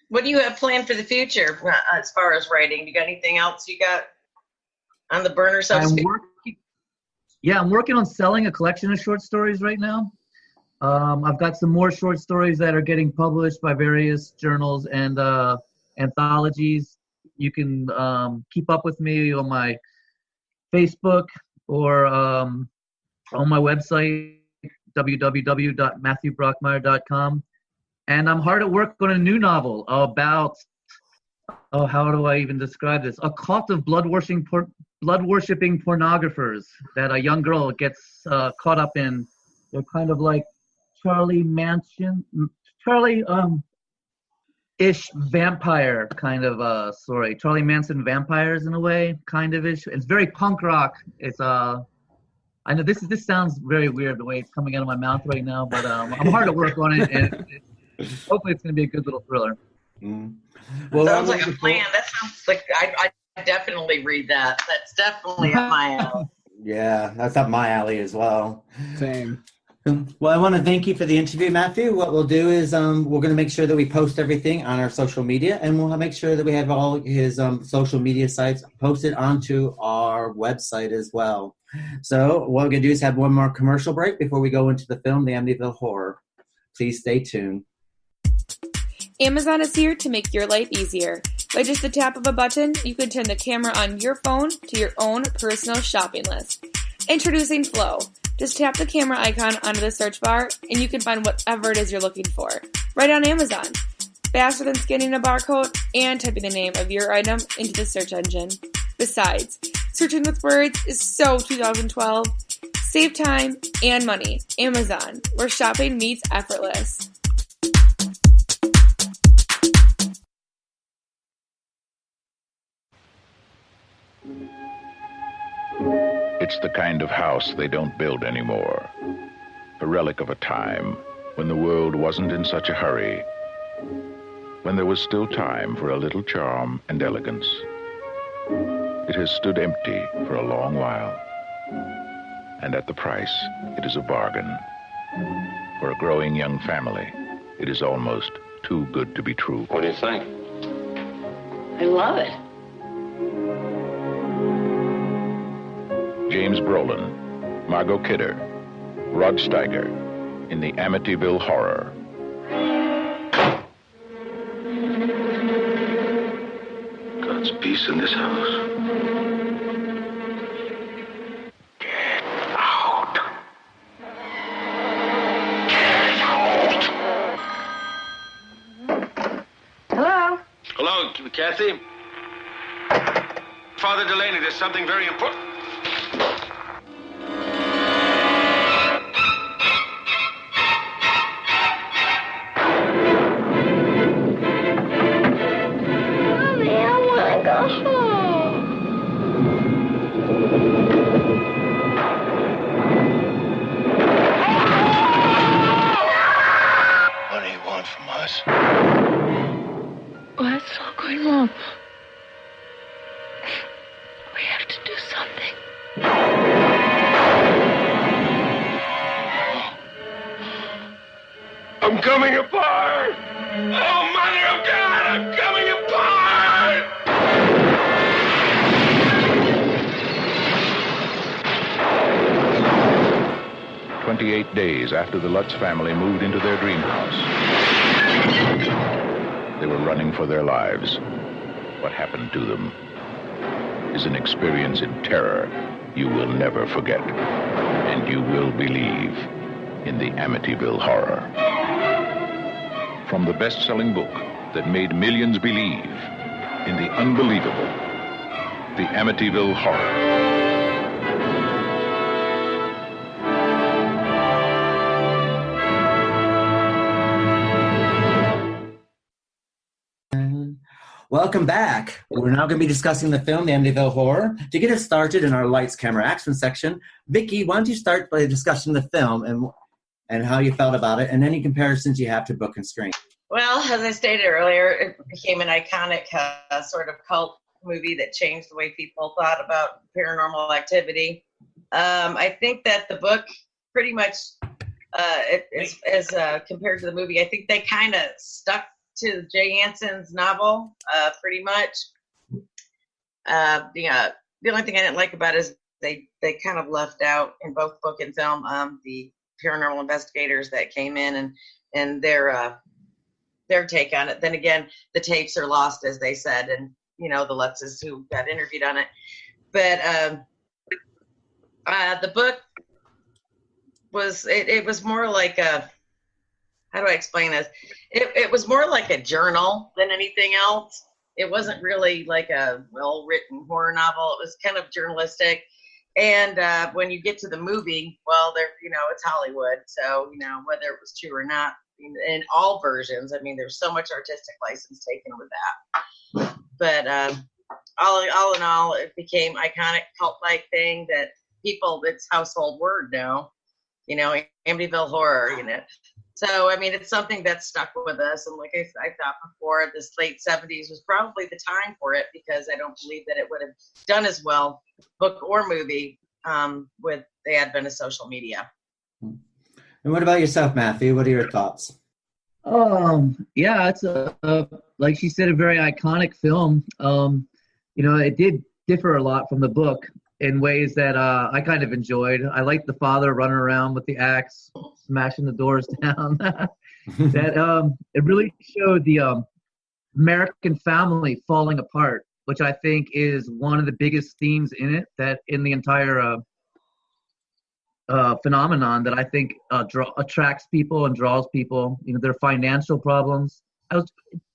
What do you have planned for the future as far as writing? You got anything else you got on the burner, so to speak? I'm working on selling a collection of short stories right now. I've got some more short stories that are getting published by various journals and anthologies. You can keep up with me on my Facebook or on my website, www.matthewbrockmeyer.com. And I'm hard at work on a new novel about, how do I even describe this? A cult of blood-worshipping pornographers that a young girl gets caught up in. They're kind of like Charlie ish vampire kind of story. Charlie Manson vampires in a way, kind of ish. It's very punk rock. It's I know this sounds very weird the way it's coming out of my mouth right now, but I'm hard at work on it, and hopefully it's going to be a good little thriller. Well, sounds like a plan. That sounds like I definitely read that. That's definitely up my alley. Yeah, that's up my alley as well. Same. Well, I want to thank you for the interview, Matthew. What we'll do is we're going to make sure that we post everything on our social media, and we'll make sure that we have all his social media sites posted onto our website as well. So what we're going to do is have one more commercial break before we go into the film, The Amityville Horror. Please stay tuned. Amazon is here to make your life easier. By just the tap of a button, you can turn the camera on your phone to your own personal shopping list. Introducing Flow. Just tap the camera icon onto the search bar, and you can find whatever it is you're looking for, right on Amazon. Faster than scanning a barcode and typing the name of your item into the search engine. Besides, searching with words is so 2012. Save time and money. Amazon, where shopping meets effortless. It's the kind of house they don't build anymore. A relic of a time when the world wasn't in such a hurry, when there was still time for a little charm and elegance. It has stood empty for a long while, and at the price, it is a bargain. For a growing young family, it is almost too good to be true. What do you think? I love it. James Brolin, Margot Kidder, Rod Steiger in the Amityville Horror. God's peace in this house. Get out. Get out. Hello? Hello, Kathy. Father Delaney, there's something very important. What's all going on? We have to do something. I'm coming apart! Oh, Mother of God, I'm coming apart! 28 days after the Lutz family moved into their dream house, they were running for their lives. What happened to them is an experience in terror you will never forget, and you will believe in the Amityville Horror. From the best-selling book that made millions believe in the unbelievable, the Amityville Horror. Welcome back. We're now going to be discussing the film, The Amityville Horror. To get us started in our lights, camera, action section, Vickie, why don't you start by discussing the film and how you felt about it, and any comparisons you have to book and screen. Well, as I stated earlier, it became an iconic sort of cult movie that changed the way people thought about paranormal activity. I think that the book pretty much as compared to the movie. I think they kind of stuck to Jay Anson's novel pretty much. The only thing I didn't like about it is they kind of left out in both book and film the paranormal investigators that came in and their take on it. Then again, the tapes are lost, as they said, and the Lutzes who got interviewed on it. But the book was it was more like a, how do I explain this? It was more like a journal than anything else. It wasn't really like a well-written horror novel. It was kind of journalistic. And when you get to the movie, well, it's Hollywood. So, whether it was true or not, in all versions, I mean, there's so much artistic license taken with that. But all in all, it became iconic cult-like thing that people, it's household word now. Amityville Horror, So, I mean, it's something that's stuck with us. And like I thought before, this late 70s was probably the time for it, because I don't believe that it would have done as well, book or movie, with the advent of social media. And what about yourself, Matthew? What are your thoughts? Yeah, it's like she said, a very iconic film. It did differ a lot from the book in ways that I kind of enjoyed. I liked the father running around with the axe, smashing the doors down. That it really showed the American family falling apart, which I think is one of the biggest themes in it, that in the entire phenomenon that I think attracts people and draws people, their financial problems.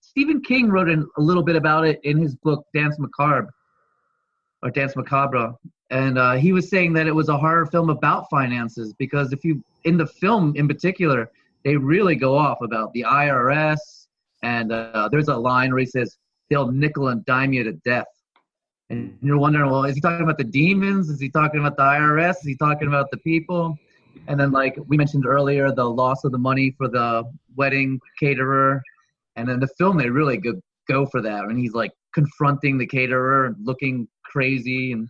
Stephen King wrote a little bit about it in his book, Dance Macabre. And he was saying that it was a horror film about finances, because in the film in particular, they really go off about the IRS. And there's a line where he says, they'll nickel and dime you to death. And you're wondering, well, is he talking about the demons? Is he talking about the IRS? Is he talking about the people? And then, like we mentioned earlier, the loss of the money for the wedding caterer. And then the film, they really go for that. And he's like confronting the caterer and looking crazy. And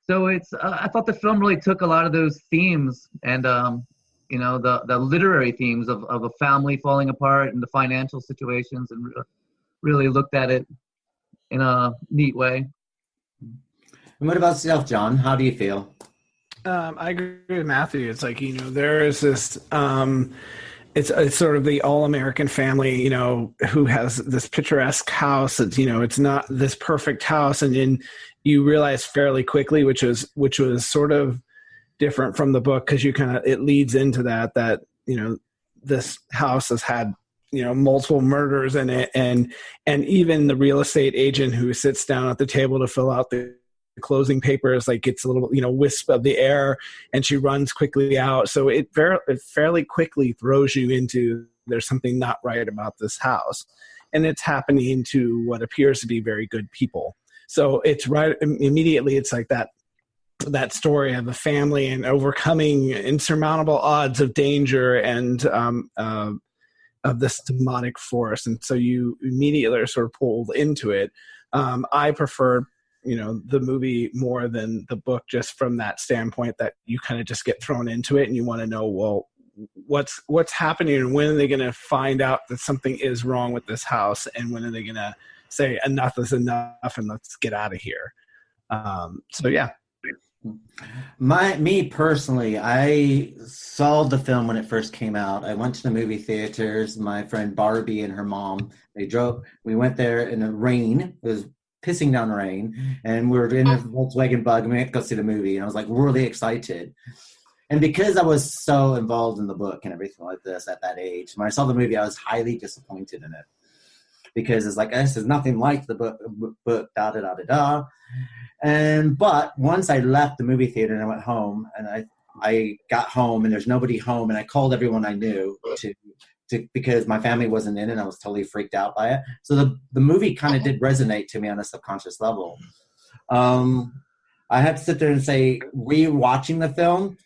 so I thought the film really took a lot of those themes and, the literary themes of a family falling apart and the financial situations, and really looked at it in a neat way. And what about yourself, John? How do you feel? I agree with Matthew. It's like, there is this, it's sort of the all-American family, who has this picturesque house. It's, it's not this perfect house. And then you realize fairly quickly, which was sort of different from the book, because it leads into that, this house has had, multiple murders in it. And even the real estate agent who sits down at the table to fill out the closing papers, like, gets a little, wisp of the air, and she runs quickly out. So it fairly quickly throws you into, there's something not right about this house. And it's happening to what appears to be very good people. So it's right immediately, it's like that story of a family and overcoming insurmountable odds of danger and of this demonic force. And so you immediately are sort of pulled into it. I prefer, the movie more than the book, just from that standpoint that you kind of just get thrown into it and you want to know, well, what's happening, and when are they going to find out that something is wrong with this house, and when are they going to say enough is enough and let's get out of here. So yeah. Me personally, I saw the film when it first came out. I went to the movie theaters. My friend Barbie and her mom, we went there in the rain. It was pissing down rain, and we were in a Volkswagen Bug, and we had to go see the movie, and I was like really excited. And because I was so involved in the book and everything like this at that age, when I saw the movie, I was highly disappointed in it, because it's like, this is nothing like the book, da-da-da-da-da. But once I left the movie theater and I went home, and I got home and there's nobody home, and I called everyone I knew to because my family wasn't in it, and I was totally freaked out by it. So the movie kind of did resonate to me on a subconscious level. I have to sit there and say, re-watching the film,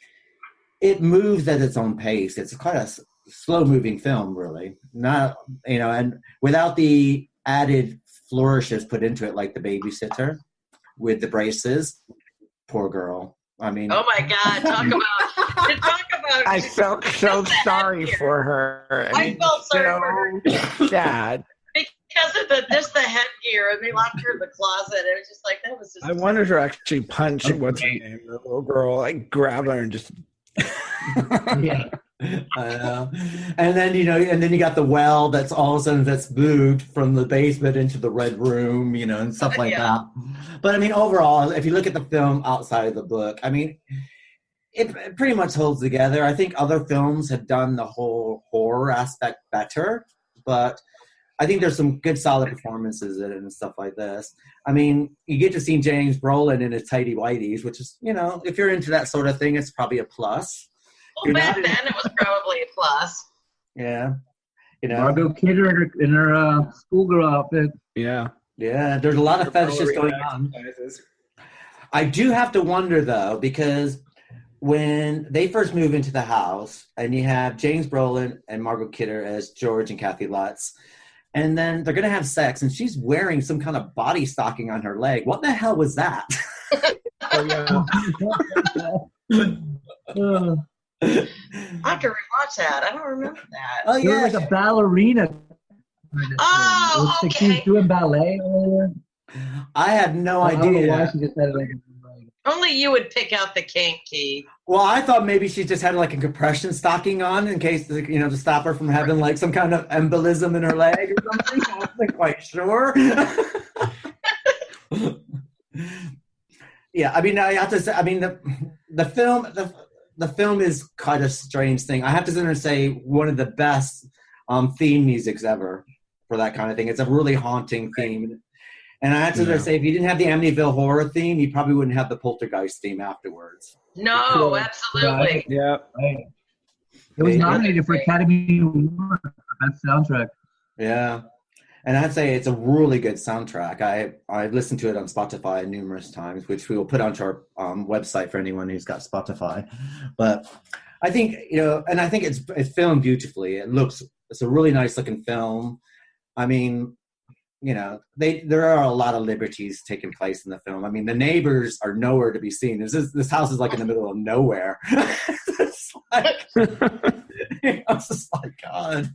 it moves at its own pace. It's quite a slow-moving film, really. Not, and without the added flourishes put into it, like the babysitter with the braces. Poor girl. I mean, oh my God! Talk about about. I felt so sorry for her. I felt sorry for her. Sad. Because of the headgear, and they locked her in the closet. It was just like that was. Just I wanted her to actually punch what's her name, the little girl. Like grab her and just. Yeah. And then you got the well that's all of a sudden that's moved from the basement into the red room, and stuff like that. But I mean, overall, if you look at the film outside of the book, I mean, it pretty much holds together. I think other films have done the whole horror aspect better, but I think there's some good solid performances in it and stuff like this. I mean, you get to see James Brolin in his tighty whities, which is, if you're into that sort of thing, it's probably a plus. Well, back then it was probably a plus. Yeah. Margot Kidder in her schoolgirl outfit. Yeah. Yeah, there's a lot of fetishes going on. I do have to wonder, though, because when they first move into the house, and you have James Brolin and Margot Kidder as George and Kathy Lutz, and then they're going to have sex, and she's wearing some kind of body stocking on her leg. What the hell was that? I have to rewatch that. I don't remember that. Oh yeah, like a ballerina. Oh, okay. She was doing ballet earlier. I had no idea. I don't know why she just had like. Only you would pick out the kink, Keith. Well, I thought maybe she just had like a compression stocking on in case, to stop her from having like some kind of embolism in her leg or something. I wasn't quite sure. Yeah, I mean, I have to say, I mean, the film is quite a strange thing. I have to sit there and say one of the best theme musics ever for that kind of thing. It's a really haunting theme. And I have to say, if you didn't have the Amityville Horror theme, you probably wouldn't have the Poltergeist theme afterwards. No, absolutely. Yeah. Right. It was nominated for Academy Award for Best Soundtrack. Yeah. And I'd say it's a really good soundtrack. I listened to it on Spotify numerous times, which we will put onto our website for anyone who's got Spotify. But I think, and I think it's filmed beautifully. It's a really nice looking film. I mean, there are a lot of liberties taking place in the film. I mean, the neighbors are nowhere to be seen. This house is like in the middle of nowhere. It's like, it's just like, God.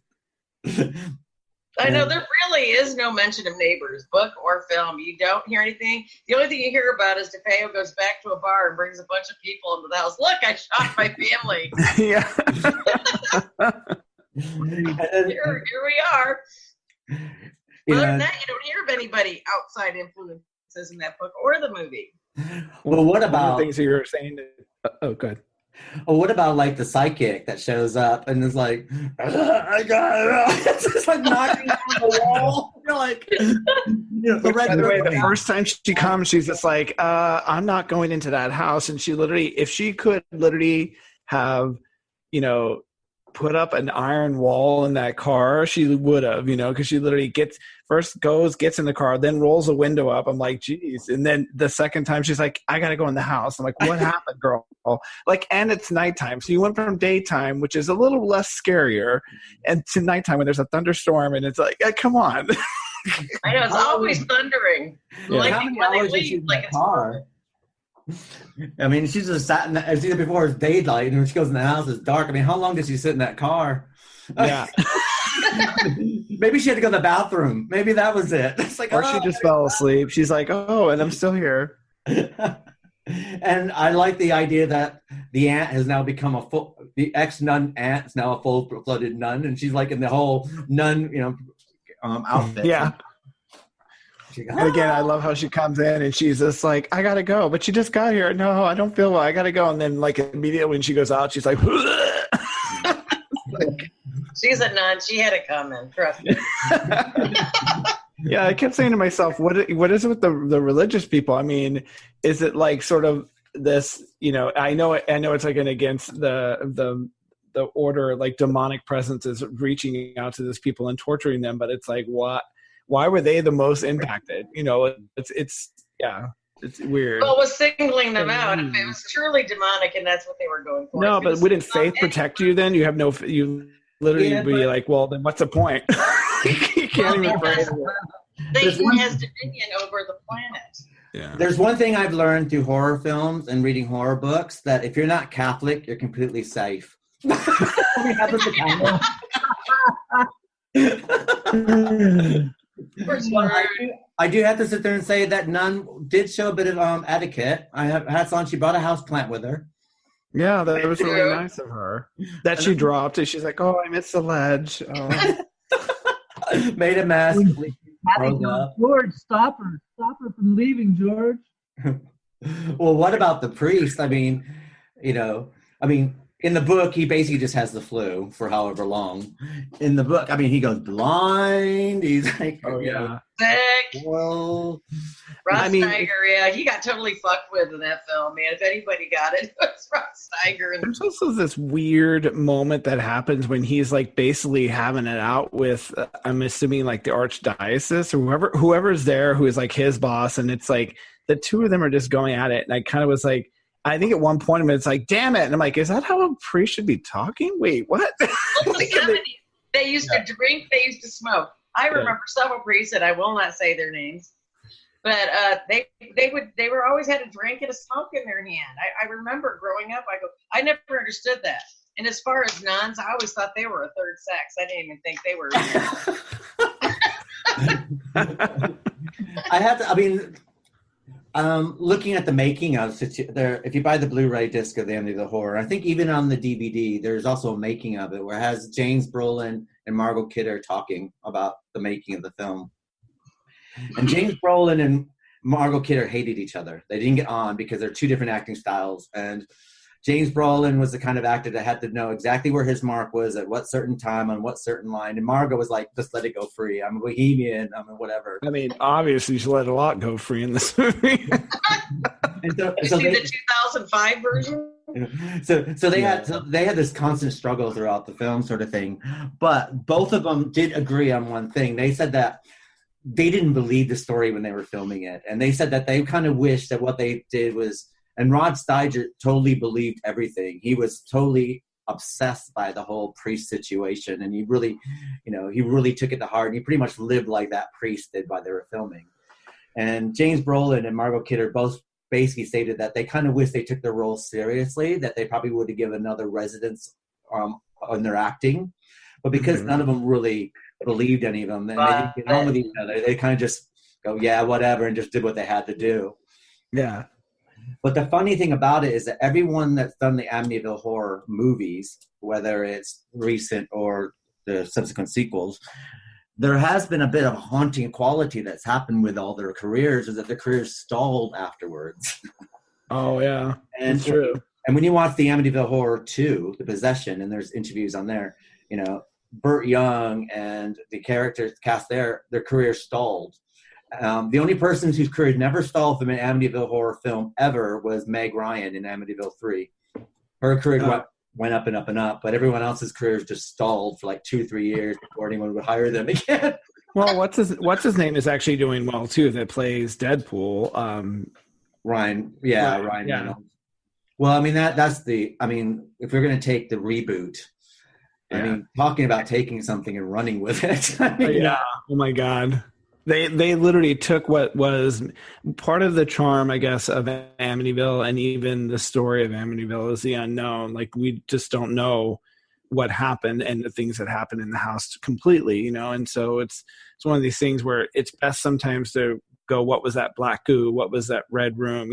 I know there really is no mention of neighbors, book or film. You don't hear anything. The only thing you hear about is DeFeo goes back to a bar and brings a bunch of people into the house. Look, I shot my family. Yeah. Here we are. Other than that, you don't hear of anybody outside influences in that book or the movie. Well, what about things that you were saying? Oh, good. Well, what about like the psychic that shows up and is like, I got it. It's just like knocking on the wall. You're like, By the way, the first time she comes, she's just like, I'm not going into that house. And she literally, if she could literally have, put up an iron wall in that car, she would have, because she literally gets in the car, then rolls a window up. I'm like, geez. And then the second time she's like, I got to go in the house. I'm like, what happened, girl? Like, and it's nighttime. So you went from daytime, which is a little less scarier, and to nighttime when there's a thunderstorm and it's like, come on. I know, it's always thundering. Yeah. Like How many when they hours leave, in like that it's car? I mean, she's just sat in that, as either before it's daylight, and when she goes in the house, it's dark. I mean, how long did she sit in that car? Yeah. Maybe she had to go to the bathroom. Maybe that was it. It's like, or she just fell asleep. She's like, oh, and I'm still here. And I like the idea that the aunt has now become the ex-nun aunt is now a full-blooded nun, and she's like in the whole nun, outfit. Yeah. And again, I love how she comes in and she's just like, I gotta go, but she just got here. No, I don't feel well. I gotta go. And then like immediately when she goes out, she's like, she's a nun. She had it coming. Trust me. Yeah, I kept saying to myself, what is it with the religious people? I mean, is it like sort of this? I know it's like against the order, like demonic presence is reaching out to these people and torturing them, but it's like what? Why were they the most impacted? It's weird. Well, it was singling them out. If it was truly demonic and that's what they were going for. No, but wouldn't faith protect you then? You have you literally be like, well, then what's the point? You can't even pray. Satan has dominion over the planet. Yeah. There's one thing I've learned through horror films and reading horror books, that if you're not Catholic, you're completely safe. I do have to sit there and say that Nun did show a bit of etiquette. I have hats on. She brought a houseplant with her. Yeah, that was really nice of her. That she dropped it. She's like, "Oh, I missed the ledge." Oh. Made a mess. George, stop her from leaving, George. Well, what about the priest? I mean, in the book, he basically just has the flu for however long. In the book, I mean, he goes blind. He's like, sick. Well, Rob Steiger, yeah, he got totally fucked with in that film, man. If anybody got it, it was Rob Steiger. There's also this weird moment that happens when he's like basically having it out with, I'm assuming like the archdiocese or whoever's there who is like his boss, and it's like the two of them are just going at it, and I kind of was like, I think at one point it's like, damn it. And I'm like, is that how a priest should be talking? Wait, what? They used to drink, they used to smoke. I remember several priests, and I will not say their names, but they were always had a drink and a smoke in their hand. I remember growing up, I never understood that. And as far as nuns, I always thought they were a third sex. I didn't even think they were. Looking at the making of there, if you buy the Blu-ray disc of the Amityville Horror, I think even on the DVD, there's also a making of it where it has James Brolin and Margot Kidder talking about the making of the film. And James Brolin and Margot Kidder hated each other. They didn't get on because they're two different acting styles. And James Brolin was the kind of actor that had to know exactly where his mark was at what certain time on what certain line. And Margot was like, just let it go free. I'm a bohemian. I'm a whatever. I mean, obviously she let a lot go free in this movie. The 2005 version? So they had this constant struggle throughout the film sort of thing. But both of them did agree on one thing. They said that they didn't believe the story when they were filming it. And they said that they kind of wished that what they did was, and Rod Steiger totally believed everything. He was totally obsessed by the whole priest situation. And he really took it to heart. And he pretty much lived like that priest did while they were filming. And James Brolin and Margot Kidder both basically stated that they kind of wish they took their role seriously, that they probably would have given another residence on their acting. But because none of them really believed any of them, and they didn't get on with each other, they kind of just go, yeah, whatever, and just did what they had to do. Yeah. But the funny thing about it is that everyone that's done the Amityville Horror movies, whether it's recent or the subsequent sequels, there has been a bit of haunting quality that's happened with all their careers, is that their careers stalled afterwards. Oh, yeah. And that's true. And when you watch the Amityville Horror 2, The Possession, and there's interviews on there, Burt Young and the characters cast their career stalled. The only person whose career never stalled from an Amityville Horror film ever was Meg Ryan in Amityville 3. Her career went up and up and up, but everyone else's careers just stalled for like 2-3 years before anyone would hire them again. Well, what's his name is actually doing well too. That plays Deadpool. Ryan Reynolds. Well, I mean if we're going to take the reboot, I mean, talking about taking something and running with it. Oh my God. They literally took what was part of the charm, I guess, of Amityville, and even the story of Amityville is the unknown. Like, we just don't know what happened and the things that happened in the house completely, And so it's one of these things where it's best sometimes to go, what was that black goo? What was that red room?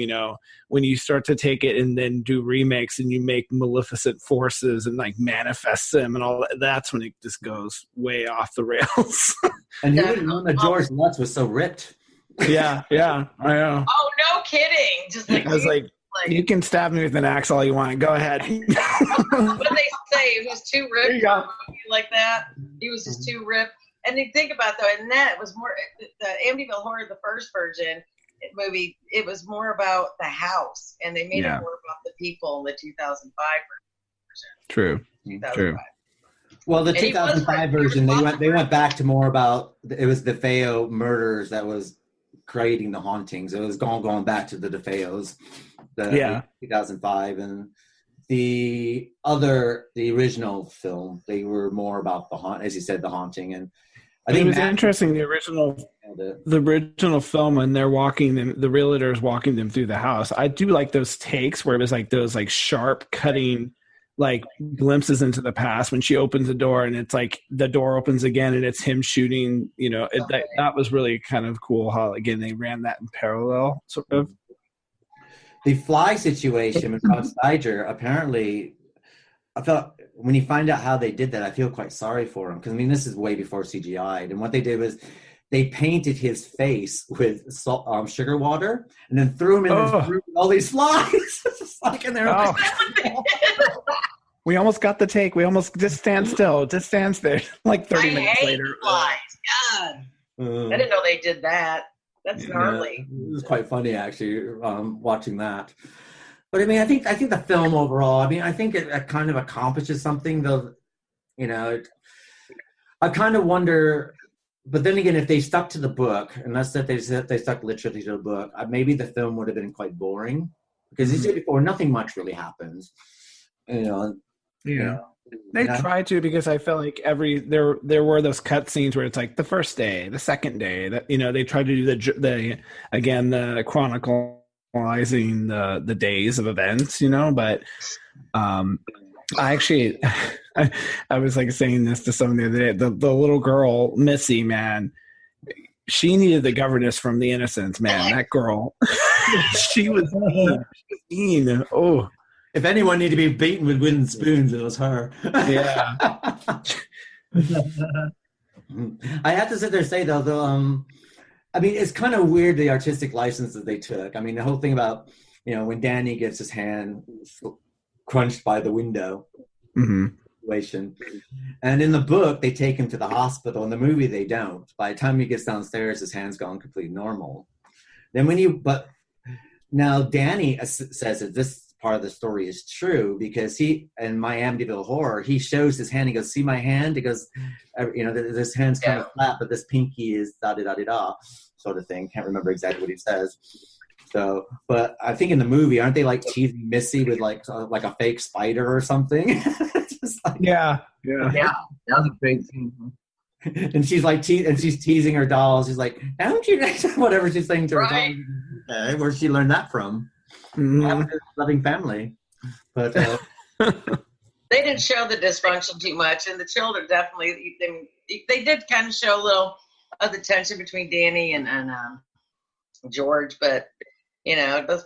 When you start to take it and then do remakes and you make maleficent forces and like manifest them and all that's when it just goes way off the rails. And who didn't know that George Lutz was so ripped? Yeah, I know. Oh, no kidding. Just like, I was like, you can stab me with an axe all you want. Go ahead. What did they say? He was too ripped for a movie like that. He was just too ripped. And you think about though, and that was more the Amityville Horror, the first version movie. It was more about the house, and they made it more about the people in the 2005 version. True. Well, the 2005 version, they went back to more about it was the DeFeo Murders that was creating the hauntings. It was going back to the DeFeos, the 2005, and the original film, they were more about as you said, the haunting. And I think it was interesting. The original film, and they're walking them, the realtor's walking them through the house. I do like those takes where it was like those like sharp cutting like glimpses into the past when she opens the door and it's like the door opens again and it's him shooting, that was really kind of cool how, again, they ran that in parallel, sort of. The fly situation with Todd Steiger, apparently, I felt when you find out how they did that, I feel quite sorry for him. Because, I mean, this is way before CGI'd. And what they did was they painted his face with sugar water and then threw him in this room with all these flies. Just like in there. We almost got the take. We almost just stand still. Just stands there like 30 minutes later. Flies. God. I didn't know they did that. That's gnarly. Yeah, it was quite funny, actually, watching that. But I mean, I think the film overall, I mean, I think it kind of accomplishes something. Though, I kind of wonder. But then again, if they stuck to the book, and that's that they stuck literally to the book, maybe the film would have been quite boring. Because as you said before, nothing much really happens. They tried to, because I felt like there were those cut scenes where it's like the first day, the second day, that they tried to do the chronicalizing the days of events, but I actually I was like saying this to someone the other day, the little girl Missy, man, she needed the governess from The Innocents, man. That girl, she was mean. Oh, if anyone needed to be beaten with wooden spoons, it was her. Yeah. I have to sit there and say, though, I mean, it's kind of weird, the artistic license that they took. I mean, the whole thing about, when Danny gets his hand crunched by the window situation. And in the book, they take him to the hospital. In the movie, they don't. By the time he gets downstairs, his hand's gone completely normal. Then now Danny says that this part of the story is true, because he, in my Amityville Horror, he shows his hand. He goes, "See my hand?" He goes, "This hand's kind of flat, but this pinky is da-da-da-da-da," sort of thing. Can't remember exactly what he says. So, but I think in the movie, aren't they like teasing Missy with like a fake spider or something? Yeah. That was a great scene. And she's like, she's teasing her dolls. She's like, "Don't you?" Whatever she's saying to her dolls. Okay, where'd she learn that from? Loving family. But they didn't show the dysfunction too much, and the children definitely they did kind of show a little of the tension between Danny and George, but those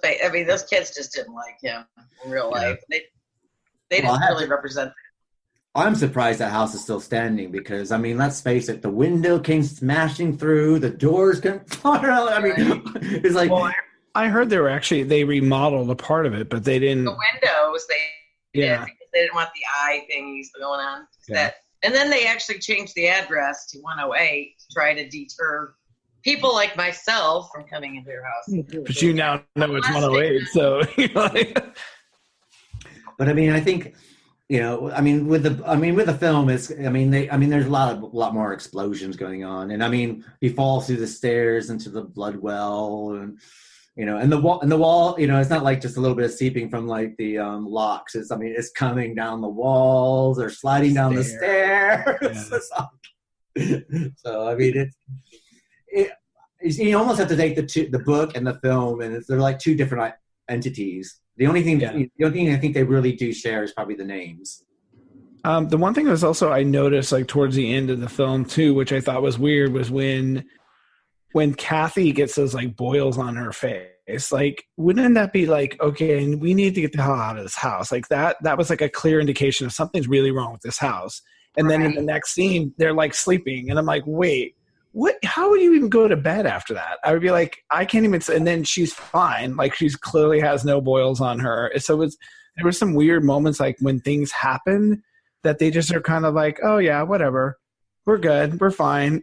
kids just didn't like him in real life. They didn't really represent that. I'm surprised that house is still standing, because, I mean, let's face it, the window came smashing through, the doors came far out. I mean, it's like... Well, I heard they remodeled a part of it, but they didn't... The windows, they did, because they didn't want the eye thingies going on. Yeah. And then they actually changed the address to 108 to try to deter people like myself from coming into your house. But you now know it's 108, so... But, I mean, I think... with the film, there's a lot more explosions going on, and I mean, he falls through the stairs into the blood well, and and the wall, it's not like just a little bit of seeping from like the locks. It's coming down the walls or sliding down the stairs. Yeah. So I mean, you almost have to take the book and the film, and they're like two different entities. The only thing I think they really do share is probably the names. The one thing was also I noticed like towards the end of the film too, which I thought was weird, was when Kathy gets those like boils on her face. Like, wouldn't that be like, okay, we need to get the hell out of this house? Like that was like a clear indication of something's really wrong with this house. And then in the next scene, they're like sleeping, and I'm like, wait. What? How would you even go to bed after that? I would be like, I can't even. And then she's fine. Like, she's clearly has no boils on her. So there were some weird moments, like when things happen, that they just are kind of like, oh yeah, whatever, we're good, we're fine.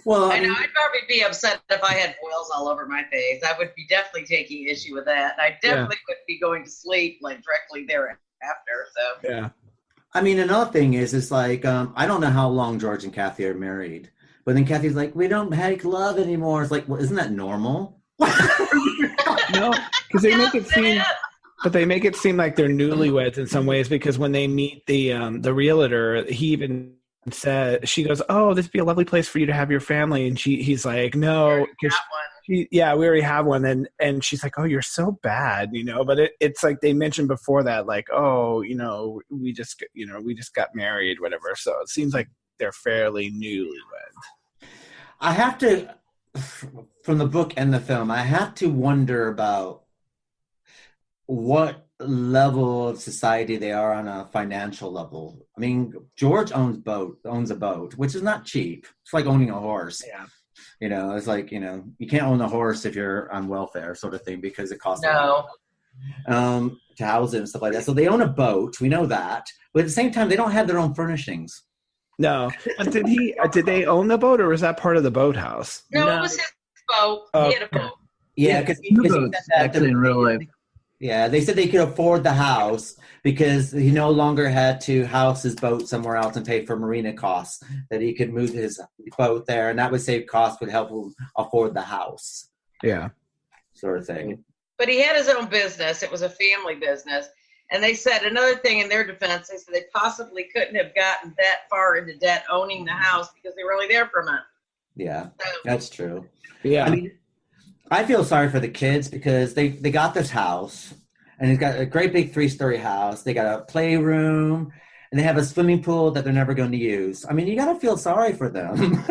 Well, I know I'd probably be upset if I had boils all over my face. I would be definitely taking issue with that. I definitely wouldn't be going to sleep like directly thereafter. So yeah. I mean, another thing is like I don't know how long George and Kathy are married. But then Kathy's like, we don't make love anymore. It's like, well, isn't that normal? No, because they make it seem, but they make it seem like they're newlyweds in some ways. Because when they meet the realtor, he even said, she goes, "Oh, this would be a lovely place for you to have your family," and he's like, "No, we already have one. And she's like, oh, you're so bad, but it's like they mentioned before that, like, oh, we just got married, whatever. So it seems like they're fairly newlywed. I have to, from the book and the film, I have to wonder about what level of society they are on a financial level. I mean, George owns a boat, which is not cheap. It's like owning a horse. Yeah. It's like, you can't own a horse if you're on welfare sort of thing, because it costs No. to house it and stuff like that. So they own a boat. We know that. But at the same time, they don't have their own furnishings. No. Did they own the boat, or was that part of the boathouse? No, it was his boat. He had a boat. Yeah, because actually in real life. Yeah, they said they could afford the house because he no longer had to house his boat somewhere else and pay for marina costs, that he could move his boat there, and that would save costs, would help him afford the house. Yeah. Sort of thing. But he had his own business. It was a family business. And they said another thing in their defense, they said they possibly couldn't have gotten that far into debt owning the house because they were only there for a month. Yeah, that's true. Yeah. I mean, I feel sorry for the kids because they got this house, and it's got a great big 3-story house. They got a playroom, and they have a swimming pool that they're never going to use. I mean, you got to feel sorry for them.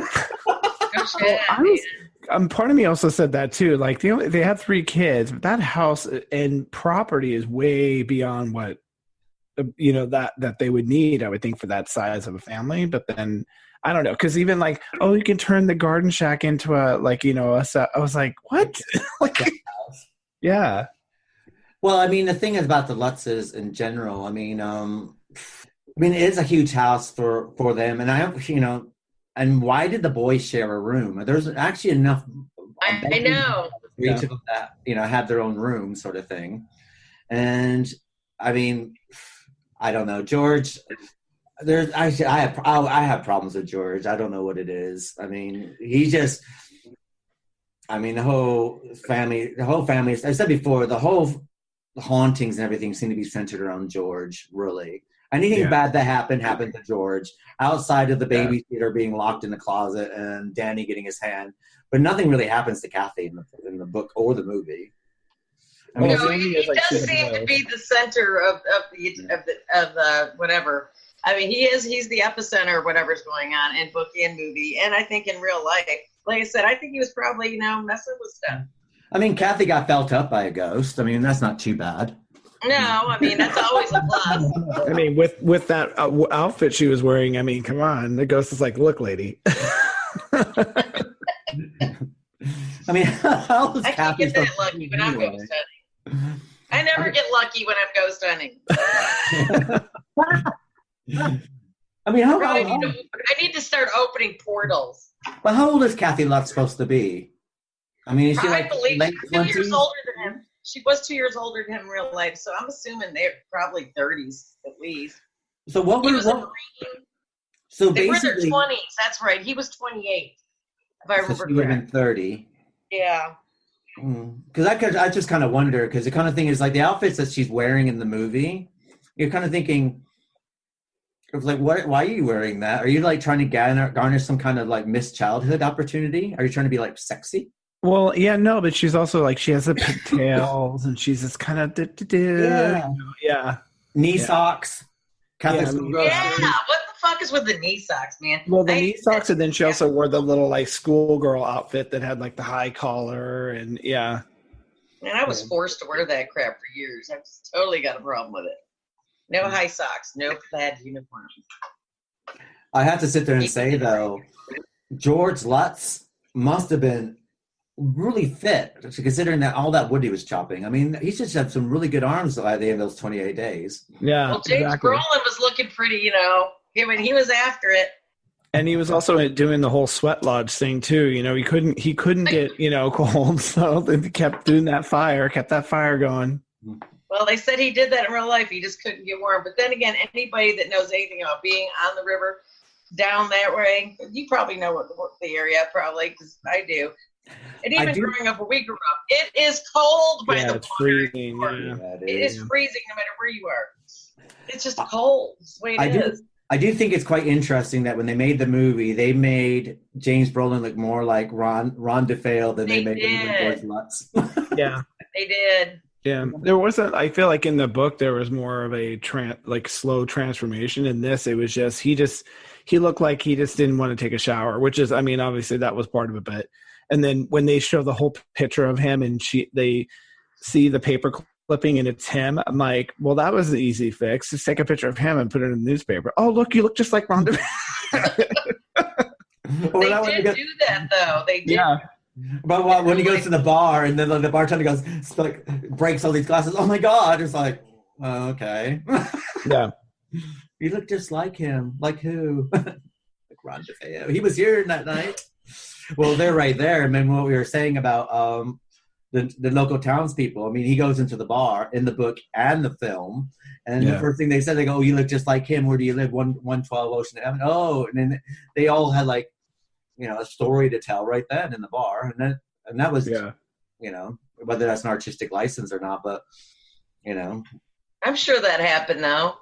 Part of me also said that too. Like they had 3 kids, but that house and property is way beyond what that they would need, I would think, for that size of a family. But then I don't know, because even like, oh, you can turn the garden shack into a I was like, what? Yeah. Well, I mean, the thing is about the Lutzes in general. I mean, it is a huge house for them, and and why did the boys share a room? There's actually enough. I know. For each of them that have their own room, sort of thing. And I mean, I don't know, George. I have problems with George. I don't know what it is. I mean, the whole family. I said before, the whole hauntings and everything seem to be centered around George. Really, anything bad that happened to George. Outside of the babysitter being locked in the closet and Danny getting his hand, but nothing really happens to Kathy in the book or the movie. I mean, he does seem to be the center of the whatever. I mean, he's the epicenter of whatever's going on in book and movie, and I think in real life, like I said, I think he was probably messing with stuff. I mean, Kathy got felt up by a ghost. I mean, that's not too bad. No, I mean, that's always a plus. I mean, with that outfit she was wearing, I mean, come on, the ghost is like, look, lady. I mean, how is I can't get that lucky when I'm ghost hunting. I never get lucky when I'm ghost hunting. I mean, I need to start opening portals. Well, how old is Kathy Lutz supposed to be? I mean, is she I believe late she's 2 years 20s? older than him. She was 2 years older than him in real life, so I'm assuming they're probably 30s at least. So what he was a Marine. So they were basically, in their 20s. That's right. He was 28, if I remember she would have been correct. 30. Yeah. Because I just kind of wonder, because the kind of thing is like the outfits that she's wearing in the movie, you're kind of thinking, like, why are you wearing that? Are you like trying to garner some kind of like missed childhood opportunity? Are you trying to be like sexy? Well, yeah, no, but she's also like, she has the pigtails and she's this kind of knee socks. Yeah, what the fuck is with the knee socks, man? Well, the knee socks, and then she also wore the little like schoolgirl outfit that had like the high collar, and Man, I was forced to wear that crap for years. I've just totally got a problem with it. No high socks, no plaid uniform. I have to sit there and say though, George Lutz must have been really fit, considering that all that wood he was chopping. I mean, he should have some really good arms at the end of those 28 days. Yeah. Well, James Brolin was looking pretty, I mean, he was after it. And he was also doing the whole sweat lodge thing too. He couldn't get, cold. So he kept doing that fire, kept that fire going. Well, they said he did that in real life. He just couldn't get warm. But then again, anybody that knows anything about being on the river down that way, you probably know what the area probably, because I do. And even growing up where we grew up, it is cold by the water. Freezing. It is freezing no matter where you are. It's just cold. It's the way it is. I do think it's quite interesting that when they made the movie, they made James Brolin look more like Ron DeFeo than they made George Lutz. Yeah, they did. Yeah, there wasn't. I feel like in the book there was more of a slow transformation. In this, it was just he looked like he just didn't want to take a shower, which is, I mean, obviously that was part of it. But and then when they show the whole picture of him and they see the paper clipping and it's him, I'm like, well, that was the easy fix. Just take a picture of him and put it in the newspaper. Oh, look, you look just like Ron DeFeo. They did do that, though. They did. Yeah. But when he goes to the bar and then the bartender goes, like, breaks all these glasses, oh my God, it's like, oh, okay. Yeah. You look just like him. Like who? Like Ron DeFeo. He was here that night. Well, they're right there. And then what we were saying about the local townspeople. I mean, he goes into the bar in the book and the film. And the first thing they said, they go, oh, you look just like him. Where do you live? 112 Ocean Avenue. Oh, and then they all had like, you know, a story to tell right then in the bar. And that was, you know, whether that's an artistic license or not, but, you know. I'm sure that happened, though.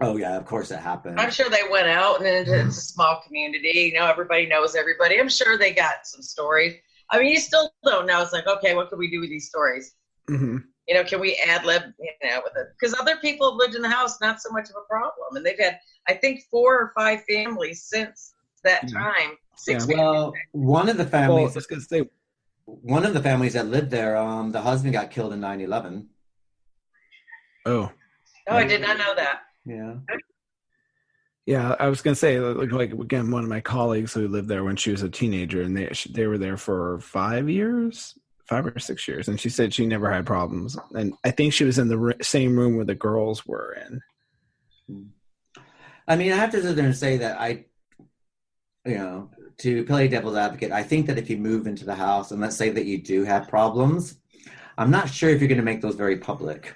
Oh, yeah, of course it happened. I'm sure they went out and it's a small community. You know, everybody knows everybody. I'm sure they got some stories. I mean, you still don't know. It's like, okay, what can we do with these stories? Mm-hmm. You know, can we ad-lib, you know, with it? Because other people have lived in the house, not so much of a problem. And they've had, I think, 4 or 5 families since that time. 6 Well, one of the families, well, one of the families that lived there, the husband got killed in 9/11. Oh. Oh, I did not know that. Yeah. Yeah, I was gonna say, like again, one of my colleagues who lived there when she was a teenager, and they were there for 5 or 6 years, and she said she never had problems. And I think she was in the same room where the girls were in. I mean, I have to sit there and say that you know, to play devil's advocate, I think that if you move into the house and let's say that you do have problems, I'm not sure if you're going to make those very public.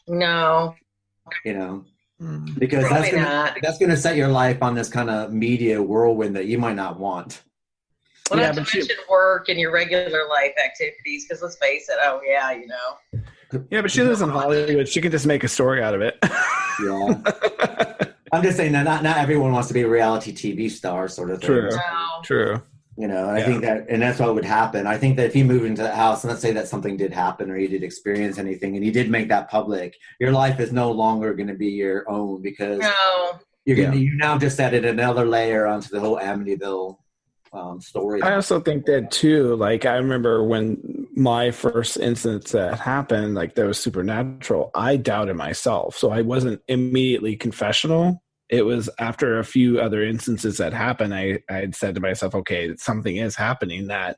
No. You know, because that's going to set your life on this kind of media whirlwind that you might not want. Well, not to mention work and your regular life activities, because let's face it, oh yeah, you know. Yeah, but she lives in Hollywood. She can just make a story out of it. Yeah. I'm just saying that not everyone wants to be a reality TV star sort of thing. True. True. You know, I think that, and that's what would happen. I think that if you move into the house, and let's say that something did happen or you did experience anything and you did make that public, your life is no longer going to be your own because you now just added another layer onto the whole Amityville story. I also think that too, like I remember when my first instance that happened, like that was supernatural, I doubted myself. So I wasn't immediately confessional. It was after a few other instances that happened, I had said to myself, okay, something is happening, that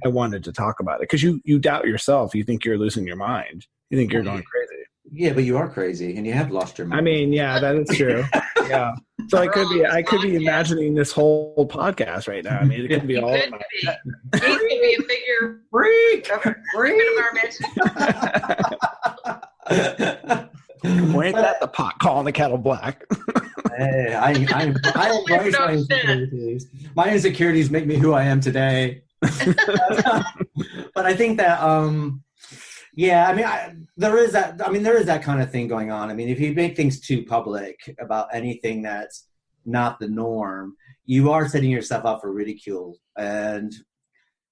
I wanted to talk about it. Because you doubt yourself. You think you're losing your mind. You think you're going crazy. Yeah, but you are crazy and you have lost your mind. I mean, yeah, that is true. Yeah. So I could be imagining this whole podcast right now. I mean, it could be all of my He could be a figure freak of our Ain't that the pot calling the kettle black? Hey, I embrace my insecurities. My insecurities make me who I am today. But I think that, yeah, I mean, there is that kind of thing going on. I mean, if you make things too public about anything that's not the norm, you are setting yourself up for ridicule. And,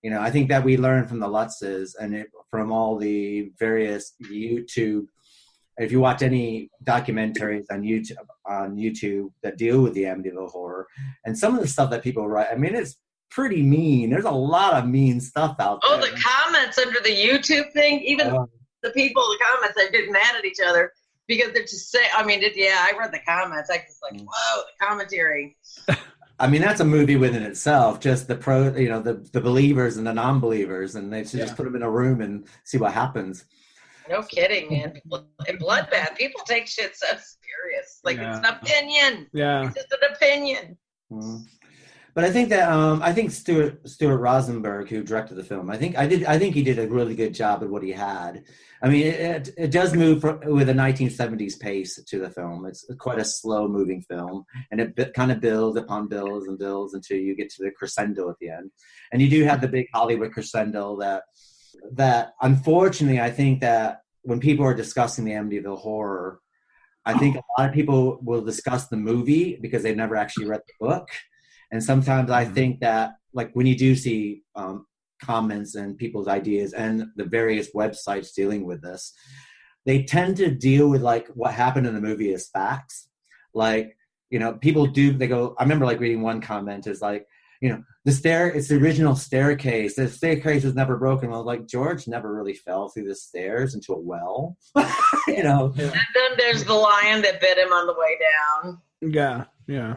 you know, I think that we learn from the Lutzes and from all the various YouTube. If you watch any documentaries on YouTube that deal with the Amityville Horror, and some of the stuff that people write, I mean, it's pretty mean. There's a lot of mean stuff out there. Oh, the comments under the YouTube thing, even the people in the comments, they get mad at each other because they're just saying, I mean, I read the comments. I was like, whoa, the commentary. I mean, that's a movie within itself, just the the believers and the non-believers, and they should just put them in a room and see what happens. No kidding, man. And bloodbath, people take shit so serious. Like, it's an opinion. Yeah. It's just an opinion. Mm. But I think that Stuart Rosenberg, who directed the film, I think he did a really good job at what he had. I mean, it does move with a 1970s pace to the film. It's quite a slow moving film, and it kind of builds upon builds and builds until you get to the crescendo at the end. And you do have the big Hollywood crescendo that unfortunately, I think that when people are discussing the Amityville Horror, I think a lot of people will discuss the movie because they've never actually read the book. And sometimes I think that, like, when you do see comments and people's ideas and the various websites dealing with this, they tend to deal with, like, what happened in the movie as facts. Like, you know, people do, they go, I remember, like, reading one comment is like, you know, it's the original staircase. The staircase was never broken. I was like, George never really fell through the stairs into a well. You know. And then there's the lion that bit him on the way down. Yeah.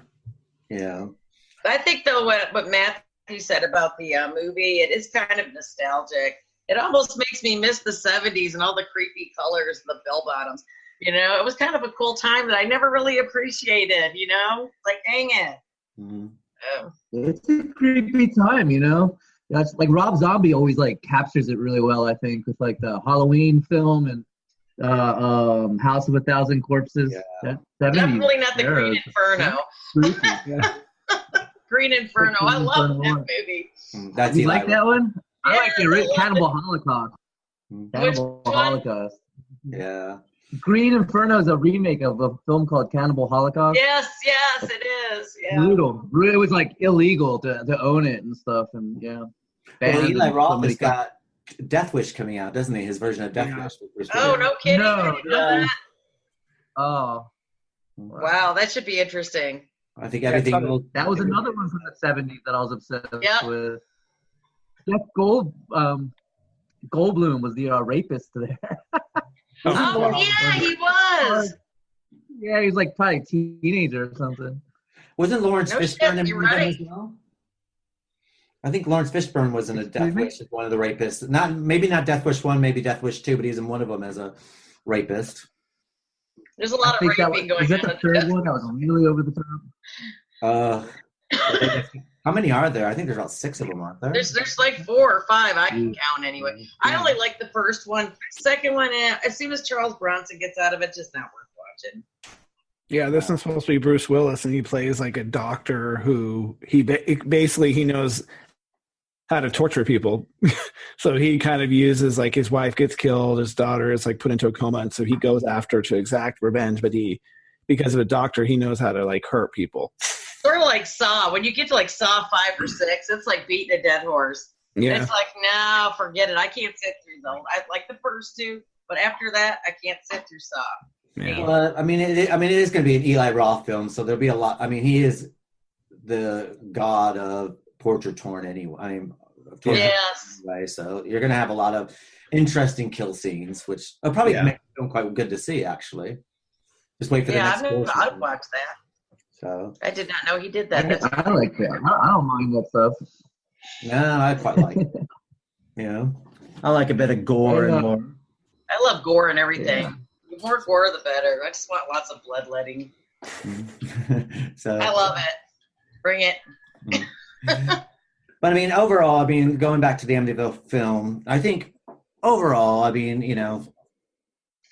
I think, though, what Matthew said about the movie, it is kind of nostalgic. It almost makes me miss the 70s and all the creepy colors and the bell bottoms. You know, it was kind of a cool time that I never really appreciated, you know? Like, dang it. Mm-hmm. It's a creepy time, you know? That's like Rob Zombie always, like, captures it really well, I think, with, like, the Halloween film and House of a Thousand Corpses. Yeah. Definitely not the Green Inferno. Green Inferno. I love that movie. That's you like that one? I like the Cannibal Holocaust. Cannibal Holocaust. Yeah. Green Inferno is a remake of a film called Cannibal Holocaust. Yes, it is. Yeah. Brutal. It was, like, illegal to own it and stuff, and Well, Eli Roth has got Death Wish coming out, doesn't he? His version of Death Wish. Oh, no kidding. No. Oh. Wow, that should be interesting. I think everything. That was another one from the 70s that I was obsessed with. Jeff Goldblum was the rapist there. Oh, yeah, he was. Yeah, he was, like, probably a teenager or something. Wasn't Lawrence Fishburne in one as well? I think Lawrence Fishburne was in a Death Wish as one of the rapists. Maybe not Death Wish 1, maybe Death Wish 2, but he's in one of them as a rapist. There's a lot of raping going on. Is that the third one that was really over the top? How many are there? I think there's about 6 of them, aren't there? There's like 4 or 5 I can count anyway. I only like the first one. Second one, as soon as Charles Bronson gets out of it, just not worth watching. Yeah, this one's supposed to be Bruce Willis, and he plays like a doctor who he knows how to torture people. So he kind of uses, like, his wife gets killed, his daughter is, like, put into a coma, and so he goes after to exact revenge. But because of a doctor, he knows how to, like, hurt people. Sort of like Saw. When you get to, like, Saw 5 or 6, it's like beating a dead horse. Yeah. It's like, no, forget it. I can't sit through those. I like the first 2, but after that, I can't sit through Saw. Yeah. Well, I mean, it is going to be an Eli Roth film, so there'll be a lot. I mean, he is the god of portrait torn anyway. Yes. Anyway, so you're going to have a lot of interesting kill scenes, which will probably make the film quite good to see, actually. Just wait for the next portion. I'd watch that. So I did not know he did that. I like that. I don't mind that stuff. No, I quite like it. You know, I like a bit of gore and more. I love gore and everything. Yeah. The more gore, the better. I just want lots of bloodletting. So I love it. Bring it. But I mean, overall, I mean, going back to the Amityville film, I think overall, I mean, you know,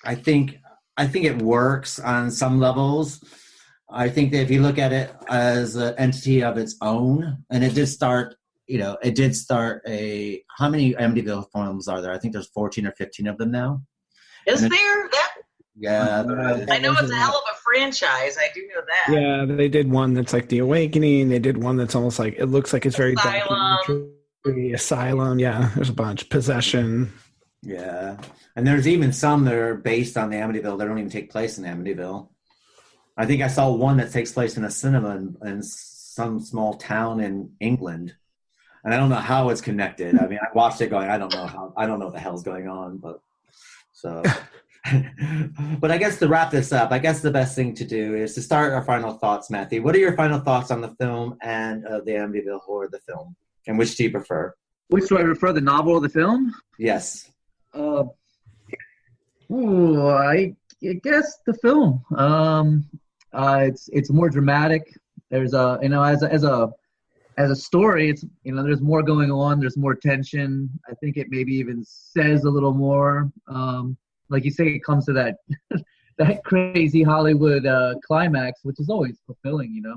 I think it works on some levels. I think that if you look at it as an entity of its own, and it did start how many Amityville films are there? I think there's 14 or 15 of them now. Is there? Yeah. I know it's a hell of a franchise. I do know that. Yeah, they did one that's like The Awakening. They did one that's almost like, it looks like it's very documentary. Asylum. Yeah, there's a bunch. Possession. Yeah. And there's even some that are based on the Amityville that don't even take place in Amityville. I think I saw one that takes place in a cinema in some small town in England. And I don't know how it's connected. I mean, I watched it going, I don't know what the hell's going on, but so. But I guess to wrap this up, I guess the best thing to do is to start our final thoughts, Matthew. What are your final thoughts on the film and the Amityville Horror, the film? And which do you prefer? Which do I prefer, the novel or the film? Yes. I guess the film. It's more dramatic. There's as a story, it's, you know, there's more going on. There's more tension. I think it maybe even says a little more. Like you say, it comes to that that crazy Hollywood climax, which is always fulfilling, you know.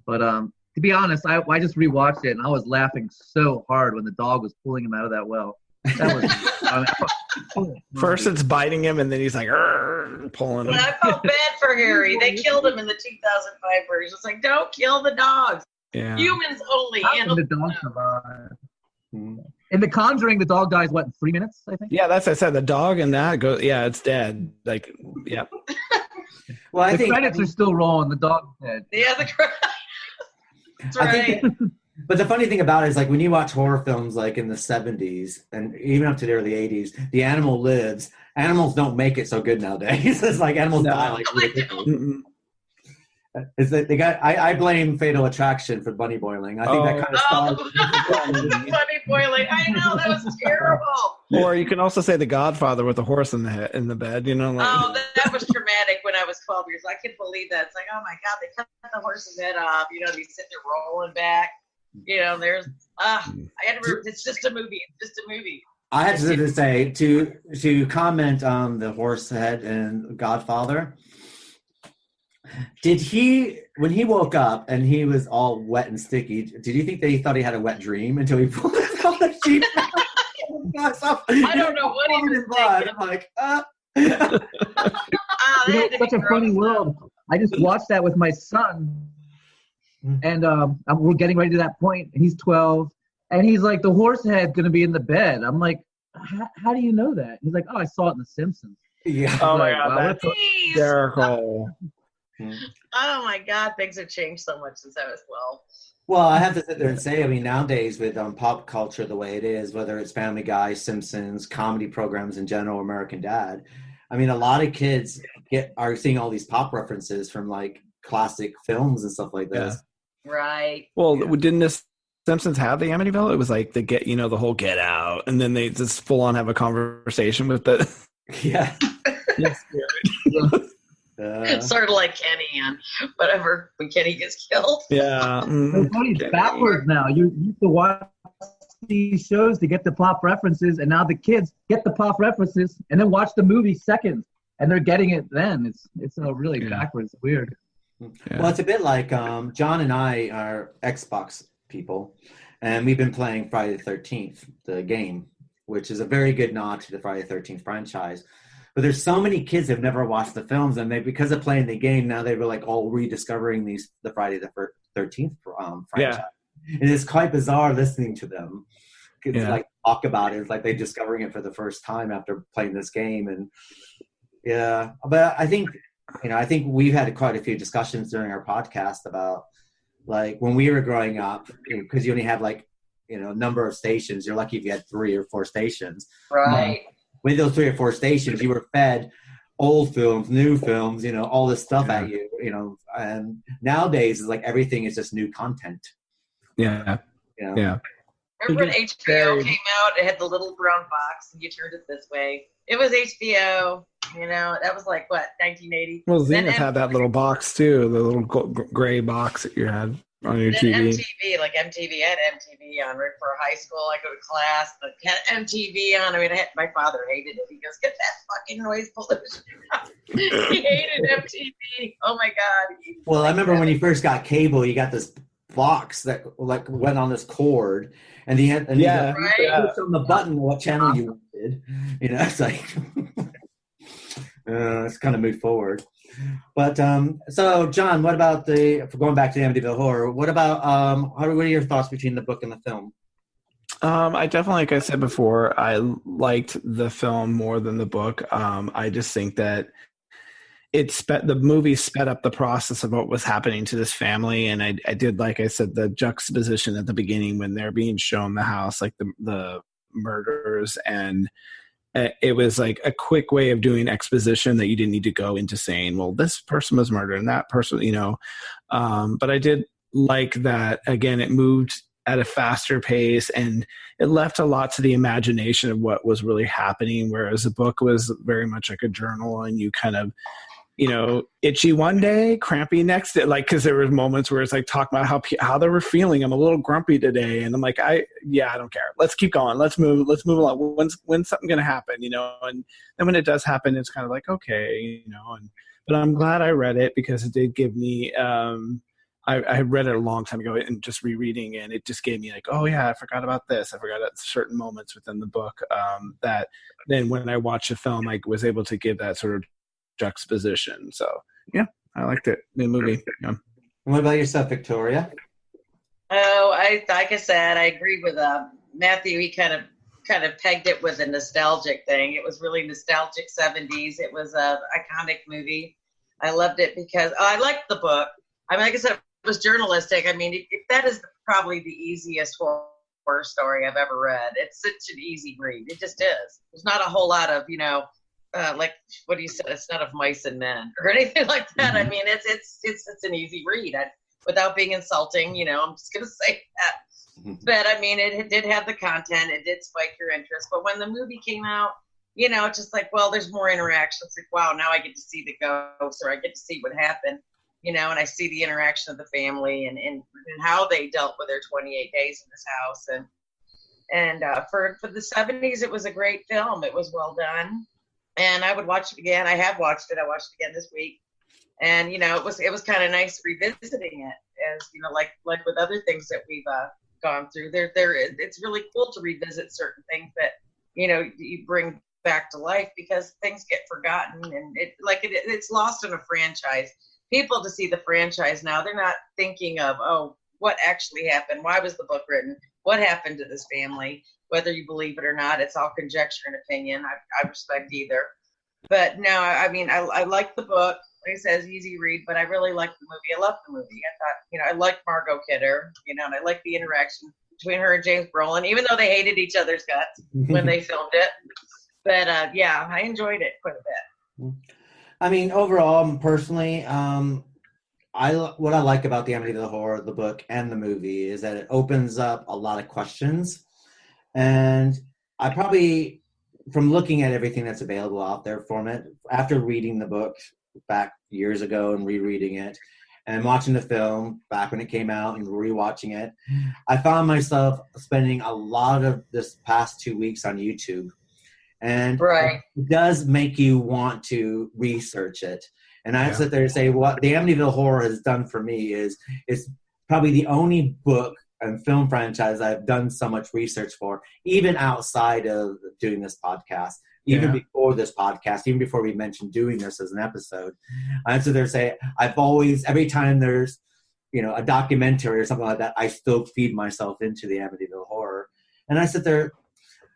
But to be honest, I just rewatched it and I was laughing so hard when the dog was pulling him out of that well. That was First it's biting him, and then he's like pulling him. I felt bad for Harry. They killed him in the 2005 version. It's like, don't kill the dogs. Yeah. Humans only. How can the dog survive? In The Conjuring, the dog dies, what, in 3 minutes, I think? Yeah, that's what I said. The dog and that goes. Yeah, it's dead. Like, yeah. Well, I the think credits are still rolling. The dog's dead. Yeah, that's right. But the funny thing about it is, like, when you watch horror films, like in the 70s and even up to the early 80s, the animal lives. Animals don't make it so good nowadays. It's like animals die like really quickly. Is that they got? I blame Fatal Attraction for bunny boiling. I think that kind of started. Bunny boiling. I know, that was terrible. Or you can also say The Godfather with the horse in the bed. You know, like, that was traumatic when I was 12 years. I can't believe that. It's like, oh my God, they cut the horse's head off. You know, he's sitting there rolling back. You know, there's I had to remember, it's just a movie. It's just a movie. I have to say to comment on the horse head and Godfather. Did he, when he woke up and he was all wet and sticky, did you think that he thought he had a wet dream until he pulled it out the sheet? I don't know what he was thinking. I'm like, It's such a funny world. I just watched that with my son, and we're getting ready to that point. And he's 12, and he's like, the horse head's going to be in the bed. I'm like, how do you know that? He's like, oh, I saw it in The Simpsons. Yeah. Oh my like, God, wow, that's hysterical. Oh my God, things have changed so much since I was 12. Well, I have to sit there and say, I mean, nowadays with pop culture the way it is, whether it's Family Guy, Simpsons, comedy programs in general, American Dad, I mean, a lot of kids are seeing all these pop references from like classic films and stuff like this. Yeah. Right. Well, didn't this Simpsons have the Amityville? It was like the whole Get Out, and then they just full on have a conversation with the yeah. Sort of like Kenny and whatever when Kenny gets killed. Yeah. It's funny, it's backwards now. You used to watch these shows to get the pop references, and now the kids get the pop references and then watch the movie second, and they're getting it then. It's really backwards. Weird. Yeah. Well, it's a bit like John and I are Xbox people, and we've been playing Friday the 13th, the game, which is a very good nod to the Friday the 13th franchise. But there's so many kids that have never watched the films, and because of playing the game, now they were like all rediscovering the Friday the 13th franchise. Yeah. And it's quite bizarre listening to them. It's like talk about it. It's like they're discovering it for the first time after playing this game. And yeah, but I think we've had quite a few discussions during our podcast about like when we were growing up, because you only have like, number of stations. You're lucky if you had 3 or 4 stations. Right. With those 3 or 4 stations, you were fed old films, new films, all this stuff at you, and nowadays it's like everything is just new content. Yeah. Yeah. Remember when HBO came out? It had the little brown box, and you turned it this way. It was HBO. That was like what, 1980. Well, Zenith had that little box too, the little gray box that you had on your TV. MTV, like MTV, I had MTV on right for high school. I go to class, but had MTV on. I mean, my father hated it. He goes, "Get that fucking noise pollution out." He hated MTV. Oh my God. Well, I remember when you first got cable, you got this box that like went on this cord, and you push on the button what channel you wanted. It's like it's kind of moved forward. But so John, what about going back to the Amityville Horror? What about what are your thoughts between the book and the film? I definitely, like I said before, I liked the film more than the book. I just think that the movie sped up the process of what was happening to this family, and I did, like I said, the juxtaposition at the beginning when they're being shown the house, like the murders, and it was like a quick way of doing exposition that you didn't need to go into saying, well, this person was murdered and that person, but I did like that, again, it moved at a faster pace and it left a lot to the imagination of what was really happening, whereas the book was very much like a journal, and you kind of, itchy one day, crampy next day, like, because there were moments where it's like talking about how they were feeling. I'm a little grumpy today, and I'm like, I don't care. Let's keep going. Let's move along. When's something going to happen? And then when it does happen, it's kind of like, okay, but I'm glad I read it because it did give me I had read it a long time ago, and just rereading, and it just gave me like, oh yeah, I forgot about this. I forgot about certain moments within the book that then when I watched the film, I was able to give that sort of juxtaposition. So yeah, I liked it. The movie. Yeah. And what about yourself, Victoria? Oh, like I said, I agree with Matthew. He kind of pegged it with a nostalgic thing. It was really nostalgic 70s. It was a iconic movie. I loved it because I liked the book. I mean, like I said, it was journalistic. I mean, that is probably the easiest horror story I've ever read. It's such an easy read. It just is. There's not a whole lot of, like what you said, it's not of mice and men or anything like that. I mean, it's an easy read. Without being insulting, I'm just going to say that. But I mean, it did have the content. It did spike your interest. But when the movie came out, it's just like, well, there's more interaction. It's like, wow, now I get to see the ghosts, or I get to see what happened. And I see the interaction of the family and how they dealt with their 28 days in this house. And for the 70s, it was a great film. It was well done. And I would watch it again. I have watched it. I watched it again this week. And, it was kind of nice revisiting it as, like with other things that we've gone through. It's really cool to revisit certain things that, you bring back to life because things get forgotten. And it's lost in a franchise. People to see the franchise now, they're not thinking of, oh, what actually happened? Why was the book written? What happened to this family? Whether you believe it or not, it's all conjecture and opinion. I respect either. But no, I mean, I like the book. Like I said, it's easy read, but I really liked the movie. I loved the movie. I thought, I liked Margot Kidder, and I liked the interaction between her and James Brolin, even though they hated each other's guts when they filmed it. But yeah, I enjoyed it quite a bit. I mean, overall, personally, what I like about the Amityville Horror, the book and the movie, is that it opens up a lot of questions. And I probably, from looking at everything that's available out there from it, after reading the book back years ago and rereading it, and watching the film back when it came out and rewatching it, I found myself spending a lot of this past 2 weeks on YouTube. And it does make you want to research it. And I sit there and say, what the Amityville Horror has done for me is it's probably the only book and film franchise I've done so much research for, even outside of doing this podcast, even before this podcast, even before we mentioned doing this as an episode. I sit there and say, I've always, every time there's, a documentary or something like that, I still feed myself into the Amityville Horror. And I sit there,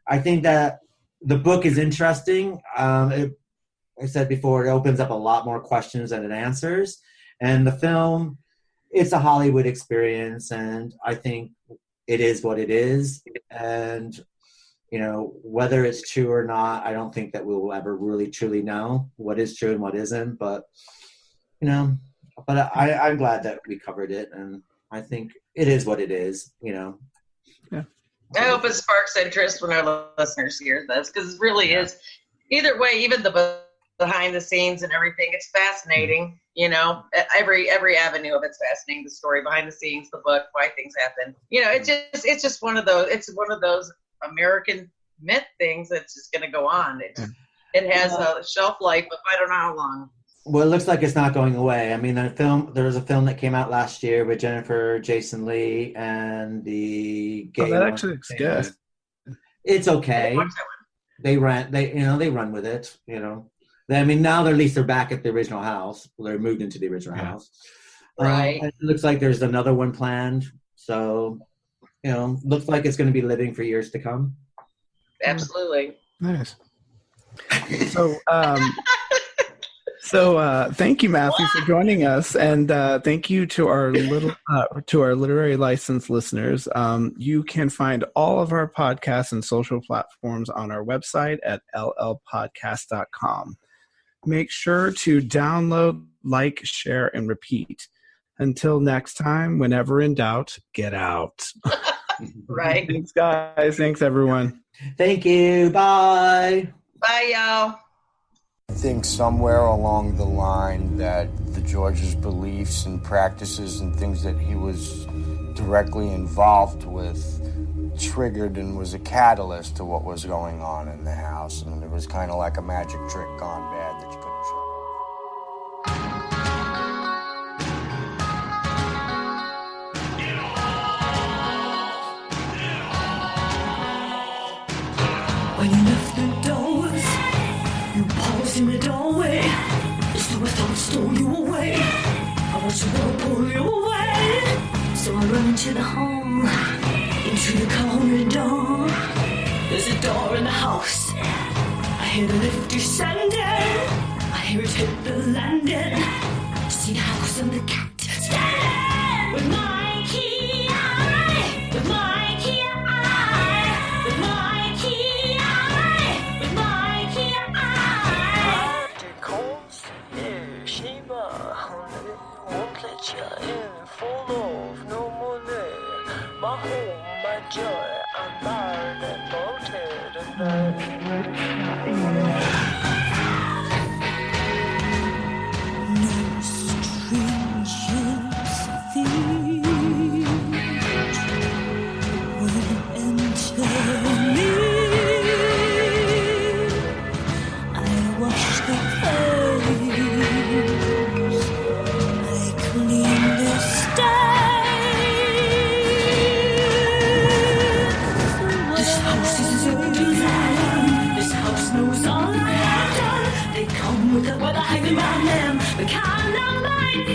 I think that the book is interesting. I said before, it opens up a lot more questions than it answers. And the film, it's a Hollywood experience, and I think it is what it is. And, whether it's true or not, I don't think that we'll ever really truly know what is true and what isn't. But, but I'm glad that we covered it, and I think it is what it is, Yeah. I hope it sparks interest when our listeners hear this, because it really is. Either way, even the behind the scenes and everything, it's fascinating. Every avenue of it's fascinating. The story behind the scenes, the book, why things happen. It's just one of those. It's one of those American myth things that's just going to go on. It has a shelf life, but I don't know how long. Well, it looks like it's not going away. I mean, there was a film that came out last year with Jennifer Jason Leigh and the gay. That actually looks good. It's okay. They run with it. I mean, now at least they're back at the original house. They're moved into the original house. Right. It looks like there's another one planned. So, looks like it's going to be living for years to come. Absolutely. Nice. So, thank you, Matthew, for joining us, and thank you to our literary license listeners. You can find all of our podcasts and social platforms on our website at llpodcast.com. Make sure to download, like, share, and repeat. Until next time, whenever in doubt, get out. Right. Thanks, guys. Thanks, everyone. Thank you. Bye. Bye, y'all. I think somewhere along the line that the George's beliefs and practices and things that he was directly involved with triggered and was a catalyst to what was going on in the house. And it was kind of like a magic trick gone bad that you couldn't shut off. You pause in the doorway. It's the thought stole you away. I want to go pull you away. So I run into the hall, into the corridor. There's a door in the house. I hear the lift descending. I hear it hit the landing. See the house and the cat standing. With my key eye, with my key eye, with my key eye, with my key eye. Won't let you in, full of no money. My home, my joy, I'm married and bolted and no strangers feet will enter me. I wash the face, I clean the stains. This house is so divine. This house knows all I have done. They come with a hanging round them. The kind of light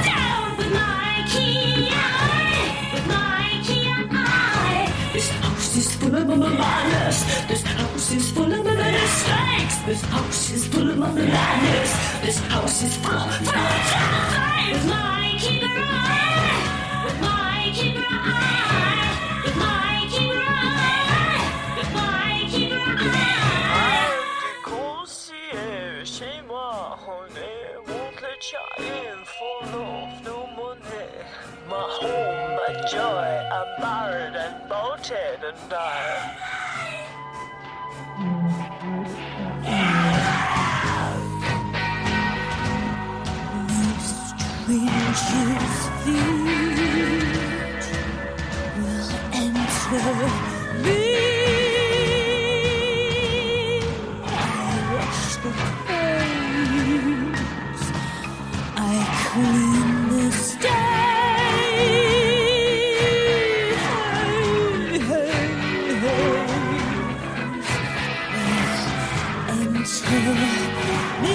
down with my key eye, with my key eye. This house is full of madness. This house is full of mistakes. This house is full of madness. This house is full of with my keeper eye, with my keeper eye, with my keeper eye, with my keeper eye. Won't let you in for love, no money. My home, my joy, I'm married and bolted and died. Strangers' feet will enter me. I wash the face, I clean the stains. Enter me.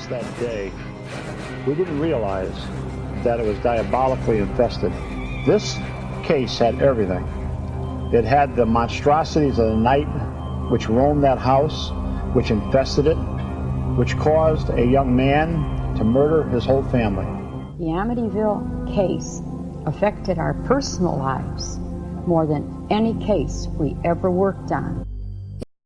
That day, we didn't realize that it was diabolically infested. This case had everything. It had the monstrosities of the night which roamed that house, which infested it, which caused a young man to murder his whole family. The Amityville case affected our personal lives more than any case we ever worked on.